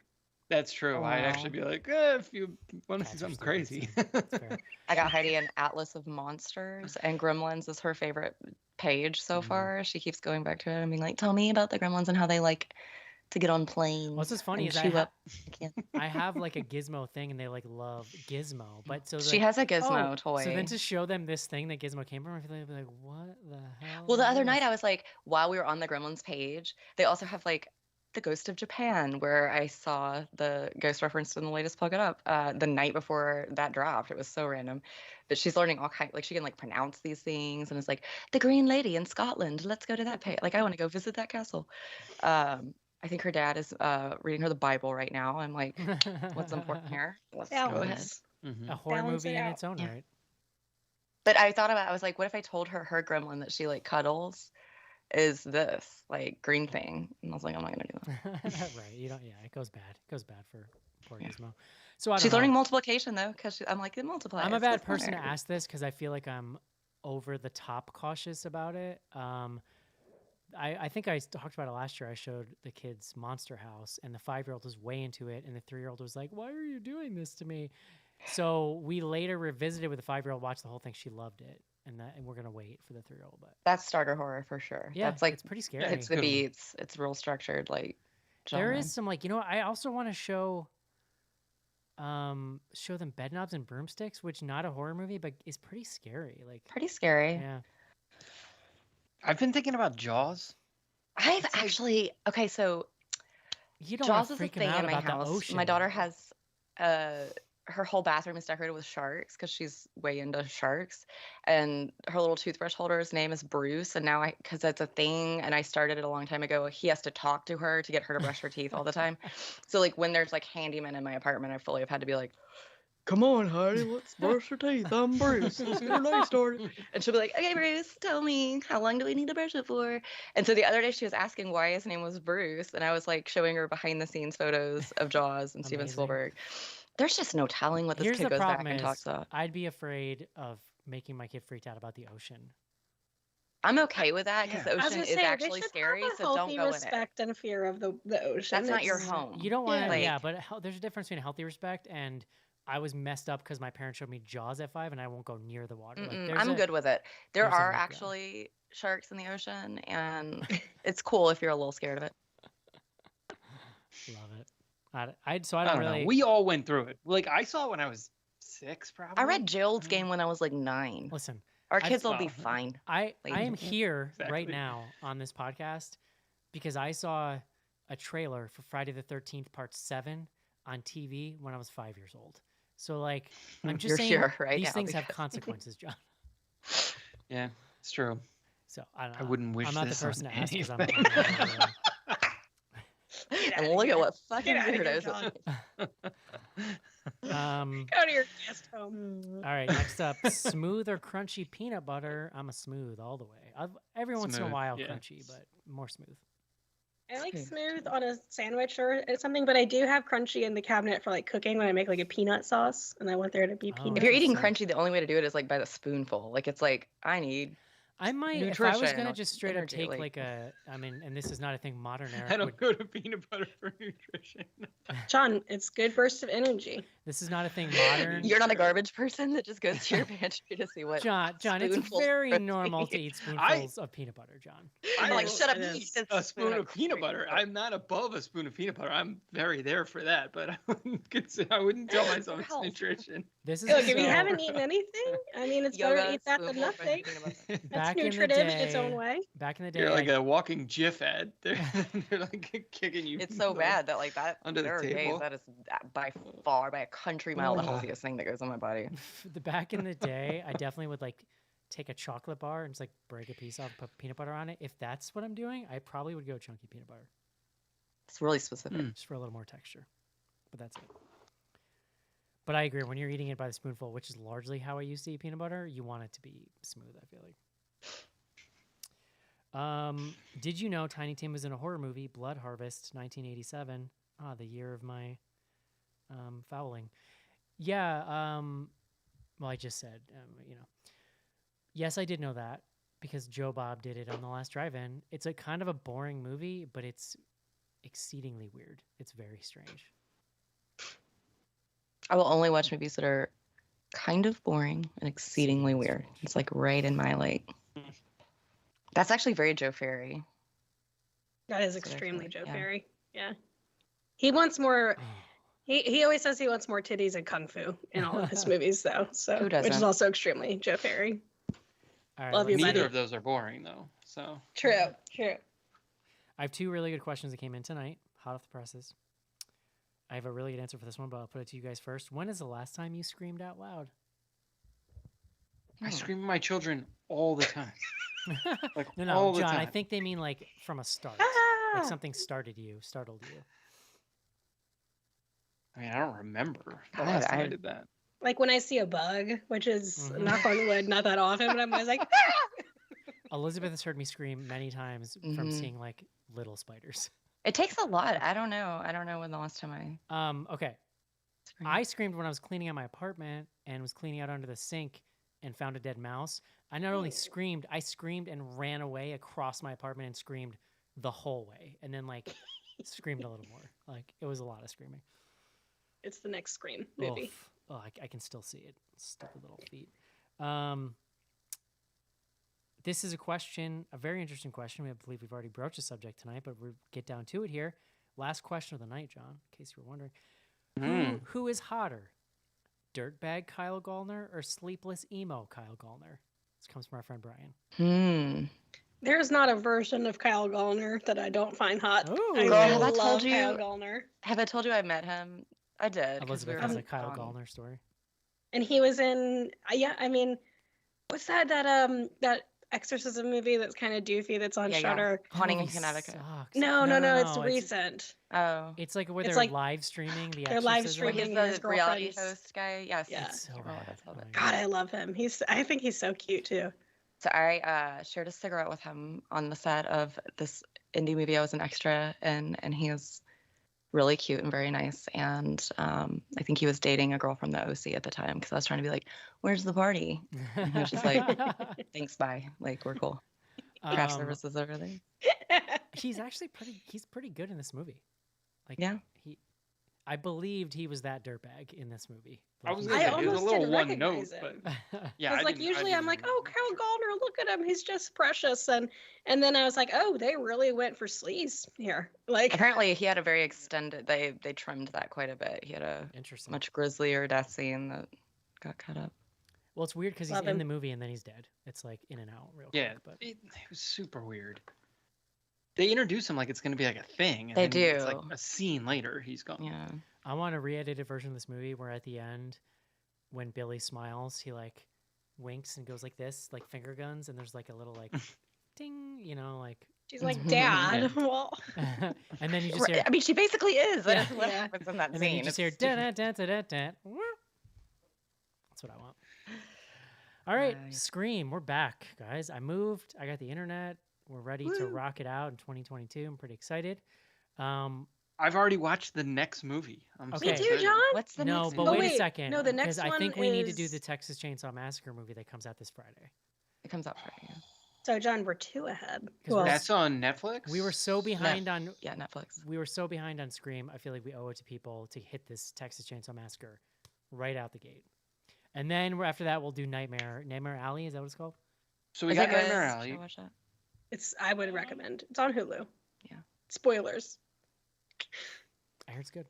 [SPEAKER 2] That's true.
[SPEAKER 3] Oh,
[SPEAKER 2] I'd
[SPEAKER 3] wow.
[SPEAKER 2] actually be like, if you want to see
[SPEAKER 1] Cats are
[SPEAKER 2] something
[SPEAKER 1] stupid,
[SPEAKER 2] crazy.
[SPEAKER 1] so that's fair.
[SPEAKER 3] I got Heidi an Atlas of Monsters, and Gremlins is her favorite page so
[SPEAKER 2] Mhm.
[SPEAKER 3] far. She keeps going back to it and being like, tell me about the Gremlins and how they like to get on planes.
[SPEAKER 1] What's just funny
[SPEAKER 3] and
[SPEAKER 1] is
[SPEAKER 3] chew up.
[SPEAKER 1] I have like a Gizmo thing, and they like love Gizmo. But so
[SPEAKER 3] She
[SPEAKER 1] like,
[SPEAKER 3] has a Gizmo
[SPEAKER 1] oh,
[SPEAKER 3] toy.
[SPEAKER 1] So then to show them this thing that Gizmo came from, I feel like, they'd be like, what the hell?
[SPEAKER 3] Well, the
[SPEAKER 1] is
[SPEAKER 3] other night
[SPEAKER 1] this?
[SPEAKER 3] I was like, while we were on the Gremlins page, they also have like the Ghost of Japan, where I saw the ghost referenced in the latest Plug It Up the night before that dropped. It was so random. But she's learning all kinds, like she can like pronounce these things, and it's like the Green Lady in Scotland. Let's go to that page. Like I want to go visit that castle. I think her dad is reading her the Bible right now. I'm like, what's important here? Let's go ahead.
[SPEAKER 4] Balance.
[SPEAKER 2] Mhm.
[SPEAKER 1] A horror
[SPEAKER 4] Balance
[SPEAKER 1] movie
[SPEAKER 4] it
[SPEAKER 1] in
[SPEAKER 4] out.
[SPEAKER 1] its own
[SPEAKER 3] Yeah.
[SPEAKER 1] right.
[SPEAKER 3] But I thought about, I was like, what if I told her her gremlin that she like cuddles is this like green thing? And I was like, I'm not gonna do that.
[SPEAKER 1] Right. You don't. Yeah. It goes bad. It goes bad for poor Gizmo. So I don't
[SPEAKER 3] She's
[SPEAKER 1] know.
[SPEAKER 3] learning multiplication though, because I'm like, it multiplies.
[SPEAKER 1] I'm a bad
[SPEAKER 3] That's
[SPEAKER 1] person to
[SPEAKER 3] smart.
[SPEAKER 1] ask this because I feel like I'm over the top cautious about it. I think I talked about it last year. I showed the kids Monster House, and the 5-year-old was way into it, and the 3-year-old was like, "Why are you doing this to me?" So we later revisited with the 5-year-old, watched the whole thing. She loved it, and we're gonna wait for the 3-year-old. But
[SPEAKER 3] That's starter horror for sure.
[SPEAKER 1] yeah,
[SPEAKER 3] That's like
[SPEAKER 1] it's pretty scary.
[SPEAKER 3] it's the
[SPEAKER 2] Good one.
[SPEAKER 3] beats. It's real structured. Like
[SPEAKER 1] There
[SPEAKER 3] genre.
[SPEAKER 1] is some like I also want to show them Bedknobs and Broomsticks, which not a horror movie, but is pretty scary. Like
[SPEAKER 3] pretty scary.
[SPEAKER 1] yeah.
[SPEAKER 2] I've been thinking about Jaws.
[SPEAKER 3] I've actually okay. So
[SPEAKER 1] You don't
[SPEAKER 3] Jaws
[SPEAKER 1] want
[SPEAKER 3] is
[SPEAKER 1] to
[SPEAKER 3] a
[SPEAKER 1] freak 'em
[SPEAKER 3] thing
[SPEAKER 1] out
[SPEAKER 3] in my
[SPEAKER 1] about the
[SPEAKER 3] house.
[SPEAKER 1] ocean.
[SPEAKER 3] My daughter has her whole bathroom is decorated with sharks because she's way into sharks, and her little toothbrush holder's name is Bruce. And now because that's a thing, and I started it a long time ago. He has to talk to her to get her to brush her teeth all the time. So like when there's like handyman in my apartment, I fully have had to be like, come on, Heidi, let's brush your teeth. I'm Bruce. Let's get our day started. And she'll be like, okay, Bruce, tell me, how long do we need to brush it for? And so the other day she was asking why his name was Bruce. And I was like showing her behind the scenes photos of Jaws and Steven
[SPEAKER 1] Amazing.
[SPEAKER 3] Spielberg. There's just no telling what this
[SPEAKER 1] Here's
[SPEAKER 3] kid
[SPEAKER 1] the
[SPEAKER 3] goes back
[SPEAKER 1] problem
[SPEAKER 3] and
[SPEAKER 1] is
[SPEAKER 3] talks about.
[SPEAKER 1] I'd be afraid of making my kid freaked out about the ocean.
[SPEAKER 3] I'm okay with that because
[SPEAKER 2] Yeah.
[SPEAKER 3] the
[SPEAKER 4] I was
[SPEAKER 3] ocean
[SPEAKER 4] gonna
[SPEAKER 3] is
[SPEAKER 4] say,
[SPEAKER 3] actually
[SPEAKER 4] they should
[SPEAKER 3] scary,
[SPEAKER 4] have a
[SPEAKER 3] so don't
[SPEAKER 4] healthy
[SPEAKER 3] go in it.
[SPEAKER 4] respect and fear of the ocean.
[SPEAKER 3] That's not your
[SPEAKER 4] It's-
[SPEAKER 3] home.
[SPEAKER 1] You don't want to,
[SPEAKER 3] Like-
[SPEAKER 1] yeah, but there's a difference between healthy respect and I was messed up because my parents showed me Jaws at 5 and I won't go near the water. Like, there's
[SPEAKER 3] I'm
[SPEAKER 1] a-
[SPEAKER 3] good with it. There
[SPEAKER 1] there's a
[SPEAKER 3] are
[SPEAKER 1] no-go.
[SPEAKER 3] actually sharks in the ocean, and it's cool if you're a little scared of it.
[SPEAKER 1] Love it. I
[SPEAKER 2] I
[SPEAKER 1] don't
[SPEAKER 2] don't
[SPEAKER 1] really.
[SPEAKER 2] know. We all went through it. Like I saw it when I was 6, probably.
[SPEAKER 3] I read Gerald's game when I was like 9.
[SPEAKER 1] Listen,
[SPEAKER 3] Our
[SPEAKER 1] I've-
[SPEAKER 3] kids will be
[SPEAKER 2] well,
[SPEAKER 3] fine.
[SPEAKER 1] I
[SPEAKER 3] Like-
[SPEAKER 1] am here right
[SPEAKER 2] Exactly.
[SPEAKER 1] now on this podcast because I saw a trailer for Friday the 13th Part 7 on TV when I was 5 years old. So like I'm just
[SPEAKER 3] You're
[SPEAKER 1] saying
[SPEAKER 3] here right
[SPEAKER 1] these
[SPEAKER 3] now
[SPEAKER 1] things have
[SPEAKER 3] because-
[SPEAKER 1] consequences, John.
[SPEAKER 2] Yeah, it's true.
[SPEAKER 1] So I don't
[SPEAKER 2] I
[SPEAKER 1] know.
[SPEAKER 2] wouldn't wish
[SPEAKER 1] I'm not the
[SPEAKER 2] this on
[SPEAKER 1] person to ask because I'm,
[SPEAKER 2] anything.
[SPEAKER 3] And look at what fucking
[SPEAKER 4] Get outta here,
[SPEAKER 3] weirdos.
[SPEAKER 4] John.
[SPEAKER 1] Go
[SPEAKER 4] Go to your guest home.
[SPEAKER 1] All right, next up, smooth or crunchy peanut butter. I'm a smooth all the way. Every once in a
[SPEAKER 2] Smooth,
[SPEAKER 1] while,
[SPEAKER 2] yeah.
[SPEAKER 1] crunchy, but more smooth.
[SPEAKER 4] I like smooth on a sandwich or something, but I do have crunchy in the cabinet for like cooking when I make like a peanut sauce, and I want there to be
[SPEAKER 1] Oh,
[SPEAKER 4] peanuts.
[SPEAKER 3] If you're eating
[SPEAKER 1] Interesting.
[SPEAKER 3] crunchy, the only way to do it is like by the spoonful. Like it's like I need
[SPEAKER 1] I might, if I was
[SPEAKER 3] nutrition
[SPEAKER 1] gonna
[SPEAKER 3] or
[SPEAKER 1] just straight up
[SPEAKER 3] energy.
[SPEAKER 1] take
[SPEAKER 3] Like
[SPEAKER 1] like a, I mean, and this is not a thing modern
[SPEAKER 2] I
[SPEAKER 1] Eric
[SPEAKER 2] don't
[SPEAKER 1] would.
[SPEAKER 2] go to peanut butter for nutrition.
[SPEAKER 4] John, it's good burst of energy.
[SPEAKER 1] This is not a thing modern.
[SPEAKER 3] you're not a garbage person that just goes to your pantry to see what
[SPEAKER 1] John, it's
[SPEAKER 3] spoonfuls
[SPEAKER 1] very
[SPEAKER 3] of
[SPEAKER 1] normal to
[SPEAKER 3] protein.
[SPEAKER 1] eat spoonfuls of peanut butter, John.
[SPEAKER 2] I
[SPEAKER 3] I'm like,
[SPEAKER 2] will
[SPEAKER 3] shut up,
[SPEAKER 4] it
[SPEAKER 3] eat
[SPEAKER 4] is.
[SPEAKER 3] this
[SPEAKER 2] a spoon of peanut
[SPEAKER 3] crazy
[SPEAKER 2] butter. I'm not above a spoon of peanut butter. I'm very there for that, but I wouldn't tell myself it's
[SPEAKER 3] health.
[SPEAKER 2] nutrition.
[SPEAKER 1] This is
[SPEAKER 4] Look, if you
[SPEAKER 1] so-
[SPEAKER 4] haven't eaten anything, I mean, it's better to
[SPEAKER 3] Yoga,
[SPEAKER 4] eat that than
[SPEAKER 3] spoonful of
[SPEAKER 4] nothing.
[SPEAKER 3] peanut butter.
[SPEAKER 4] That's
[SPEAKER 1] back in the
[SPEAKER 4] nutritive in its own
[SPEAKER 1] day.
[SPEAKER 4] way.
[SPEAKER 1] Back in the day,
[SPEAKER 2] You're like
[SPEAKER 1] I-
[SPEAKER 2] a walking GIF ad. They're like kicking you.
[SPEAKER 3] It's so
[SPEAKER 2] like,
[SPEAKER 3] bad that like that
[SPEAKER 2] under the
[SPEAKER 3] there are days
[SPEAKER 2] table.
[SPEAKER 3] that is by far by a country mile the
[SPEAKER 2] Ugh.
[SPEAKER 3] healthiest thing that goes on my body.
[SPEAKER 1] the back in the day, I definitely would like take a chocolate bar and just like break a piece off, put peanut butter on it. If that's what I'm doing, I probably would go chunky peanut butter
[SPEAKER 3] It's really specific.
[SPEAKER 2] Mm.
[SPEAKER 1] just for a little more texture. But that's it. But I agree. When you're eating it by the spoonful, which is largely how I used to eat peanut butter, you want it to be smooth. I feel like. Did you know Tiny Tim was in a horror movie, Blood Harvest, 1987? Ah, the year of my fouling. Yeah. Well, I just said, Yes, I did know that because Joe Bob did it on the last drive-in. It's a kind of a boring movie, but it's exceedingly weird. It's very strange.
[SPEAKER 3] I will only watch movies that are kind of boring and exceedingly weird. It's like right in my like. That's actually very Joe Ferry.
[SPEAKER 4] That is
[SPEAKER 3] That's what I
[SPEAKER 4] extremely
[SPEAKER 3] thought,
[SPEAKER 4] Joe
[SPEAKER 3] yeah.
[SPEAKER 4] Ferry. Yeah. He wants more. He always says he wants more titties and kung fu in all of his movies, though. So,
[SPEAKER 3] Who
[SPEAKER 4] which is
[SPEAKER 3] doesn't?
[SPEAKER 4] also extremely Joe Ferry.
[SPEAKER 1] All right,
[SPEAKER 4] Love you,
[SPEAKER 1] let's-
[SPEAKER 4] buddy.
[SPEAKER 2] Neither of those are boring though. So
[SPEAKER 4] True.
[SPEAKER 1] I have two really good questions that came in tonight, hot off the presses. I have a really good answer for this one, but I'll put it to you guys first. When is the last time you screamed out loud?
[SPEAKER 2] I scream at my children all the time. Like
[SPEAKER 1] No,
[SPEAKER 2] all the
[SPEAKER 1] John, I
[SPEAKER 2] time.
[SPEAKER 1] think they mean like from a start. Like something startled you.
[SPEAKER 2] I mean, I don't remember the
[SPEAKER 3] God,
[SPEAKER 2] last time I
[SPEAKER 3] I-
[SPEAKER 2] did that.
[SPEAKER 4] Like when I see a bug, which is
[SPEAKER 1] Mhm.
[SPEAKER 4] knock on wood, not that often, but I'm always like,
[SPEAKER 1] Elizabeth has heard me scream many times from
[SPEAKER 3] Mhm.
[SPEAKER 1] seeing like little spiders.
[SPEAKER 3] It takes a lot. I don't know when the last time I.
[SPEAKER 1] Okay.
[SPEAKER 3] screamed.
[SPEAKER 1] I screamed when I was cleaning out my apartment and was cleaning out under the sink and found a dead mouse. I not only screamed, I screamed and ran away across my apartment and screamed the whole way. And then like screamed a little more. Like it was a lot of screaming.
[SPEAKER 4] it's the next Scream movie.
[SPEAKER 1] Oof. Oh, I can still see it. Stupid little feet. This is a question, a very interesting question. I believe we've already broached the subject tonight, but we'll get down to it here. Last question of the night, John, in case you were wondering. Who is hotter? Dirtbag Kyle Gallner or sleepless emo Kyle Gallner? This comes from our friend Brian.
[SPEAKER 4] There's not a version of Kyle Gallner that I don't find hot.
[SPEAKER 1] Ooh.
[SPEAKER 4] I
[SPEAKER 1] Girl, have
[SPEAKER 3] I
[SPEAKER 4] love
[SPEAKER 3] told you-
[SPEAKER 4] Kyle Gallner.
[SPEAKER 3] Have I told you I met him? I did. 'cause we
[SPEAKER 1] Elizabeth
[SPEAKER 3] were
[SPEAKER 1] has a
[SPEAKER 3] on-
[SPEAKER 1] Kyle Gallner story.
[SPEAKER 4] And he was in I mean, what's that exorcism movie that's kind of doofy that's on
[SPEAKER 3] Yeah, yeah.
[SPEAKER 4] Shudder?
[SPEAKER 3] Haunting in
[SPEAKER 1] Movie
[SPEAKER 3] Connecticut.
[SPEAKER 1] sucks.
[SPEAKER 4] No, it's recent.
[SPEAKER 3] Oh.
[SPEAKER 1] It's like where
[SPEAKER 4] It's
[SPEAKER 1] they're
[SPEAKER 4] like-
[SPEAKER 1] live streaming the
[SPEAKER 4] they're live
[SPEAKER 1] exorcism.
[SPEAKER 3] He's
[SPEAKER 4] streaming
[SPEAKER 3] the
[SPEAKER 4] his
[SPEAKER 3] reality
[SPEAKER 4] girlfriend's-
[SPEAKER 3] host guy. Yes.
[SPEAKER 4] Yeah.
[SPEAKER 1] It's so
[SPEAKER 3] Oh,
[SPEAKER 1] bad.
[SPEAKER 3] that's all
[SPEAKER 1] Oh
[SPEAKER 3] that-
[SPEAKER 1] my
[SPEAKER 4] God, I love him. I think he's so cute too.
[SPEAKER 3] So I shared a cigarette with him on the set of this indie movie I was an extra in, and he is really cute and very nice. And I think he was dating a girl from the OC at the time because I was trying to be like, "Where's the party?" And he was just like, "Thanks, bye. Like we're cool. Craft
[SPEAKER 1] Um,
[SPEAKER 3] services over there."
[SPEAKER 1] He's actually pretty good in this movie. Like
[SPEAKER 3] Yeah.
[SPEAKER 1] I believed he was that dirtbag in this movie.
[SPEAKER 2] I was
[SPEAKER 1] he's
[SPEAKER 2] gonna
[SPEAKER 4] I
[SPEAKER 2] say it was a
[SPEAKER 4] almost
[SPEAKER 2] little
[SPEAKER 4] didn't
[SPEAKER 2] one note,
[SPEAKER 4] recognize him.
[SPEAKER 2] but yeah.
[SPEAKER 4] Because
[SPEAKER 2] I
[SPEAKER 4] like
[SPEAKER 2] didn't- I
[SPEAKER 4] usually I'm
[SPEAKER 2] didn't
[SPEAKER 4] like,
[SPEAKER 2] remember
[SPEAKER 4] oh,
[SPEAKER 2] for
[SPEAKER 4] Kyle
[SPEAKER 2] sure.
[SPEAKER 4] Gallner, look at him, he's just precious, and then I was like, oh, they really went for sleaze here. Like,
[SPEAKER 3] Apparently, he had a very extended. They trimmed that quite a bit. He had a
[SPEAKER 1] Interesting.
[SPEAKER 3] much grislier death scene that got cut up.
[SPEAKER 1] Well, it's weird because he's
[SPEAKER 4] Love
[SPEAKER 1] in
[SPEAKER 4] him.
[SPEAKER 1] the movie and then he's dead. It's like in and out real
[SPEAKER 2] Yeah,
[SPEAKER 1] quick. But
[SPEAKER 2] it was super weird. They introduce him like it's gonna be like a thing. And
[SPEAKER 3] They
[SPEAKER 2] then It's like
[SPEAKER 3] do.
[SPEAKER 2] a scene later, he's gone.
[SPEAKER 3] Yeah.
[SPEAKER 1] I want a re-edited version of this movie where at the end, when Billy smiles, he like winks and goes like this, like finger guns, and there's like a little like ding, like.
[SPEAKER 4] she's like,
[SPEAKER 3] Mhm.
[SPEAKER 4] Dad. Well,
[SPEAKER 1] And then you just hear,
[SPEAKER 3] I mean, she basically is. That
[SPEAKER 1] Yeah.
[SPEAKER 3] is what
[SPEAKER 4] Yeah.
[SPEAKER 3] happens in that
[SPEAKER 1] and then
[SPEAKER 3] scene.
[SPEAKER 1] you just
[SPEAKER 3] It's
[SPEAKER 1] hear
[SPEAKER 3] stupid.
[SPEAKER 1] da da da da da. That's what I want. All right,
[SPEAKER 3] Nice.
[SPEAKER 1] Scream. We're back, guys. I moved. I got the internet. We're ready to rock it out in 2022. I'm pretty excited.
[SPEAKER 2] I've already watched the next movie. I'm so
[SPEAKER 1] Okay.
[SPEAKER 4] Me too,
[SPEAKER 2] excited.
[SPEAKER 4] John.
[SPEAKER 3] What's the
[SPEAKER 1] No,
[SPEAKER 3] next
[SPEAKER 1] but
[SPEAKER 3] movie?
[SPEAKER 1] wait a
[SPEAKER 4] wait.
[SPEAKER 1] second.
[SPEAKER 4] No, the
[SPEAKER 1] because
[SPEAKER 4] next
[SPEAKER 1] I think
[SPEAKER 4] one
[SPEAKER 1] we need to do
[SPEAKER 4] is-
[SPEAKER 1] the Texas Chainsaw Massacre movie that comes out this Friday.
[SPEAKER 3] It comes out Friday.
[SPEAKER 4] So, John, we're 2 ahead.
[SPEAKER 1] 'Cause
[SPEAKER 4] Well,
[SPEAKER 2] That's on Netflix.
[SPEAKER 1] We were so behind on
[SPEAKER 3] Yeah, Netflix.
[SPEAKER 1] we were so behind on Scream. I feel like we owe it to people to hit this Texas Chainsaw Massacre right out the gate. And then after that, we'll do Nightmare Alley. Is that what it's called?
[SPEAKER 2] So we
[SPEAKER 3] Is
[SPEAKER 2] got
[SPEAKER 3] it good?
[SPEAKER 2] Nightmare
[SPEAKER 3] Should
[SPEAKER 2] Alley.
[SPEAKER 3] I watch that?
[SPEAKER 4] I would recommend. It's on Hulu.
[SPEAKER 3] Yeah.
[SPEAKER 4] Spoilers
[SPEAKER 1] I heard it's good.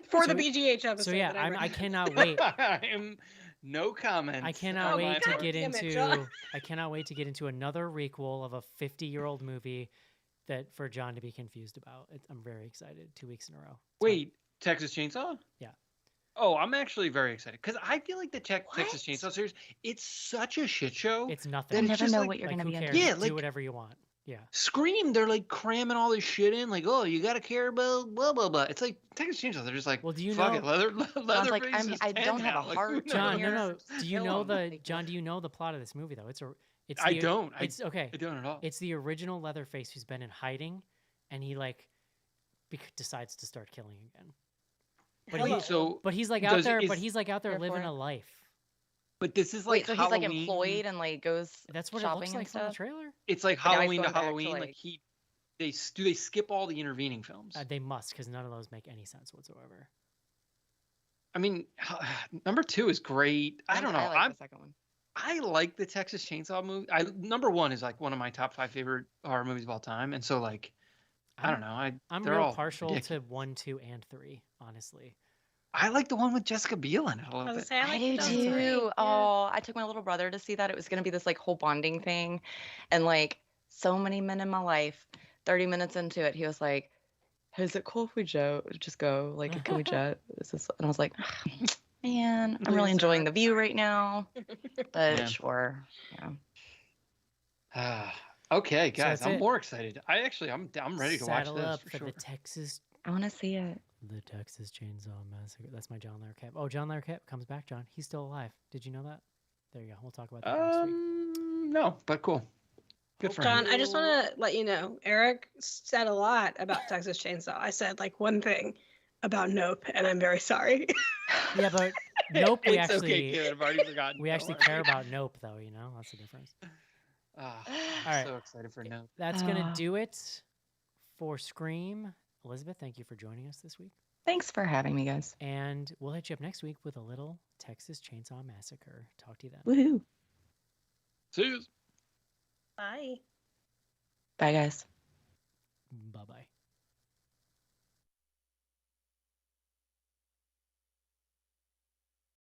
[SPEAKER 4] for
[SPEAKER 1] So-
[SPEAKER 4] the BGH episode.
[SPEAKER 1] So yeah,
[SPEAKER 4] that I
[SPEAKER 1] I
[SPEAKER 4] recommend.
[SPEAKER 1] cannot wait.
[SPEAKER 2] I am no comments.
[SPEAKER 1] I cannot
[SPEAKER 4] Oh,
[SPEAKER 1] wait to
[SPEAKER 4] God
[SPEAKER 1] get
[SPEAKER 4] damn it,
[SPEAKER 1] into.
[SPEAKER 4] John.
[SPEAKER 1] I cannot wait to get into another requel of a 50-year-old movie that for John to be confused about. I'm very excited. 2 weeks in a row.
[SPEAKER 2] Wait, Texas Chainsaw?
[SPEAKER 1] Yeah.
[SPEAKER 2] Oh, I'm actually very excited because I feel like the
[SPEAKER 3] What?
[SPEAKER 2] Texas Chainsaw series, it's such a shit show.
[SPEAKER 1] It's
[SPEAKER 3] You
[SPEAKER 1] nothing.
[SPEAKER 2] Then
[SPEAKER 3] never
[SPEAKER 2] just
[SPEAKER 3] know
[SPEAKER 2] like-
[SPEAKER 3] what you're
[SPEAKER 1] Like,
[SPEAKER 3] gonna
[SPEAKER 1] who
[SPEAKER 3] be
[SPEAKER 1] cares?
[SPEAKER 3] into.
[SPEAKER 2] Yeah,
[SPEAKER 1] Do
[SPEAKER 2] like-
[SPEAKER 1] whatever you want. Yeah.
[SPEAKER 2] Scream, they're like cramming all this shit in, like, oh, you gotta care about blah blah blah. It's like Texas Chainsaw, they're just like,
[SPEAKER 1] Well, do you
[SPEAKER 2] fuck
[SPEAKER 1] know?
[SPEAKER 2] it, leather
[SPEAKER 3] Sounds like
[SPEAKER 2] face is
[SPEAKER 3] I
[SPEAKER 2] 10
[SPEAKER 3] don't have
[SPEAKER 2] now.
[SPEAKER 3] a
[SPEAKER 2] Like,
[SPEAKER 3] heart.
[SPEAKER 2] who knows?
[SPEAKER 1] John,
[SPEAKER 3] Here,
[SPEAKER 1] no. Do you
[SPEAKER 3] kill
[SPEAKER 1] know
[SPEAKER 3] 'em.
[SPEAKER 1] the
[SPEAKER 3] Like,
[SPEAKER 1] John? Do you know the plot of this movie though? It's
[SPEAKER 2] I
[SPEAKER 1] the,
[SPEAKER 2] don't.
[SPEAKER 1] It's okay.
[SPEAKER 2] I don't at all.
[SPEAKER 1] It's the original Leatherface who's been in hiding, and he like decides to start killing again. But
[SPEAKER 4] Hello.
[SPEAKER 2] So,
[SPEAKER 1] But he's like out
[SPEAKER 2] Does-
[SPEAKER 1] there.
[SPEAKER 2] is-
[SPEAKER 1] But he's like out there
[SPEAKER 3] Here for
[SPEAKER 1] living
[SPEAKER 3] it.
[SPEAKER 1] a life.
[SPEAKER 2] but this is
[SPEAKER 3] Wait,
[SPEAKER 2] like
[SPEAKER 3] so he's like
[SPEAKER 2] Halloween.
[SPEAKER 3] employed and like goes
[SPEAKER 1] That's what it
[SPEAKER 3] shopping
[SPEAKER 1] looks
[SPEAKER 3] and
[SPEAKER 1] like from the
[SPEAKER 3] stuff?
[SPEAKER 1] trailer.
[SPEAKER 2] It's like
[SPEAKER 3] But now he's
[SPEAKER 2] Halloween to
[SPEAKER 3] going back to,
[SPEAKER 2] Halloween.
[SPEAKER 3] like-
[SPEAKER 2] Like do they skip all the intervening films?
[SPEAKER 1] They must, because none of those make any sense whatsoever.
[SPEAKER 2] I mean, number 2 is great. I don't know.
[SPEAKER 3] I like the second one.
[SPEAKER 2] I like the Texas Chainsaw movie. Number 1 is like one of my top 5 favorite horror movies of all time, and so like, I don't know.
[SPEAKER 1] I'm
[SPEAKER 2] they're
[SPEAKER 1] real
[SPEAKER 2] all
[SPEAKER 1] partial
[SPEAKER 2] ridiculous.
[SPEAKER 1] to 1, 2, and 3. Honestly,
[SPEAKER 2] I like the one with Jessica Biel in it a
[SPEAKER 4] I
[SPEAKER 2] little
[SPEAKER 4] was
[SPEAKER 2] bit.
[SPEAKER 4] saying,
[SPEAKER 3] I
[SPEAKER 4] like
[SPEAKER 3] do
[SPEAKER 4] those
[SPEAKER 1] too.
[SPEAKER 4] three.
[SPEAKER 3] too.
[SPEAKER 4] Yeah.
[SPEAKER 3] Oh, I took my little brother to see that. It was gonna be this like whole bonding thing, and like so many men in my life. 30 minutes into it, he was like, "Hey, is it cool if we just go? Like, can we jet?" And I was like, "Man, I'm really enjoying the view right now." But
[SPEAKER 2] Yeah.
[SPEAKER 3] sure, yeah.
[SPEAKER 2] Okay,
[SPEAKER 1] So
[SPEAKER 2] guys,
[SPEAKER 1] that's
[SPEAKER 2] I'm
[SPEAKER 1] it.
[SPEAKER 2] more excited. I'm ready to watch
[SPEAKER 1] Saddle
[SPEAKER 2] this
[SPEAKER 1] up
[SPEAKER 2] for
[SPEAKER 1] for
[SPEAKER 2] sure.
[SPEAKER 1] the Texas
[SPEAKER 3] I want to see it.
[SPEAKER 1] Chainsaw Massacre. That's my John Larroquette. Oh, John Larroquette comes back. John, he's still alive. Did you know that? There you go. We'll talk about that next week.
[SPEAKER 2] No, but cool. Good for
[SPEAKER 4] John,
[SPEAKER 2] him.
[SPEAKER 4] I just want to let you know, Eric said a lot about Texas Chainsaw. I said like one thing about Nope, and I'm very sorry.
[SPEAKER 1] Yeah, but Nope. We
[SPEAKER 2] It's
[SPEAKER 1] actually
[SPEAKER 2] okay, Taylor. I've already forgotten.
[SPEAKER 1] we
[SPEAKER 2] Don't
[SPEAKER 1] actually
[SPEAKER 2] worry.
[SPEAKER 1] care about Nope, though. You know, that's the difference.
[SPEAKER 2] I'm
[SPEAKER 1] right.
[SPEAKER 2] so excited for no.
[SPEAKER 1] That's gonna
[SPEAKER 3] Ah.
[SPEAKER 1] do it for Scream. Elizabeth, thank you for joining us this week,
[SPEAKER 3] Thanks for having me, guys.
[SPEAKER 1] and we'll hit you up next week with a little Texas Chainsaw Massacre. Talk to you then.
[SPEAKER 3] Woohoo!
[SPEAKER 2] See you.
[SPEAKER 4] Bye.
[SPEAKER 3] Bye, guys.